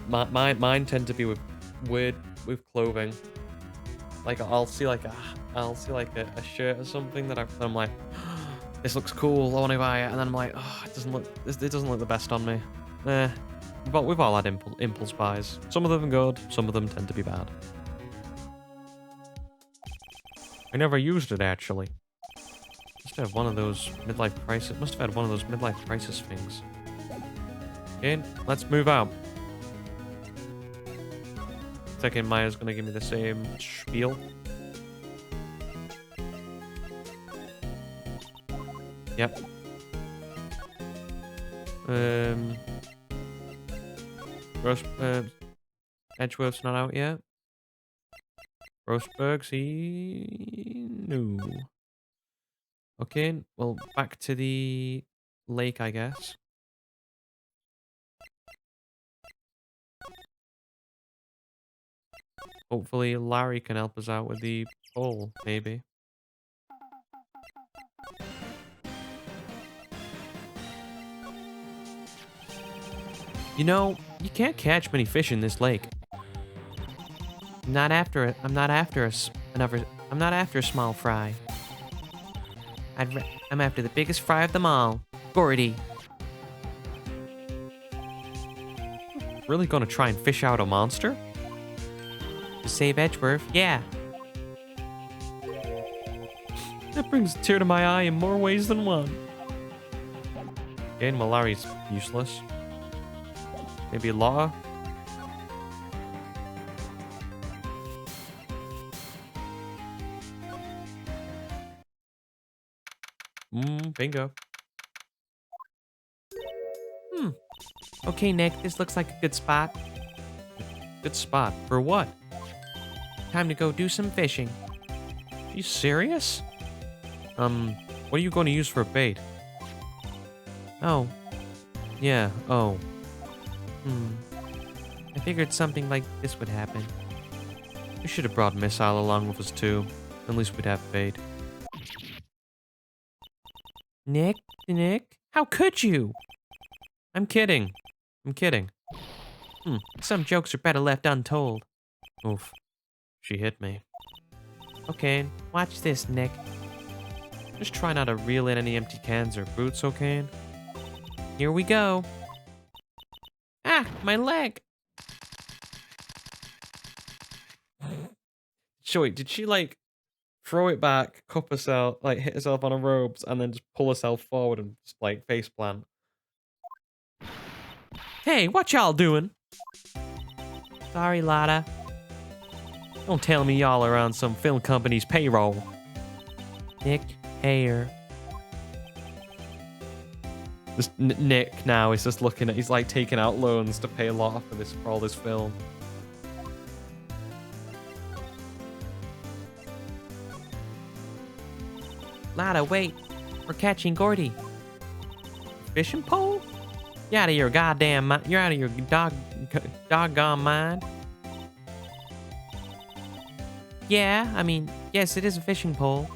Mine tend to be with clothing. Like I'll see like a shirt or something that I'm like, this looks cool. I want to buy it, and then I'm like, oh, it doesn't look the best on me. But we've all had impulse buys. Some of them are good. Some of them tend to be bad. I never used it, actually. Must have one of those midlife crisis. Must have had one of those midlife crisis things. Okay, let's move out. Second, Maya's gonna give me the same spiel. Yep. Edgeworth's not out yet. Roseburg's no. Okay, well, back to the lake, I guess. Hopefully Larry can help us out with the pole, maybe. You know, you can't catch many fish in this lake. I'm not after a small fry. I'm after the biggest fry of them all, Gordy. Really gonna try and fish out a monster? To save Edgeworth, yeah. That brings a tear to my eye in more ways than one. Again, Larry's useless. Maybe Law? Bingo. Okay, Nick, this looks like a good spot. Good spot? For what? Time to go do some fishing. Are you serious? What are you going to use for bait? Oh. Yeah, oh. I figured something like this would happen. We should have brought Missile along with us too. At least we'd have bait. Nick? How could you? I'm kidding. Some jokes are better left untold. Oof. She hit me. Okay, watch this, Nick. Just try not to reel in any empty cans or boots, okay? Here we go. Ah, my leg. Wait, did she like throw it back, cup herself, like hit herself on her robes, and then just pull herself forward and just like face plant? Hey, what y'all doing? Sorry, Lotta. Don't tell me y'all are on some film company's payroll. Nick Hayer. This Nick now is just looking at, he's like taking out loans to pay a lot for all this film. Lotta, wait. We're catching Gordy. Fishing pole? You're out of your goddamn mind. You're out of your doggone mind. Yeah, I mean, yes, it is a fishing pole.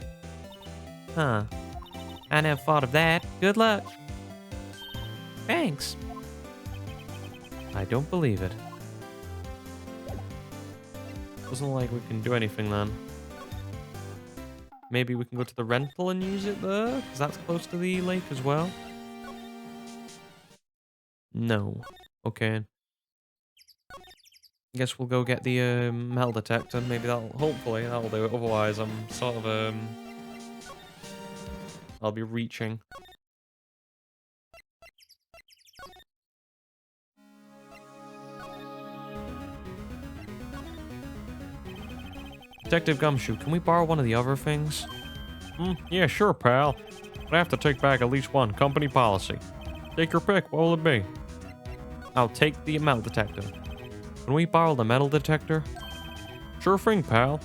Huh. I never thought of that. Good luck. Thanks. I don't believe it. Doesn't look like we can do anything then. Maybe we can go to the rental and use it there? Because that's close to the lake as well. No. Okay. Guess we'll go get the metal detector. Maybe hopefully that'll do it. Otherwise, I'm sort of I'll be reaching. Detective Gumshoe, can we borrow one of the other things? Yeah, sure, pal. But I have to take back at least one company policy. Take your pick. What will it be? I'll take the metal detector. Can we borrow the metal detector? Sure thing, pal.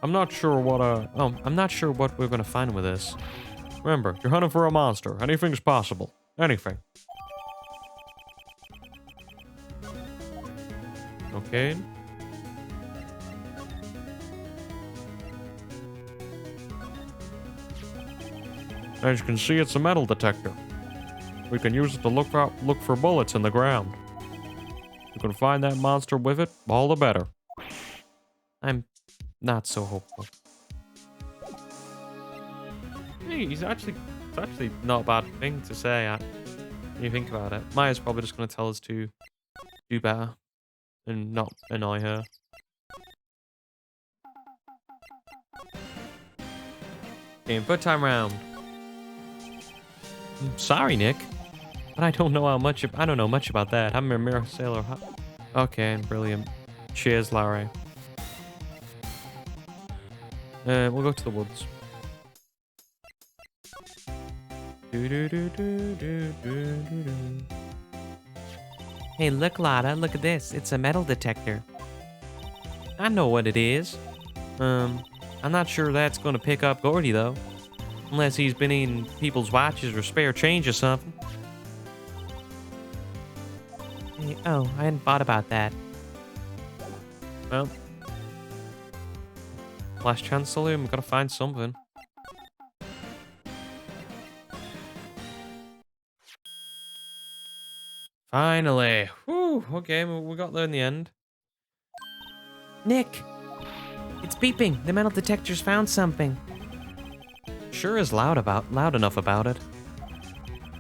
I'm not sure what, I'm not sure what we're gonna find with this. Remember, you're hunting for a monster. Anything's possible. Anything. Okay. As you can see, it's a metal detector. We can use it to look for bullets in the ground. If you can find that monster with it, all the better. I'm not so hopeful. Hey, it's actually not a bad thing to say. When you think about it, Maya's probably just gonna tell us to do better and not annoy her. Okay, third time round. I'm sorry, Nick, but I don't know much about that. I'm a mere sailor. Okay, brilliant. Cheers, Larry. We'll go to the woods. Hey, look, Lotta, look at this. It's a metal detector. I know what it is. I'm not sure that's gonna pick up Gordy though. Unless he's been eating people's watches or spare change or something. Hey, oh, I hadn't thought about that. Well, last chance saloon, we gotta find something. Finally. Whew, okay, we got there in the end. Nick! It's beeping. The metal detector's found something. Sure is loud enough about it.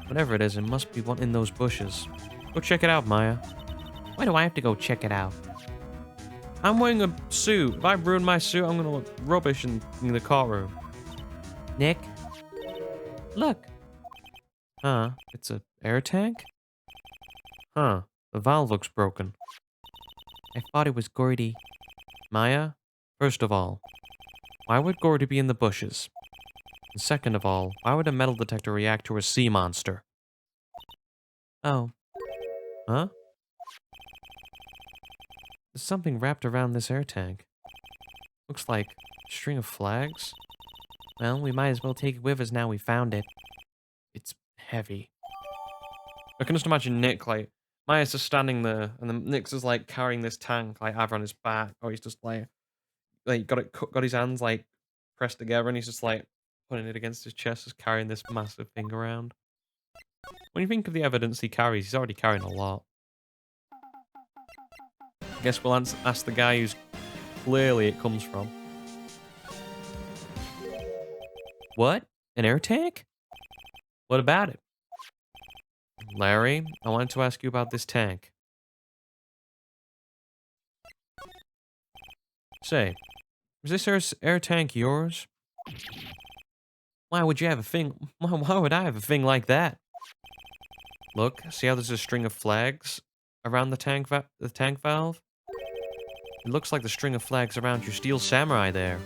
Whatever it is, it must be one in those bushes. Go check it out, Maya. Why do I have to go check it out? I'm wearing a suit. If I ruin my suit, I'm gonna look rubbish in the courtroom. Nick? Look. Huh? It's a air tank? Huh. The valve looks broken. I thought it was Gordy. Maya, first of all, why would Gordy be in the bushes? And second of all, why would a metal detector react to a sea monster? Oh. Huh? There's something wrapped around this air tank. Looks like a string of flags. Well, we might as well take it with us now we found it. It's heavy. I can just imagine Nick, like, Maya's just standing there, and then Nick's just, like, carrying this tank, like, either on his back, or he's just, like got his hands, like, pressed together, and he's just, like, putting it against his chest, just carrying this massive thing around. When you think of the evidence he carries, he's already carrying a lot. I guess we'll ask the guy who's clearly it comes from. What? An air tank? What about it? Larry, I wanted to ask you about this tank. Say, is this air tank yours? Why would you have a thing? Why would I have a thing like that? Look, see how there's a string of flags around the tank valve? It looks like the string of flags around your steel samurai there.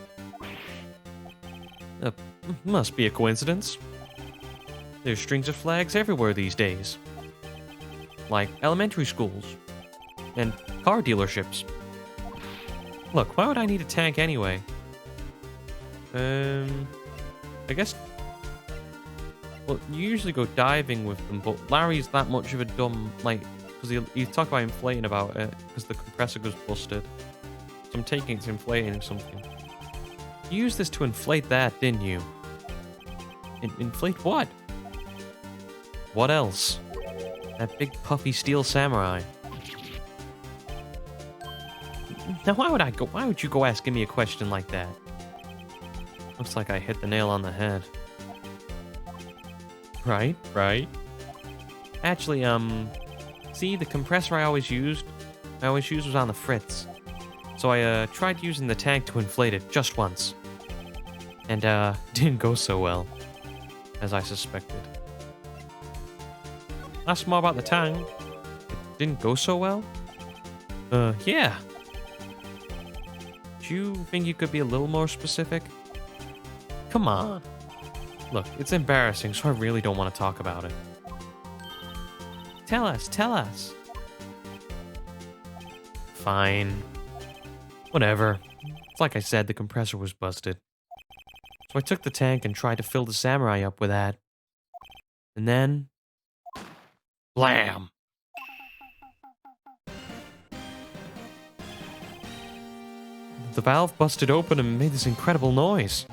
Must be a coincidence. There's strings of flags everywhere these days. Like elementary schools. And car dealerships. Look, why would I need a tank anyway? I guess... Well, you usually go diving with them, but Larry's that much of a dumb, like... Because you talk about inflating about it, because the compressor goes busted. So I'm taking it to inflating something. You used this to inflate that, didn't you? Inflate what? What else? That big puffy steel samurai. Now why would you go asking me a question like that? Looks like I hit the nail on the head. Right. Actually, see, the compressor I always used was on the fritz. So I tried using the tank to inflate it just once. And didn't go so well, as I suspected. Ask more about the tank. It didn't go so well? Yeah. Don't you think you could be a little more specific? Come on. Look, it's embarrassing, so I really don't want to talk about it. Tell us, tell us. Fine. Whatever. It's like I said, the compressor was busted. So I took the tank and tried to fill the samurai up with that. And then... blam! The valve busted open and made this incredible noise.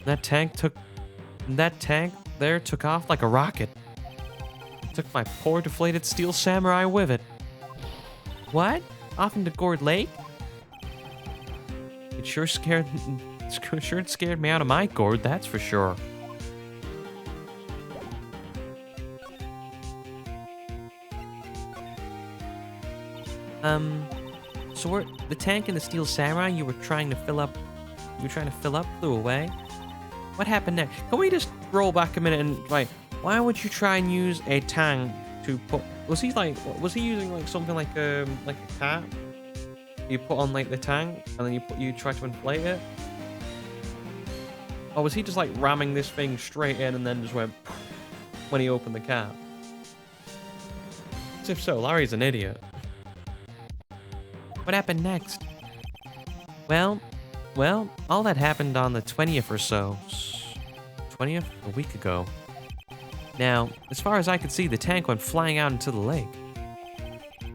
That tank there took off like a rocket. It took my poor deflated steel samurai with it. What? Off into Gourd Lake? It sure scared me out of my gourd, that's for sure. So the tank and the steel samurai you were trying to fill up flew away? What happened next? Can we just roll back a minute and, like, why would you try and use a tank to put... Was he using, like, something like a cap? You put on, like, the tank, and then you try to inflate it? Or was he just, like, ramming this thing straight in and then just went when he opened the cap? 'Cause if so, Larry's an idiot. What happened next? Well, all that happened on the 20th or so. 20th? A week ago. Now, as far as I could see, the tank went flying out into the lake.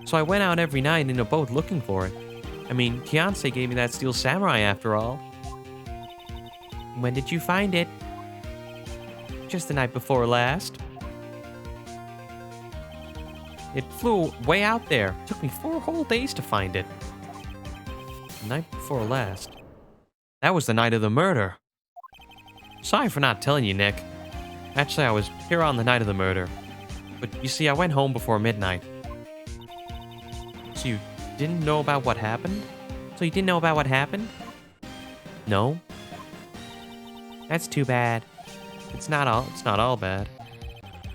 So I went out every night in a boat looking for it. I mean, Fiancé gave me that steel samurai after all. When did you find it? Just the night before last. It flew way out there. It took me 4 whole days to find it. The night before last. That was the night of the murder. Sorry for not telling you, Nick. Actually, I was here on the night of the murder. But you see, I went home before midnight. So you didn't know about what happened? So you didn't know about what happened? No. That's too bad. It's not all bad.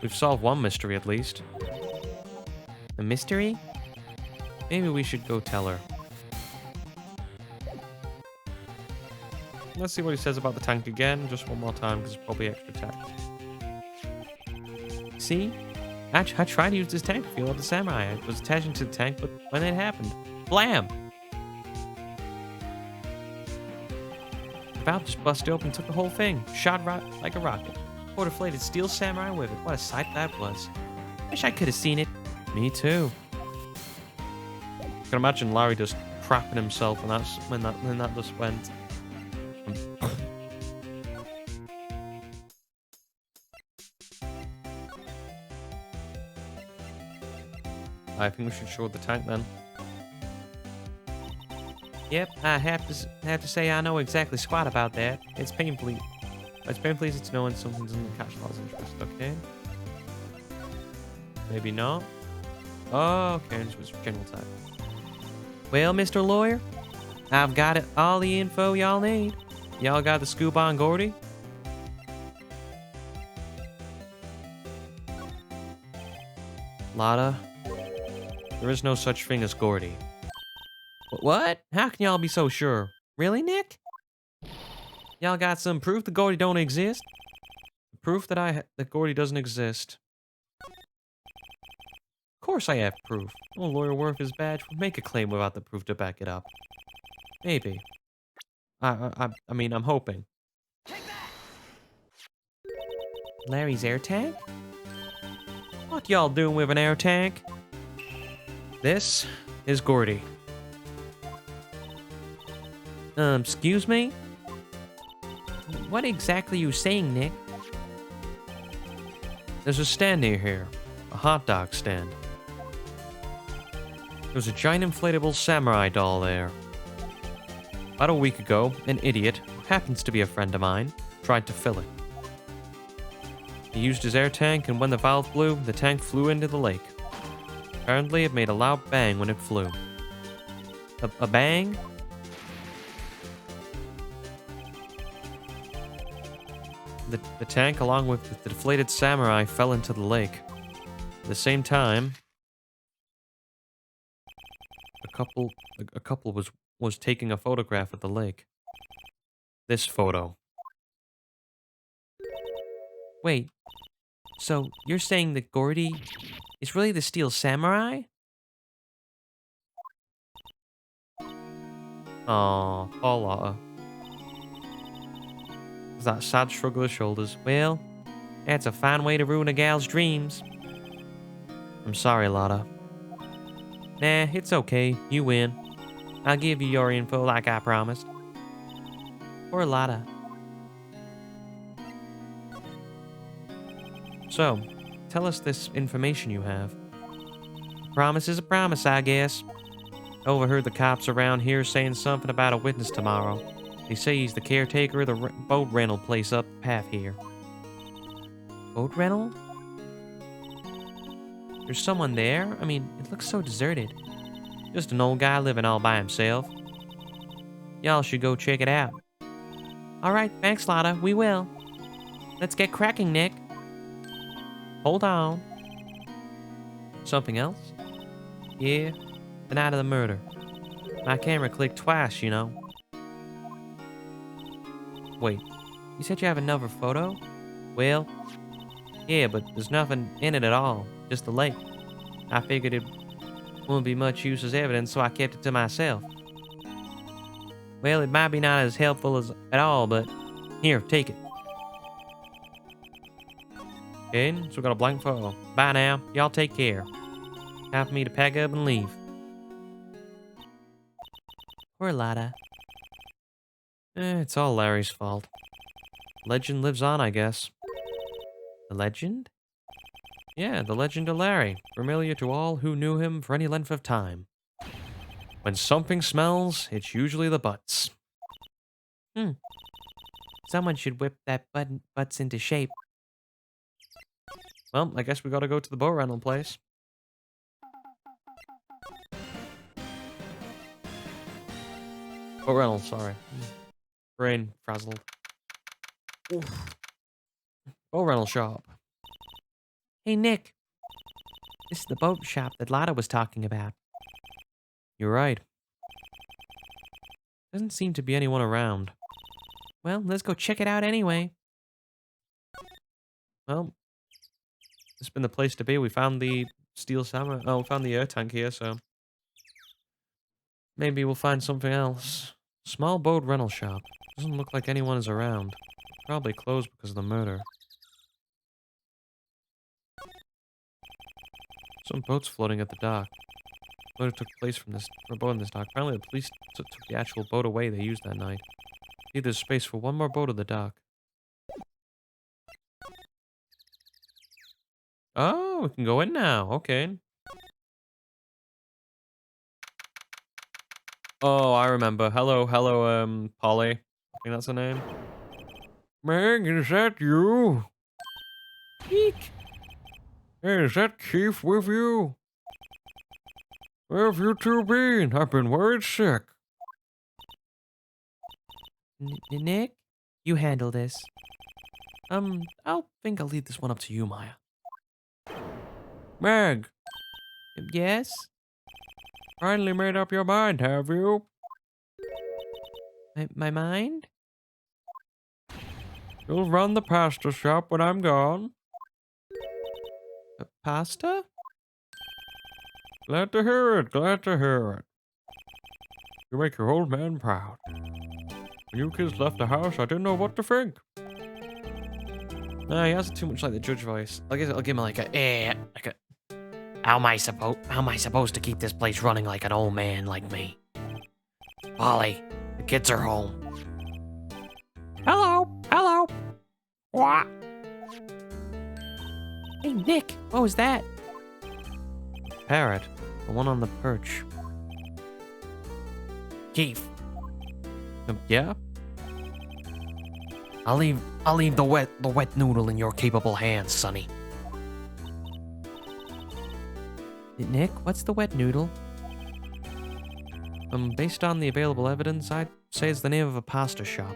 We've solved one mystery at least. A mystery? Maybe we should go tell her. Let's see what he says about the tank again, just one more time, because it's probably extra text. See? I tried to use this tank to fuel up the samurai. I was attaching to the tank, but when it happened, blam! The valve just busted open and took the whole thing. Shot like a rocket. Poor deflated steel samurai with it. What a sight that was. Wish I could have seen it. Me too. I can imagine Larry just crapping himself, and that's when that just went. I think we should show the tank then. Yep, I have to say I know exactly squat about that. It's painfully easy to know when something doesn't catch Law's interest, okay? Maybe not. Oh, okay, this was general type. Well, Mr. Lawyer, I've got all the info y'all need. Y'all got the scoop on Gordy? Lotta, there is no such thing as Gordy. What? How can y'all be so sure? Really, Nick? Y'all got some proof that Gordy don't exist? Proof that Gordy doesn't exist. Of course I have proof. No lawyer worth his badge would make a claim without the proof to back it up. Maybe. I mean, I'm hoping. Larry's air tank? What y'all doing with an air tank? This is Gordy. Excuse me? What exactly are you saying, Nick? There's a stand near here. A hot dog stand. There's a giant inflatable samurai doll there. About a week ago, an idiot, who happens to be a friend of mine, tried to fill it. He used his air tank, and when the valve blew, the tank flew into the lake. Apparently, it made a loud bang when it flew. A bang? The tank, along with the deflated samurai, fell into the lake. At the same time, a couple was was taking a photograph of the lake. This photo. Wait, so you're saying that Gordy is really the Steel Samurai? Aw, poor Lotta. There's that sad shrug of the shoulders. Well, that's a fine way to ruin a gal's dreams. I'm sorry, Lotta. Nah, it's okay. You win. I'll give you your info like I promised. Poor Lotta. So, tell us this information you have. Promise is a promise, I guess. Overheard the cops around here saying something about a witness tomorrow. They say he's the caretaker of the boat rental place up the path here. Boat rental? There's someone there? I mean, it looks so deserted. Just an old guy living all by himself. Y'all should go check it out. Alright, thanks, Lotta. We will. Let's get cracking, Nick. Hold on. Something else? Yeah, the night of the murder. My camera clicked twice, you know. Wait, you said you have another photo? Well, yeah, but there's nothing in it at all. Just the lake. I figured it wouldn't be much use as evidence, so I kept it to myself. Well, it might be not as helpful as at all, but here, take it. Okay, so we got a blank photo. Bye now. Y'all take care. Time for me to pack up and leave. Poor Lotta. It's all Larry's fault. Legend lives on, I guess. The legend? Yeah, the legend of Larry. Familiar to all who knew him for any length of time. When something smells, it's usually the butts. Someone should whip that butts into shape. Well, I guess we gotta go to the boat rental place. Boat rental, sorry. Brain frazzled. Oof. Boat rental shop. Hey, Nick. This is the boat shop that Lotta was talking about. You're right. Doesn't seem to be anyone around. Well, let's go check it out anyway. Well, it's been the place to be. We found the steel samurai. Oh, we found the air tank here, so maybe we'll find something else. Small boat rental shop. Doesn't look like anyone is around. Probably closed because of the murder. Some boats floating at the dock. Murder took place from this boat in this dock. Apparently, the police took the actual boat away they used that night. See, there's space for one more boat at the dock. Oh, we can go in now. Okay. Oh, I remember. Hello, Polly. I think that's her name. Meg, is that you? Eek. Hey, is that Chief with you? Where have you two been? I've been worried sick. Nick, you handle this. I'll leave this one up to you, Maya. Meg, Yes? finally made up your mind, have you? My mind? You'll run the pasta shop when I'm gone. Pasta? Glad to hear it, glad to hear it. You make your old man proud. When you kids left the house, I didn't know what to think. No, he has too much like the judge voice. I guess I'll give him like a How am I supposed to keep this place running like an old man like me? Polly, the kids are home. Hello. What? Hey, Nick, what was that? parrot, the one on the perch. Keith, Yeah? I'll leave the wet noodle in your capable hands, Sonny. Nick, what's the wet noodle? Based on the available evidence, I'd say it's the name of a pasta shop.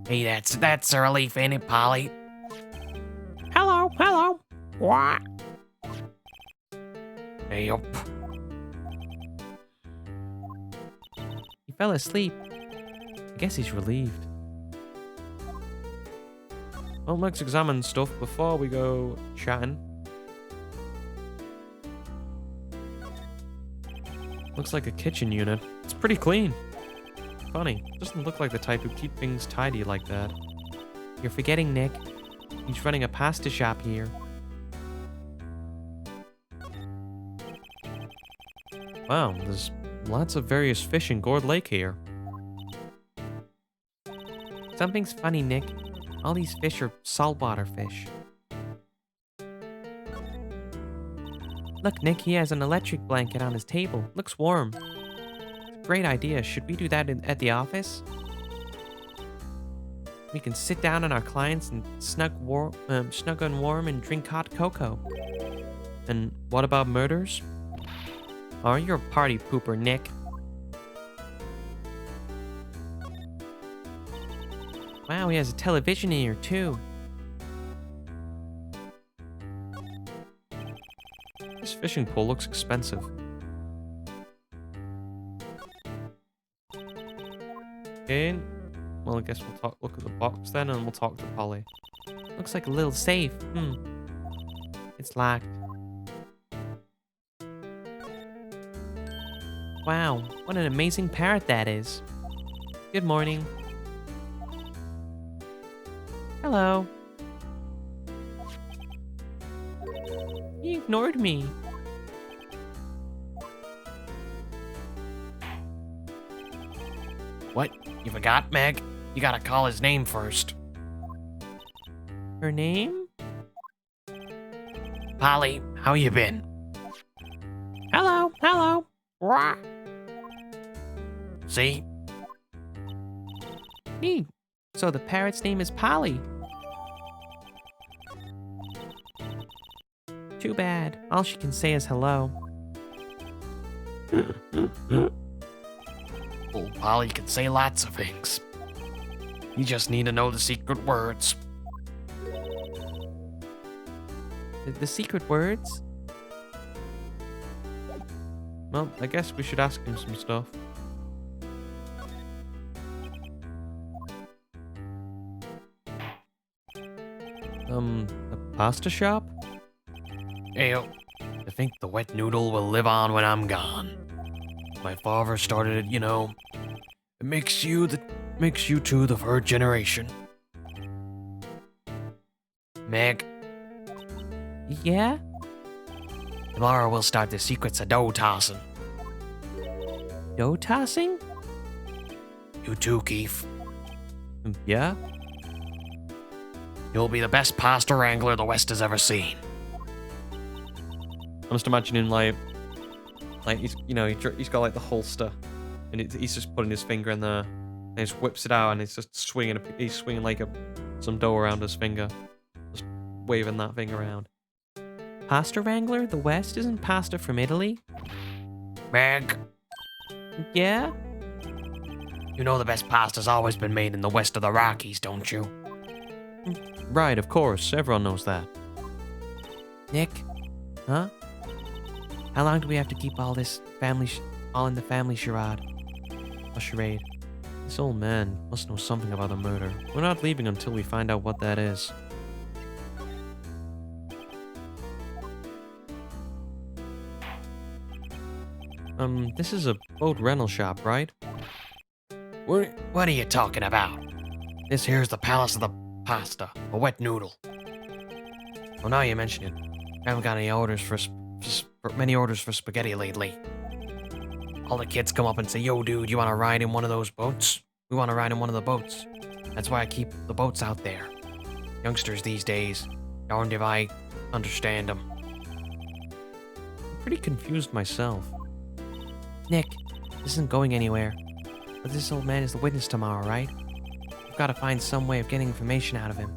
Hey, that's a relief, ain't it, Polly? Hello. What? Hey, up. fell asleep. I guess he's relieved. Well, let's examine stuff before we go chatting. Looks like a kitchen unit. It's pretty clean. Funny. Doesn't look like the type who keep things tidy like that. You're forgetting Nick. He's running a pasta shop here. Wow, there's lots of various fish in Gourd Lake here. Something's funny, Nick. All these fish are saltwater fish. Look, Nick, he has an electric blanket on his table. Looks warm. It's a great idea. Should we do that at the office? We can sit down on our clients and snug and warm and drink hot cocoa. And what about murders? Oh, you're a party pooper, Nick. Wow, he has a television in here, too. This fishing pole looks expensive. Okay. Well, I guess we'll look at the box then, and we'll talk to Polly. Looks like a little safe. It's locked. Wow, what an amazing parrot that is. Good morning. Hello. He ignored me. What? You forgot, Meg? You gotta call his name first. Her name? Polly, how you been? Hello, hello. Rah. See? Neat. So the parrot's name is Polly. Too bad. All she can say is hello. Well, Polly can say lots of things. You just need to know the secret words. The secret words? Well, I guess we should ask him some stuff. A pasta shop? Ayo, I think the wet noodle will live on when I'm gone. My father started it, you know. It makes you two the third generation. Meg, Yeah? tomorrow we'll start the secrets of dough tossing. Dough tossing? You too, Keith. Yeah? You'll be the best pasta wrangler the West has ever seen. I'm just imagining like he's, you know, he's got like the holster, and he's just putting his finger in there, and he just whips it out, and he's just swinging. He's swinging like some dough around his finger, just waving that thing around. Pasta Wrangler? The West? Isn't pasta from Italy? Meg, Yeah? you know the best pasta's always been made in the west of the Rockies, don't you? Right, of course. Everyone knows that. Nick? Huh? How long do we have to keep all this all in the family charade? A charade. This old man must know something about the murder. We're not leaving until we find out what that is. This is a boat rental shop, right? What are you talking about? This here's the palace of the pasta, a wet noodle. Well, now you mention it. I haven't got any orders many orders for spaghetti lately. All the kids come up and say, "Yo, dude, you want to ride in one of those boats? We want to ride in one of the boats." That's why I keep the boats out there. Youngsters these days, darned if I understand them. I'm pretty confused myself. Nick, this isn't going anywhere. But this old man is the witness tomorrow, right? We've got to find some way of getting information out of him.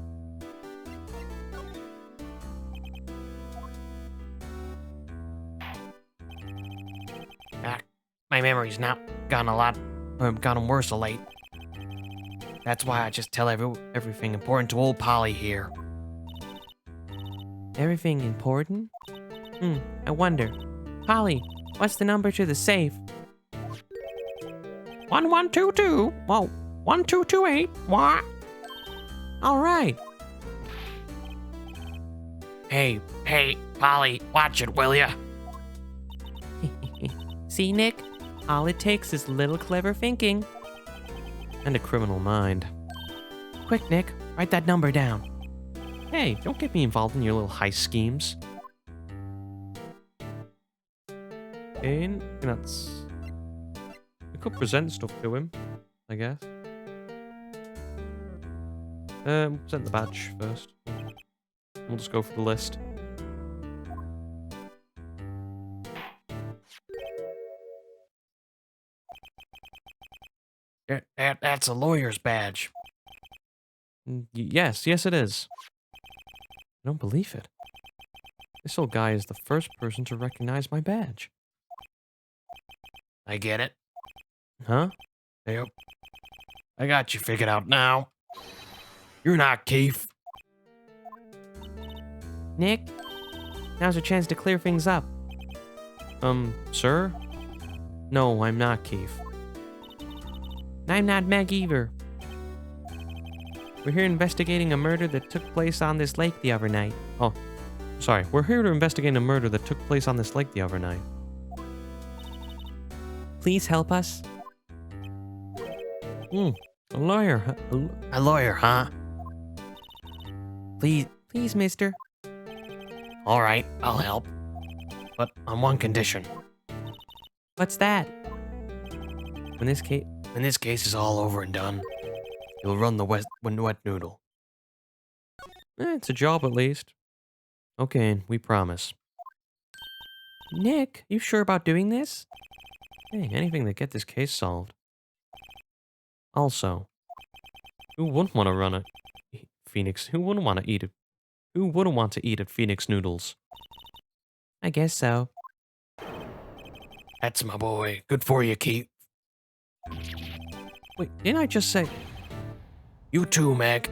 My memory's not gotten worse of late. That's why I just tell everything important to old Polly here. Everything important? I wonder. Polly, what's the number to the safe? 1122. Whoa, 1228. What? All right. Hey, Polly, watch it, will ya? See, Nick? All it takes is little clever thinking. And a criminal mind. Quick, Nick, write that number down. Hey, don't get me involved in your little heist schemes. Okay, that's... We could present stuff to him, I guess. Present the badge first. We'll just go for the list. That's a lawyer's badge. Yes, it is. I don't believe it. This old guy is the first person to recognize my badge. I get it. Huh? Yep. I got you figured out now. You're not Keith. Nick, now's your chance to clear things up. Sir? No, I'm not Keith. And I'm not Meg either. We're here investigating a murder that took place on this lake the other night. Oh, sorry. We're here to investigate a murder that took place on this lake the other night. Please help us. A lawyer. A lawyer, huh? Please, mister. All right, I'll help. But on one condition. What's that? In this case... When this case is all over and done, you'll run the wet noodle. it's a job at least. Okay, we promise. Nick, you sure about doing this? Hey, anything to get this case solved. Also, who wouldn't want to run a Phoenix? Who wouldn't want to eat it? Who wouldn't want to eat at Phoenix Noodles? I guess so. That's my boy. Good for you, Keith. Wait, didn't I just say... You too, Meg.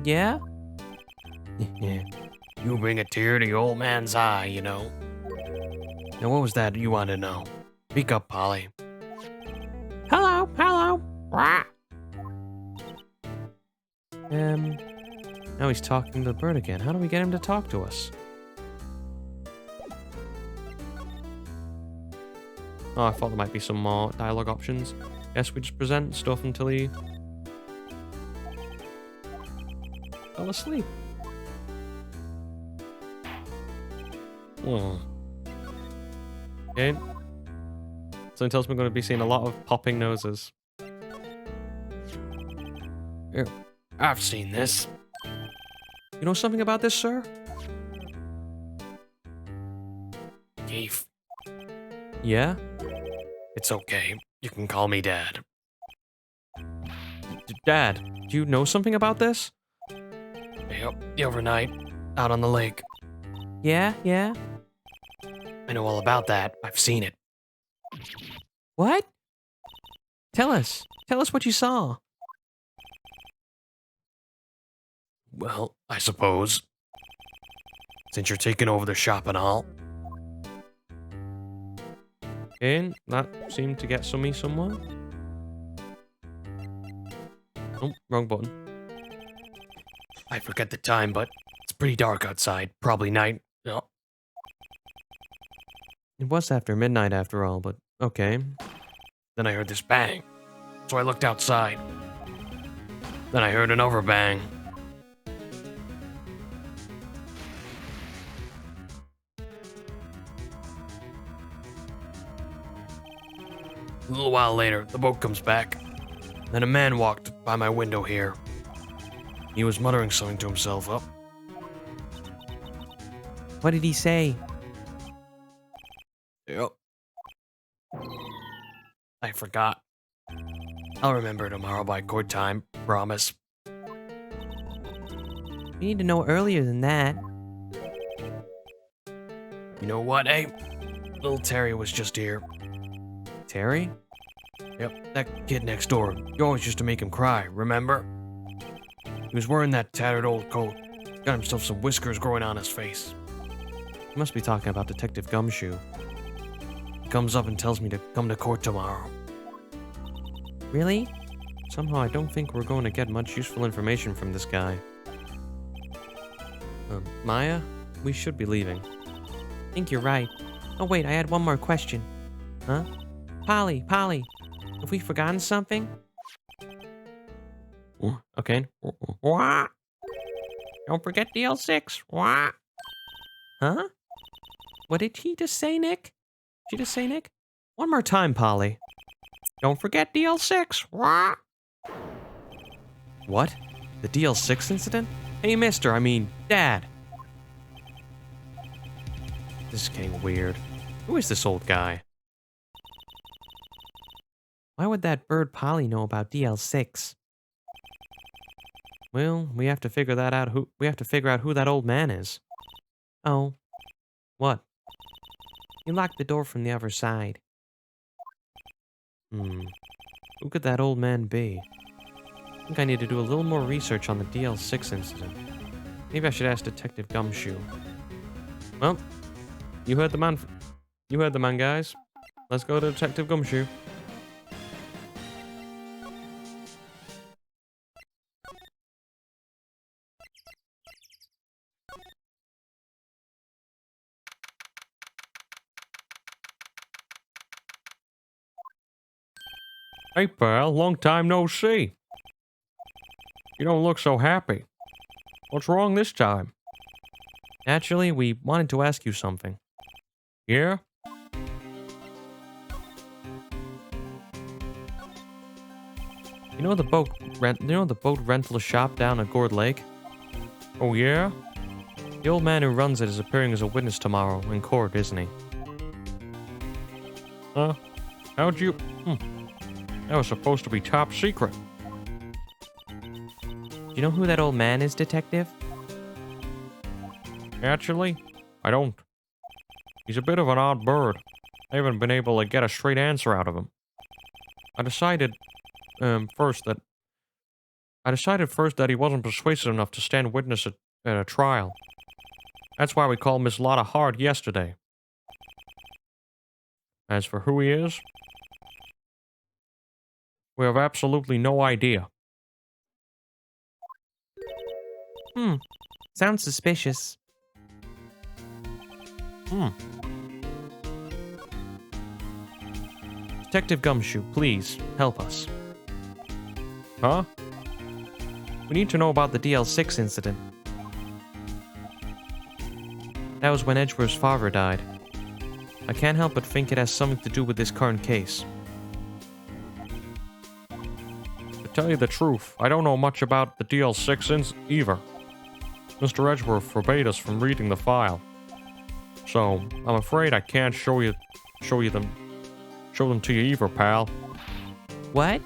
Yeah? Yeah. You bring a tear to your old man's eye, you know. Now, what was that you wanted to know? Speak up, Polly. Hello. Rah. Now he's talking to the bird again. How do we get him to talk to us? Oh, I thought there might be some more dialogue options. Guess we just present stuff until he fell asleep. Okay. Something tells me I'm going to be seeing a lot of popping noses. Here, I've seen this. You know something about this, sir? Keith, Yeah? it's okay. You can call me Dad. Dad, do you know something about this? Yep, the overnight, out on the lake. Yeah? I know all about that. I've seen it. What? Tell us what you saw. Well, I suppose. Since you're taking over the shop and all. Okay, that seemed to get me somewhere. Oh, wrong button. I forget the time, but it's pretty dark outside. Probably night. Oh, It was after midnight after all, but okay. then I heard this bang. So I looked outside. Then I heard another bang. A little while later, the boat comes back. Then a man walked by my window here. He was muttering something to himself up. What did he say? Yep. I forgot. I'll remember tomorrow by court time, promise. We need to know earlier than that. You know what, eh? Little Terry was just here. Terry? Yep, that kid next door. You always used to make him cry, remember? He was wearing that tattered old coat. Got himself some whiskers growing on his face. You must be talking about Detective Gumshoe. He comes up and tells me to come to court tomorrow. Really? Somehow I don't think we're going to get much useful information from this guy. Maya, we should be leaving. I think you're right. Oh wait, I had one more question. Huh? Polly, have we forgotten something? Okay. Wah! Don't forget DL6. Wah! Huh? What did he just say, Nick? Did you just say, Nick? One more time, Polly. Don't forget DL6. Wah! What? The DL6 incident? Hey, mister, I mean, Dad. This is getting weird. Who is this old guy? Why would that bird Polly know about DL6? Well, we have to figure that out. We have to figure out who that old man is. Oh, What? you locked the door from the other side. Who could that old man be? I think I need to do a little more research on the DL6 incident. Maybe I should ask Detective Gumshoe. Well, you heard the man. You heard the man, guys. Let's go to Detective Gumshoe. Hey, pal, long time no see. You don't look so happy. What's wrong this time? Actually, we wanted to ask you something. Yeah? You know the boat rental shop down at Gourd Lake? Oh, yeah? The old man who runs it is appearing as a witness tomorrow in court, isn't he? Huh? How'd you... That was supposed to be top secret. Do you know who that old man is, Detective? Actually, I don't. He's a bit of an odd bird. I haven't been able to get a straight answer out of him. I decided first that he wasn't persuasive enough to stand witness at a trial. That's why we called Miss Lotta hard yesterday. As for who he is, we have absolutely no idea. Sounds suspicious. Detective Gumshoe, please, help us. Huh? We need to know about the DL6 incident. That was when Edgeworth's father died. I can't help but think it has something to do with this current case. To tell you the truth, I don't know much about the DL6 either. Mr. Edgeworth forbade us from reading the file. So, I'm afraid I can't show them to you either, pal. What?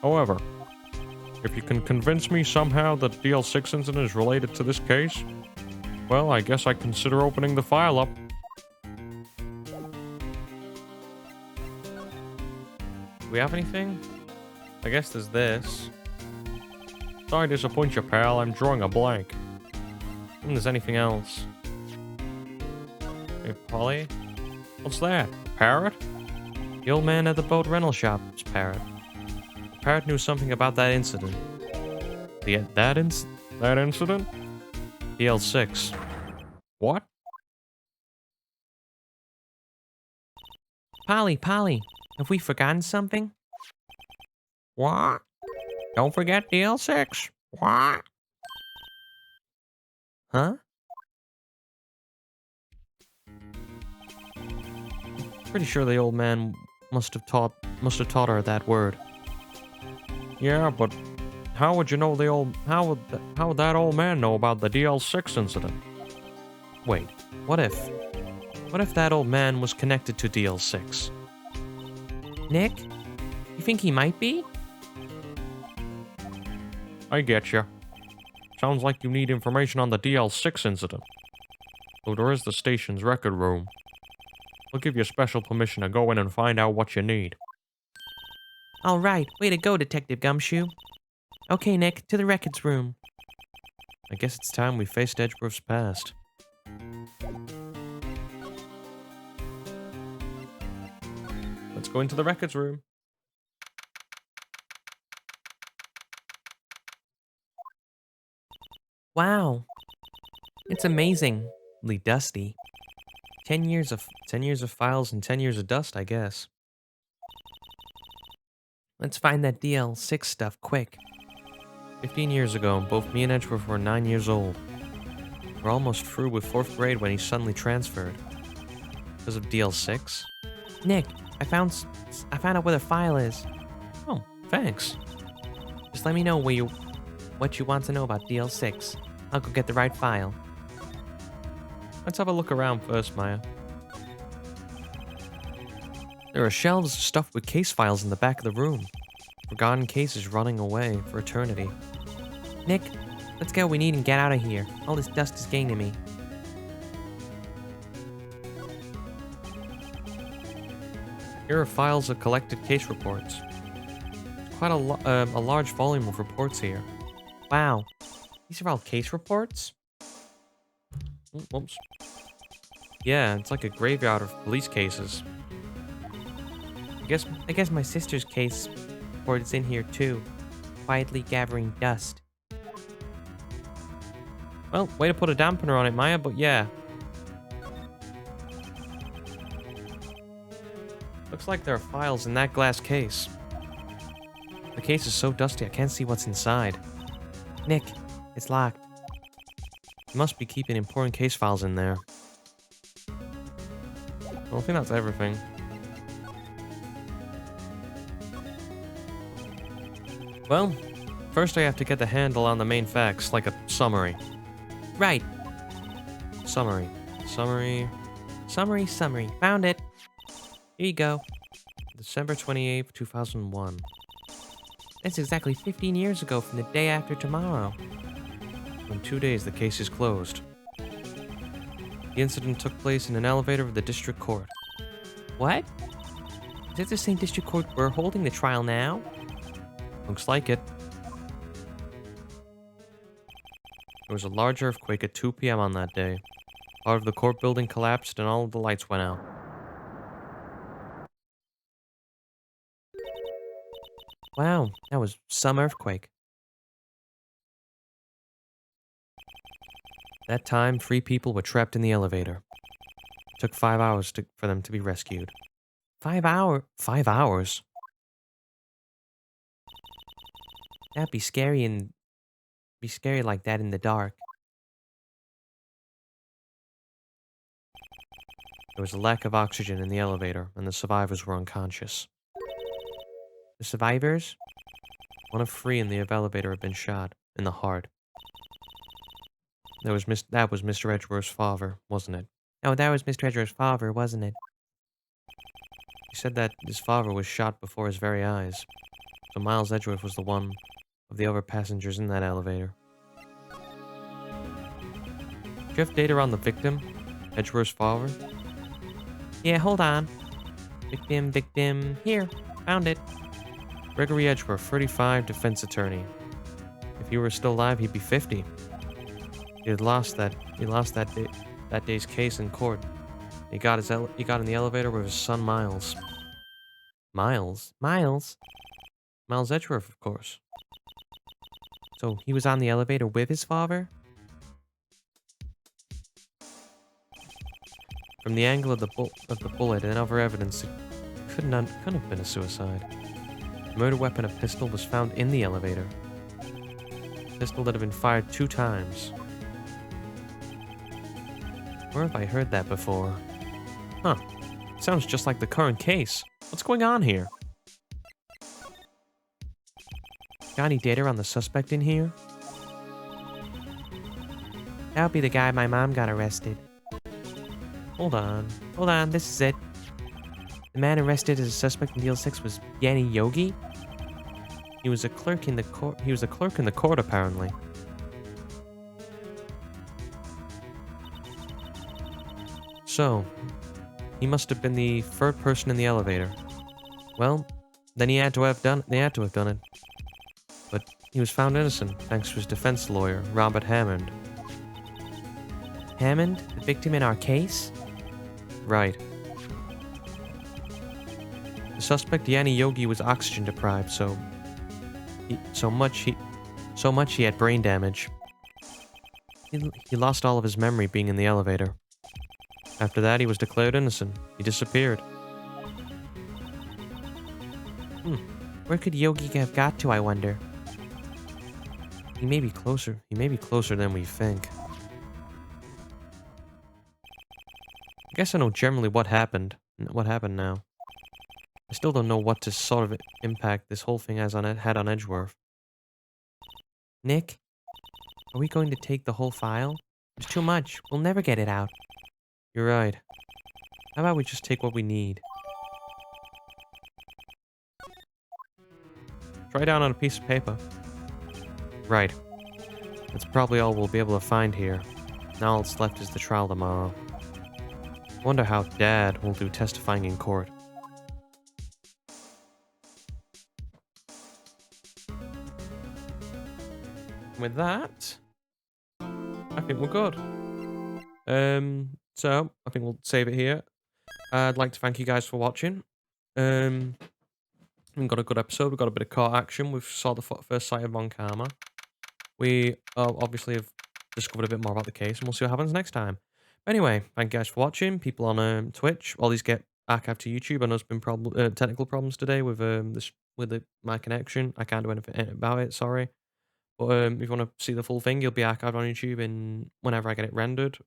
However, if you can convince me somehow that the DL6 incident is related to this case, well, I guess I consider opening the file up. Do we have anything? I guess there's this. Sorry to disappoint you, pal. I'm drawing a blank. And there's anything else. Hey, Polly? What's that? A parrot? The old man at the boat rental shop's parrot. The parrot knew something about that incident. That incident? DL6. What? Polly, have we forgotten something? What? Don't forget DL6. What? Huh? Pretty sure the old man must have taught her that word. Yeah, but how would you know how would that old man know about the DL6 incident? Wait, what if that old man was connected to DL6? Nick? You think he might be? I get you. Sounds like you need information on the DL6 incident. Though there is the station's record room. We'll give you special permission to go in and find out what you need. All right, way to go, Detective Gumshoe. Okay, Nick, to the records room. I guess it's time we faced Edgeworth's past. Let's go into the records room. Wow. It's amazingly dusty. 10 years of files and 10 years of dust, I guess. Let's find that DL6 stuff quick. 15 years ago, both me and Edgeworth were 9 years old. We're almost through with 4th grade when he suddenly transferred. Because of DL6? Nick, I found out where the file is. Oh, thanks. Just let me know what you want to know about DL6. I'll go get the right file. Let's have a look around first, Maya. There are shelves stuffed with case files in the back of the room. Forgotten cases running away for eternity. Nick, let's get what we need and get out of here. All this dust is getting to me. Here are files of collected case reports. Quite a large volume of reports here. Wow. These are all case reports? Whoops. Yeah, it's like a graveyard of police cases. I guess my sister's case report is in here too. Quietly gathering dust. Well, way to put a dampener on it, Maya, but yeah. Looks like there are files in that glass case. The case is so dusty I can't see what's inside. Nick, it's locked. You must be keeping important case files in there. Well, I think that's everything. Well, first I have to get the handle on the main facts, like a summary. Right. Summary. Summary. Found it. Here you go. December 28th, 2001. That's exactly 15 years ago from the day after tomorrow. In 2 days, the case is closed. The incident took place in an elevator of the district court. What? Is it the same district court we're holding the trial now? Looks like it. There was a large earthquake at 2 p.m. on that day. Part of the court building collapsed and all of the lights went out. Wow, that was some earthquake. That time, 3 people were trapped in the elevator. It took 5 hours for them to be rescued. 5 hours? 5 hours? That'd be scary like that in the dark. There was a lack of oxygen in the elevator, and the survivors were unconscious. The survivors? One of 3 in the elevator had been shot in the heart. That was Mr. Edgeworth's father, wasn't it? Oh, that was Mr. Edgeworth's father, wasn't it? He said that his father was shot before his very eyes. So Miles Edgeworth was the one of the other passengers in that elevator. Do you have data on the victim? Edgeworth's father? Yeah, hold on. Victim. Here, found it. Gregory Edgeworth, 35, defense attorney. If he were still alive, he'd be 50. He lost that day's case in court. He got in the elevator with his son Miles. Miles? Miles Edgeworth, of course. So he was on the elevator with his father? From the angle of the bullet and other evidence, it couldn't have been a suicide. The murder weapon, a pistol, was found in the elevator. A pistol that had been fired 2 times. Where have I heard that before? Huh. Sounds just like the current case. What's going on here? Got any data on the suspect in here? That would be the guy my mom got arrested. Hold on. This is it. The man arrested as a suspect in Deal 6 was Yanni Yogi? He was a clerk in the court, apparently. So, he must have been the 3rd person in the elevator. Well, then they had to have done it. But he was found innocent, thanks to his defense lawyer, Robert Hammond. Hammond? The victim in our case? Right. The suspect Yanni Yogi was oxygen deprived, so much he had brain damage. He lost all of his memory being in the elevator. After that, he was declared innocent. He disappeared. Where could Yogi have got to, I wonder? He may be closer. He may be closer than we think. I guess I know generally what happened. What happened now. I still don't know what to sort of impact this whole thing had on Edgeworth. Nick, are we going to take the whole file? There's too much. We'll never get it out. You're right. How about we just take what we need? Try down on a piece of paper. Right. That's probably all we'll be able to find here. Now all that's left is the trial tomorrow. Wonder how Dad will do testifying in court. With that, I think we're good. So I think we'll save it here. I'd like to thank you guys for watching. We've got a good episode. We've got a bit of court action. We've saw the first sight of Von Karma. We obviously have discovered a bit more about the case, and we'll see what happens next time. Anyway, thank you guys for watching. People on Twitch, all these get archived to YouTube. I know there's been technical problems today with my connection. I can't do anything about it. Sorry. But if you want to see the full thing, you'll be archived on YouTube in whenever I get it rendered.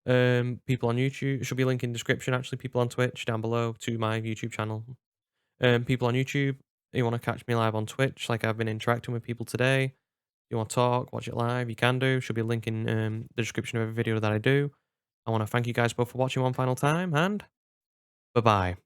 People on YouTube should be a link in description. Actually, people on Twitch down below to my YouTube channel. People on YouTube, you want to catch me live on Twitch, like I've been interacting with people today. You want to talk, watch it live, you can do. Should be a link in the description of every video that I do. I want to thank you guys both for watching one final time, and bye-bye.